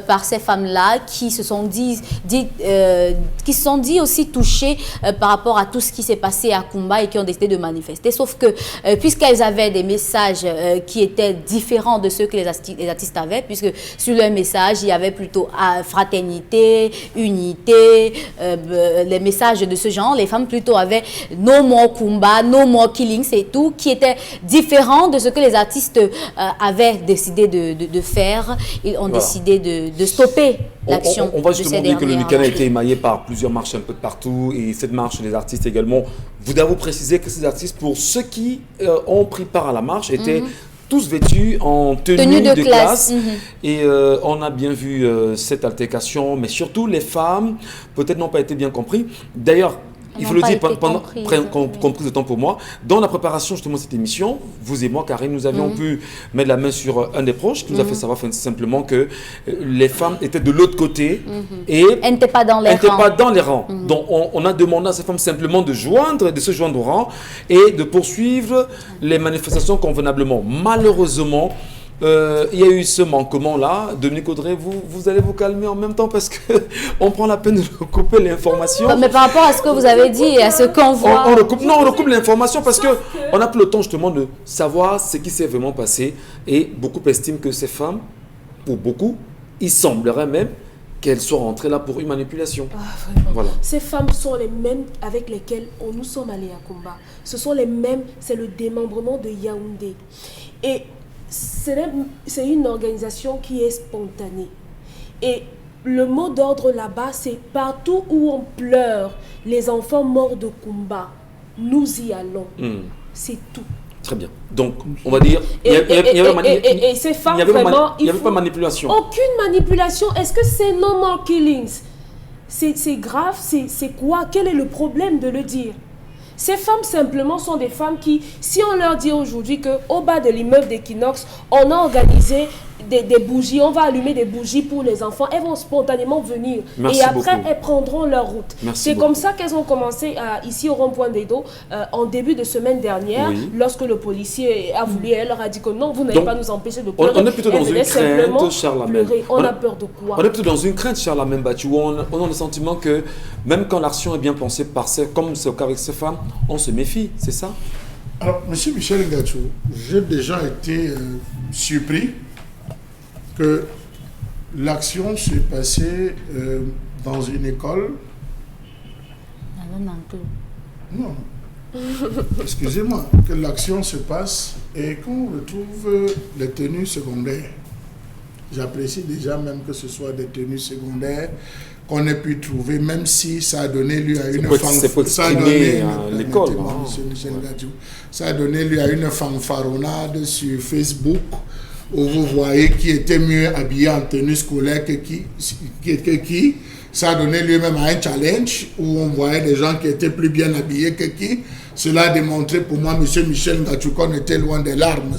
par ces femmes-là qui se sont dit aussi touchées par rapport à tout ce qui s'est passé à Kumba et qui ont décidé de manifester. Sauf que puisqu'elles avaient des messages qui étaient différents de ceux que les artistes avaient, puisque sur leur message, il y avait plutôt fraternité, unité, les messages de ce genre, les femmes plutôt avaient no more Kumba, no more killing, c'est tout, qui était différent de ce que les artistes avaient décidé de faire. Ils ont décidé de stopper l'action. On va justement dire que le week-end a été émaillé par plusieurs marches un peu de partout et cette marche des artistes également. Vous devez vous préciser que ces artistes, pour ceux qui ont pris part à la marche, étaient tous vêtus en tenue de classe. Et on a bien vu cette altercation, mais surtout les femmes, peut-être n'ont pas été bien compris. D'ailleurs, il faut le dire pendant compris de temps pour moi. Dans la préparation justement de cette émission, vous et moi, Karine, nous avions pu mettre la main sur un des proches qui nous a fait savoir simplement que les femmes étaient de l'autre côté et elles n'étaient pas dans les rangs. Donc on a demandé à ces femmes simplement de se joindre au rang et de poursuivre les manifestations convenablement. Malheureusement, il y a eu ce manquement-là. Dominique Audrey, vous allez vous calmer en même temps parce qu'on prend la peine de couper l'information. Mais par rapport à ce que vous avez dit et à ce qu'on voit... On recoupe l'information parce qu'on n'a plus le temps justement de savoir ce qui s'est vraiment passé. Et beaucoup estiment que ces femmes, pour beaucoup, il semblerait même qu'elles soient rentrées là pour une manipulation. Voilà. Ces femmes sont les mêmes avec lesquelles nous sommes allés à Kumba. Ce sont les mêmes, c'est le démembrement de Yaoundé. Et c'est une organisation qui est spontanée. Et le mot d'ordre là-bas, c'est partout où on pleure les enfants morts de Kumba, nous y allons. C'est tout. Très bien. Donc, on va dire... Et ces femmes, vraiment... Il n'y avait pas de manipulation. Aucune manipulation. Est-ce que c'est no more killings? C'est grave, c'est quoi? Quel est le problème de le dire? Ces femmes simplement sont des femmes qui, si on leur dit aujourd'hui qu'au bas de l'immeuble d'Equinox, on a organisé des bougies, on va allumer des bougies pour les enfants, elles vont spontanément venir. Merci et après, beaucoup. elles prendront leur route. C'est comme ça qu'elles ont commencé ici au rond-point d'Edo en début de semaine dernière, lorsque le policier a voulu, elle leur a dit que non, vous n'allez pas nous empêcher de pleurer. On est plutôt dans une crainte, Charlamagne. On a peur de quoi? On est plutôt dans une crainte, Charlamagne Battu, où on a le sentiment que même quand l'action est bien pensée comme c'est le cas avec ces femmes, on se méfie, c'est ça? Alors, M. Michel Ngachou, j'ai déjà été surpris que l'action s'est passée dans une école. Non. Excusez-moi, que l'action se passe et qu'on retrouve les tenues secondaires. J'apprécie déjà même que ce soit des tenues secondaires qu'on ait pu trouver, même si ça a donné lieu à une fanfaronnade sur Facebook, où vous voyez qui était mieux habillé en tenue scolaire que qui. Ça a donné lieu même à un challenge où on voyait des gens qui étaient plus bien habillés que qui. Cela a démontré pour moi, M. Michel Ngachou, qu'on était loin des larmes.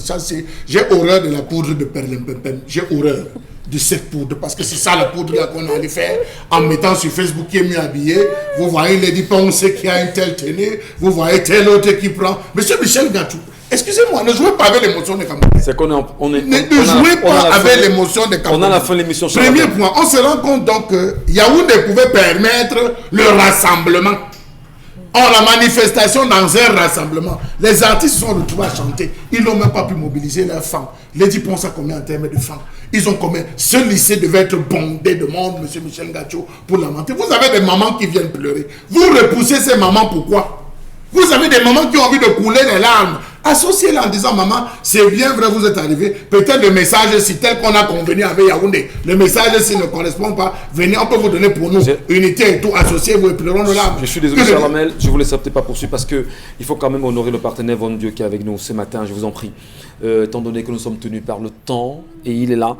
J'ai horreur de la poudre de perlimpinpin. J'ai horreur de cette poudre, parce que c'est ça la poudre qu'on allait faire en mettant sur Facebook qui est mieux habillé. Vous voyez Lady Ponce qui a une telle tenue, vous voyez tel autre qui prend. M. Michel Ngachou, excusez-moi, ne jouez pas avec l'émotion des Camerounais. C'est qu'on ne jouez pas avec l'émotion des Camerounais. On a la fin de l'émission. Premier point, on se rend compte donc que Yaoundé pouvait permettre le rassemblement. Or, la manifestation dans un rassemblement, les artistes se sont retrouvés à chanter. Ils n'ont même pas pu mobiliser leurs fans. Lady Ponce a combien en termes de fans? Ils ont combien? Ce lycée devait être bondé de monde, M. Michel Ngachou, pour lamenter. Vous avez des mamans qui viennent pleurer. Vous repoussez ces mamans, pourquoi? Vous avez des mamans qui ont envie de couler les larmes. Associez-les en disant, maman, c'est bien vrai, vous êtes arrivé. Peut-être le message, si tel qu'on a convenu avec Yaoundé, le message, s'il ne correspond pas, venez, on peut vous donner pour nous unité et tout, associez-vous et pleurons nos larmes. Je suis désolé, Charlamel, je ne vous laisse peut-être pas poursuivre parce qu'il faut quand même honorer le partenaire Von Dieu qui est avec nous ce matin, je vous en prie. Étant donné que nous sommes tenus par le temps et il est là,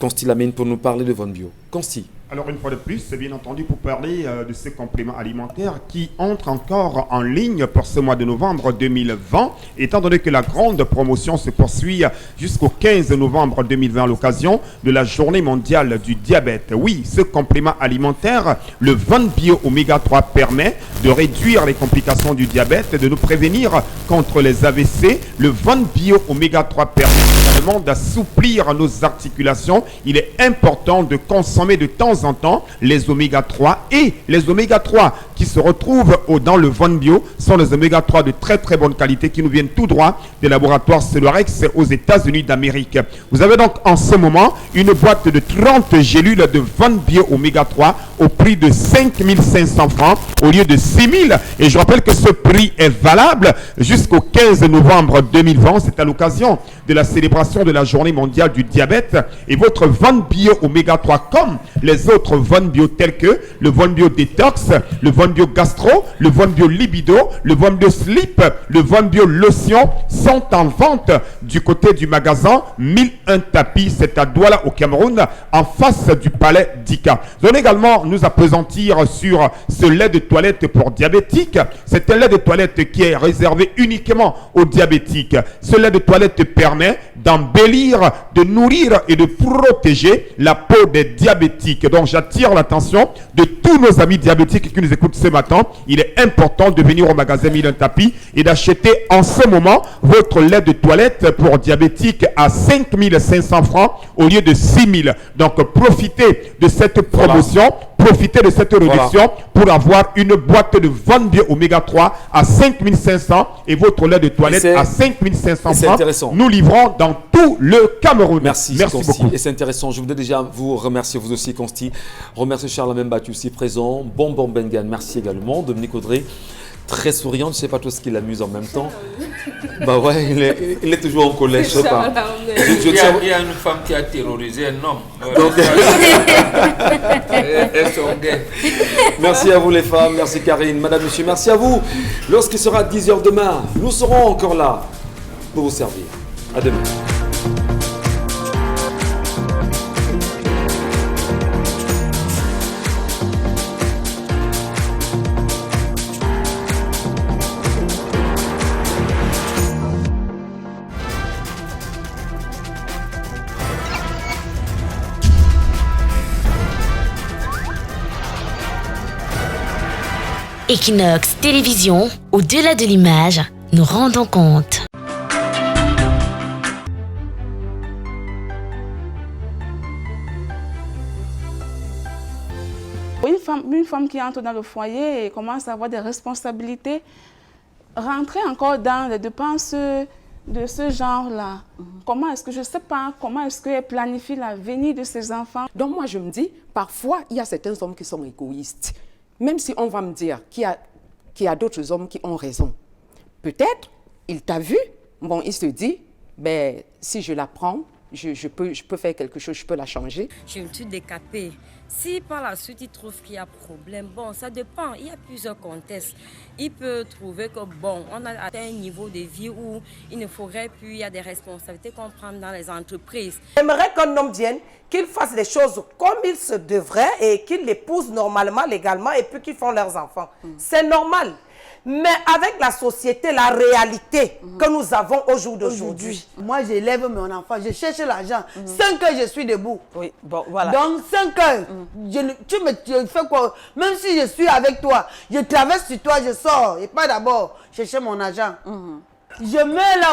Constilamine pour nous parler de Von Bio. Consti. Alors une fois de plus, c'est bien entendu pour parler de ces compléments alimentaires qui entrent encore en ligne pour ce mois de novembre 2020, étant donné que la grande promotion se poursuit jusqu'au 15 novembre 2020 à l'occasion de la journée mondiale du diabète. Oui, ce complément alimentaire, le Van Bio Oméga 3, permet de réduire les complications du diabète, de nous prévenir contre les AVC. Le Van Bio Oméga 3 permet également d'assouplir nos articulations. Il est important de consommer de temps en temps les oméga 3, et les oméga 3 qui se retrouvent dans le Van Bio sont les oméga 3 de très très bonne qualité qui nous viennent tout droit des laboratoires Celorex aux États-Unis d'Amérique. Vous avez donc en ce moment une boîte de 30 gélules de Van Bio Oméga 3 au prix de 5 500 francs au lieu de 6 000. Et je rappelle que ce prix est valable jusqu'au 15 novembre 2020. C'est à l'occasion de la célébration de la journée mondiale du diabète. Et votre Van Bio Oméga 3, comme les autres Van Bio tels que le Van Bio Detox, le Van Bio Gastro, le Van Bio Libido, le Van Bio Sleep, le Van Bio Lotion, sont en vente du côté du magasin 1001 Tapis. C'est à Douala au Cameroun, en face du palais d'Ika. Nous allons également nous appesantir sur ce lait de toilette pour diabétiques. C'est un lait de toilette qui est réservé uniquement aux diabétiques. Ce lait de toilette permet d'embellir, de nourrir et de protéger la peau des diabétiques. Donc j'attire l'attention de tous nos amis diabétiques qui nous écoutent ce matin. Il est important de venir au magasin 1001 Tapis et d'acheter en ce moment votre lait de toilette pour diabétiques à 5 500 francs au lieu de 6 000. Donc profitez de cette promotion, profitez de cette réduction pour avoir une boîte de Van Bio Oméga 3 à 5 500 et votre lait de toilette à 5 500 francs. Nous livrons dans tout le Cameroun. Merci beaucoup. Et c'est intéressant. Je voudrais déjà vous remercier, vous aussi, Consti. Remercier Charles Membattu aussi présent. Bonbon Bengan, merci également. Dominique Audrey, très souriant. Je ne sais pas tout ce qui l'amuse en même temps. Bah ouais, il est toujours en colère, je sais pas. Il y a une femme qui a terrorisé un homme. Donc, elles sont gays. Merci à vous les femmes, merci Karine, madame, monsieur, merci à vous. Lorsqu'il sera 10h demain, nous serons encore là pour vous servir. À demain. Equinox Télévision, au-delà de l'image, nous rendons compte. Une femme qui entre dans le foyer et commence à avoir des responsabilités, rentrer encore dans les dépenses de ce genre-là. Comment est-ce que, je ne sais pas, comment est-ce qu'elle planifie l'avenir de ses enfants? Donc moi je me dis, parfois il y a certains hommes qui sont égoïstes. Même si on va me dire qu'il y a d'autres hommes qui ont raison. Peut-être, il t'a vu, bon, il se dit, ben, si je la prends, je peux faire quelque chose, je peux la changer. Je me suis décapée. Si par la suite il trouve qu'il y a problème, bon, ça dépend. Il y a plusieurs contextes. Il peut trouver que, bon, on a atteint un niveau de vie où il ne faudrait plus, il y a des responsabilités qu'on prend dans les entreprises. J'aimerais qu'un homme vienne, qu'il fasse les choses comme il se devrait et qu'il l'épouse normalement, légalement, et puis qu'ils font leurs enfants. C'est normal. Mais avec la société, la réalité que nous avons au jour d'aujourd'hui. Moi, j'élève mon enfant, je cherche l'argent. 5 heures, je suis debout. Oui, bon, voilà. Donc, 5 heures, tu fais quoi? Même si je suis avec toi, je traverse sur toi, je sors. Et pas d'abord chercher mon argent. Je mets là